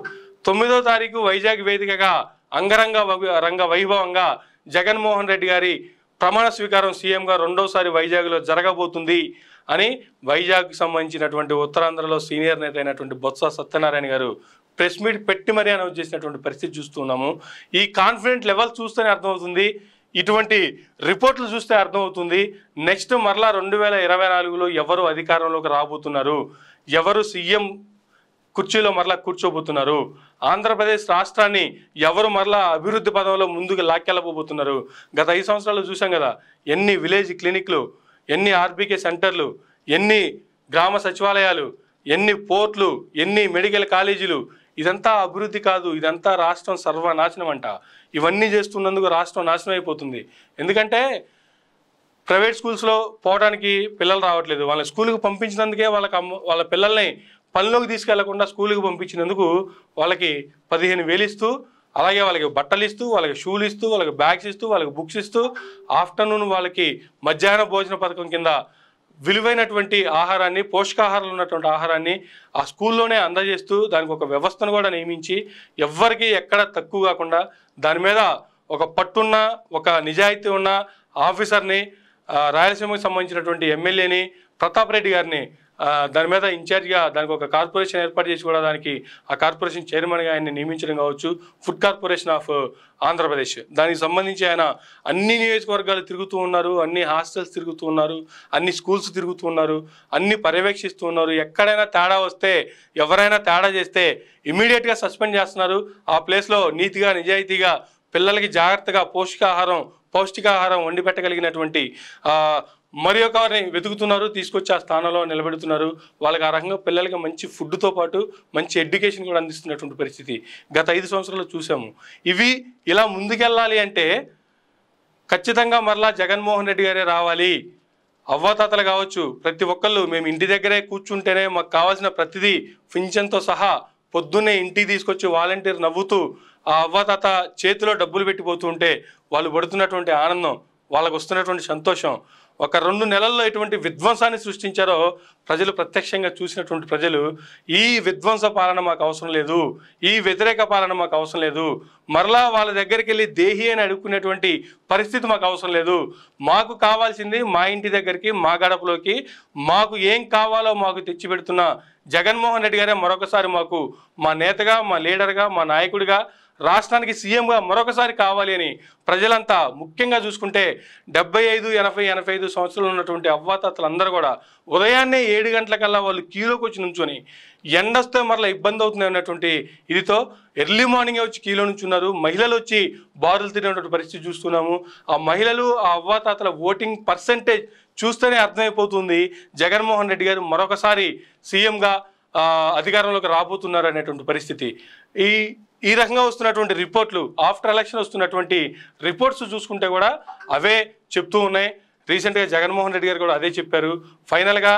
9వ తారీఖు వైజాగ్ వేదికగా రంగ వైభవంగా జగన్మోహన్ రెడ్డి గారి ప్రమాణ స్వీకారం సీఎంగా రెండోసారి వైజాగ్లో జరగబోతుంది అని వైజాగ్కి సంబంధించినటువంటి ఉత్తరాంధ్రలో సీనియర్ నేత అయినటువంటి బొత్స సత్యనారాయణ గారు ప్రెస్ మీట్ పెట్టి మరీ అనౌన్స్ చేసినటువంటి పరిస్థితి చూస్తున్నాము. ఈ కాన్ఫిడెంట్ లెవెల్ చూస్తేనే అర్థమవుతుంది, ఇటువంటి రిపోర్ట్లు చూస్తే అర్థమవుతుంది నెక్స్ట్ మరలా 2024లో ఎవరు అధికారంలోకి రాబోతున్నారు, ఎవరు సీఎం కుర్చీలో మరలా కూర్చోబోతున్నారు, ఆంధ్రప్రదేశ్ రాష్ట్రాన్ని ఎవరు మరలా అభివృద్ధి పదంలో ముందుకు లాక్కెళ్ళబోతున్నారు. గత 5 సంవత్సరాలు చూసాం కదా, ఎన్ని విలేజ్ క్లినిక్లు, ఎన్ని ఆర్బీకే సెంటర్లు, ఎన్ని గ్రామ సచివాలయాలు, ఎన్ని పోర్ట్లు, ఎన్ని మెడికల్ కాలేజీలు, ఇదంతా అభివృద్ధి కాదు, ఇదంతా రాష్ట్రం సర్వనాశనం అంట. ఇవన్నీ చేస్తున్నందుకు రాష్ట్రం నాశనం అయిపోతుంది. ఎందుకంటే ప్రైవేట్ స్కూల్స్లో పోవడానికి పిల్లలు రావట్లేదు. వాళ్ళని స్కూల్కి పంపించినందుకే వాళ్ళ పిల్లల్ని పనిలోకి తీసుకెళ్లకుండా స్కూల్కి పంపించినందుకు వాళ్ళకి 15,000 ఇస్తూ, అలాగే వాళ్ళకి బట్టలు ఇస్తూ, వాళ్ళకి షూలు ఇస్తూ, వాళ్ళకి బ్యాగ్స్ ఇస్తూ, వాళ్ళకి బుక్స్ ఇస్తూ, ఆఫ్టర్నూన్ వాళ్ళకి మధ్యాహ్న భోజన పథకం కింద విలువైనటువంటి ఆహారాన్ని, పోషకాహారాలు ఉన్నటువంటి ఆహారాన్ని ఆ స్కూల్లోనే అందజేస్తూ దానికి ఒక వ్యవస్థను కూడా నియమించి ఎవ్వరికి ఎక్కడ తక్కువ కాకుండా దాని మీద ఒక పట్టున్న, ఒక నిజాయితీ ఉన్న ఆఫీసర్ని, రాయలసీమకు సంబంధించినటువంటి ఎమ్మెల్యేని ప్రతాప్ రెడ్డి గారిని దాని మీద ఇన్ఛార్జ్గా దానికి ఒక కార్పొరేషన్ ఏర్పాటు చేసి కూడా దానికి ఆ కార్పొరేషన్ చైర్మన్గా ఆయన్ని నియమించడం కావచ్చు. ఫుడ్ కార్పొరేషన్ ఆఫ్ ఆంధ్రప్రదేశ్, దానికి సంబంధించి ఆయన అన్ని నియోజకవర్గాలు తిరుగుతూ ఉన్నారు, అన్ని హాస్టల్స్ తిరుగుతూ ఉన్నారు, అన్ని స్కూల్స్ తిరుగుతూ ఉన్నారు, అన్ని పర్యవేక్షిస్తూ ఉన్నారు. ఎక్కడైనా తేడా వస్తే, ఎవరైనా తేడా చేస్తే ఇమీడియట్గా సస్పెండ్ చేస్తున్నారు. ఆ ప్లేస్లో నీతిగా, నిజాయితీగా పిల్లలకి జాగ్రత్తగా పౌష్టికాహారం వండి పెట్టగలిగినటువంటి మరి ఒకరిని వెతుకుతున్నారు, తీసుకొచ్చి ఆ స్థానంలో నిలబెడుతున్నారు. వాళ్ళకి ఆ రకంగా పిల్లలకి మంచి ఫుడ్తో పాటు మంచి ఎడ్యుకేషన్ కూడా అందిస్తున్నటువంటి పరిస్థితి గత 5 సంవత్సరాలు చూసాము. ఇవి ఇలా ముందుకెళ్ళాలి అంటే ఖచ్చితంగా మరలా జగన్మోహన్ రెడ్డి గారే రావాలి. అవ్వాతాతలు కావచ్చు, ప్రతి ఒక్కళ్ళు మేము ఇంటి దగ్గరే కూర్చుంటేనే మాకు కావాల్సిన ప్రతిదీ పింఛన్తో సహా పొద్దున్నే ఇంటికి తీసుకొచ్చి వాలంటీర్ నవ్వుతూ ఆ అవ్వాతాత చేతిలో డబ్బులు పెట్టిపోతూ ఉంటే వాళ్ళు పడుతున్నటువంటి ఆనందం, వాళ్ళకు వస్తున్నటువంటి సంతోషం, ఒక 2 నెలల్లో ఎటువంటి విధ్వంసాన్ని సృష్టించారో ప్రజలు ప్రత్యక్షంగా చూసినటువంటి ప్రజలు, ఈ విధ్వంస పాలన మాకు అవసరం లేదు, ఈ వ్యతిరేక పాలన మాకు అవసరం లేదు, మరలా వాళ్ళ దగ్గరికి వెళ్ళి దేహి అని అడుక్కునేటువంటి పరిస్థితి మాకు అవసరం లేదు. మాకు కావాల్సింది మా ఇంటి దగ్గరికి, మా గడపలోకి మాకు ఏం కావాలో మాకు తెచ్చిపెడుతున్న జగన్మోహన్ రెడ్డి గారే మరొకసారి మాకు మా నేతగా, మా లీడర్గా, మా నాయకుడిగా, రాష్ట్రానికి సీఎంగా మరొకసారి కావాలి అని ప్రజలంతా, ముఖ్యంగా చూసుకుంటే 75, 80, 85 సంవత్సరాలు ఉన్నటువంటి అవ్వాతాతలందరూ కూడా ఉదయాన్నే 7 గంటలకల్లా వాళ్ళు క్యూలోకి వచ్చి నుంచొని ఎండొస్తే మరలా ఇబ్బంది అవుతుంది అన్నటువంటి ఇదితో ఎర్లీ మార్నింగే వచ్చి క్యూలో నుంచున్నారు. మహిళలు వచ్చి బారులు తిరిగినటువంటి పరిస్థితి చూస్తున్నాము. ఆ మహిళలు, ఆ అవ్వాతాతల ఓటింగ్ పర్సెంటేజ్ చూస్తేనే అర్థమైపోతుంది జగన్మోహన్ రెడ్డి గారు మరొకసారి సీఎంగా అధికారంలోకి రాబోతున్నారు అనేటువంటి పరిస్థితి. ఈ రకంగా వస్తున్నటువంటి రిపోర్ట్లు, ఆఫ్టర్ ఎలక్షన్ వస్తున్నటువంటి రిపోర్ట్స్ చూసుకుంటే కూడా అవే చెప్తూ ఉన్నాయి. రీసెంట్గా జగన్మోహన్ రెడ్డి గారు కూడా అదే చెప్పారు. ఫైనల్గా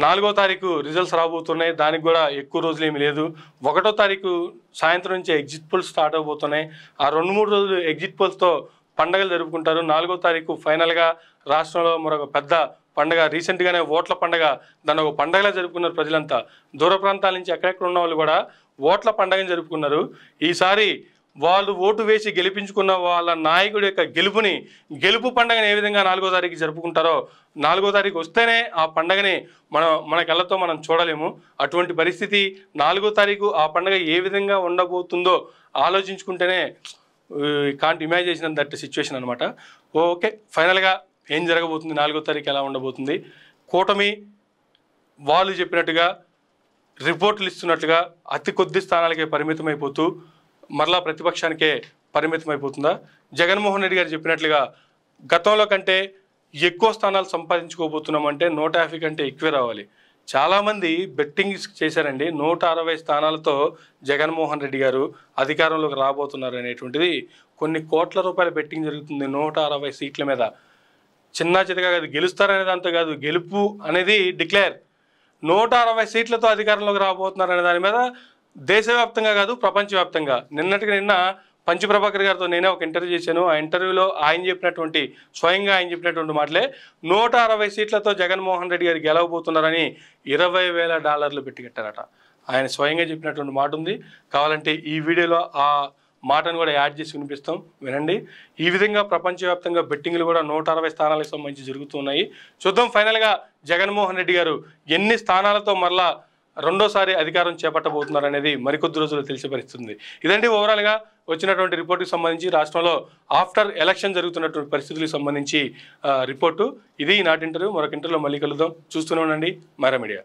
4వ తారీఖు రిజల్ట్స్ రాబోతున్నాయి, దానికి కూడా ఎక్కువ రోజులు ఏమీ లేదు. 1వ తారీఖు సాయంత్రం నుంచి ఎగ్జిట్ పోల్స్ స్టార్ట్ అవబోతున్నాయి. ఆ 2-3 రోజులు ఎగ్జిట్ పోల్స్తో పండగలు జరుపుకుంటారు. 4వ తారీఖు ఫైనల్గా రాష్ట్రంలో మరొక పెద్ద పండగ, రీసెంట్గానే ఓట్ల పండగ, దాన్ని ఒక పండగలా జరుపుకున్నారు ప్రజలంతా. దూర ప్రాంతాల నుంచి ఎక్కడెక్కడ ఉన్న వాళ్ళు కూడా ఓట్ల పండగని జరుపుకున్నారు. ఈసారి వాళ్ళు ఓటు వేసి గెలిపించుకున్న వాళ్ళ నాయకుడి యొక్క గెలుపు పండగని ఏ విధంగా 4వ తారీఖు జరుపుకుంటారో, 4వ తారీఖు వస్తేనే ఆ పండగని మన కళ్ళతో మనం చూడలేము. అటువంటి పరిస్థితి 4వ తారీఖు ఆ పండగ ఏ విధంగా ఉండబోతుందో ఆలోచించుకుంటేనే కాంట్ ఇమాజినేషన్ దట్ సిచ్యువేషన్ అనమాట. ఓకే, ఫైనల్గా ఏం జరగబోతుంది, 4వ తారీఖు ఎలా ఉండబోతుంది? కూటమి వాళ్ళు చెప్పినట్టుగా, రిపోర్ట్లు ఇస్తున్నట్టుగా అతి కొద్ది స్థానాలకే పరిమితం అయిపోతూ మరలా ప్రతిపక్షానికే పరిమితం అయిపోతుందా? జగన్మోహన్ రెడ్డి గారు చెప్పినట్లుగా గతంలో కంటే ఎక్కువ స్థానాలు సంపాదించుకోబోతున్నామంటే 150 కంటే ఎక్కువే రావాలి. చాలామంది బెట్టింగ్ చేశారండి. 160 స్థానాలతో జగన్మోహన్ రెడ్డి గారు అధికారంలోకి రాబోతున్నారు అనేటువంటిది కొన్ని కోట్ల రూపాయల బెట్టింగ్ జరుగుతుంది 160 సీట్ల మీద. చిన్న చితగా కాదు, గెలుస్తారనే దాంతో కాదు, గెలుపు అనేది డిక్లేర్. 160 సీట్లతో అధికారంలోకి రాబోతున్నారు అనే దాని మీద దేశవ్యాప్తంగా కాదు, ప్రపంచవ్యాప్తంగా. నిన్న పంచు ప్రభాకర్ గారితో నేనే ఒక ఇంటర్వ్యూ చేశాను. ఆ ఇంటర్వ్యూలో స్వయంగా ఆయన చెప్పినటువంటి మాటలే, 160 సీట్లతో జగన్మోహన్ రెడ్డి గారు గెలవబోతున్నారని $20,000 పెట్టి కట్టారట. ఆయన స్వయంగా చెప్పినటువంటి మాట ఉంది. కావాలంటే ఈ వీడియోలో ఆ మాటను కూడా యాడ్ చేసి వినిపిస్తాం, వినండి. ఈ విధంగా ప్రపంచవ్యాప్తంగా బెట్టింగ్లు కూడా 160 స్థానాలకు సంబంధించి జరుగుతున్నాయి. చూద్దాం ఫైనల్గా జగన్మోహన్ రెడ్డి గారు ఎన్ని స్థానాలతో మరలా రెండోసారి అధికారం చేపట్టబోతున్నారు అనేది మరికొద్ది రోజులు తెలిసిపరుస్తుంది. ఇదండి ఓవరాల్గా వచ్చినటువంటి రిపోర్టుకి సంబంధించి రాష్ట్రంలో ఆఫ్టర్ ఎలక్షన్ జరుగుతున్నటువంటి పరిస్థితులకు సంబంధించి రిపోర్టు. ఇది నాటి ఇంటర్వ్యూ. మరొక ఇంటర్వ్యూలో మళ్ళీ కలుద్దాం. చూస్తూనే ఉండండి మైరా మీడియా.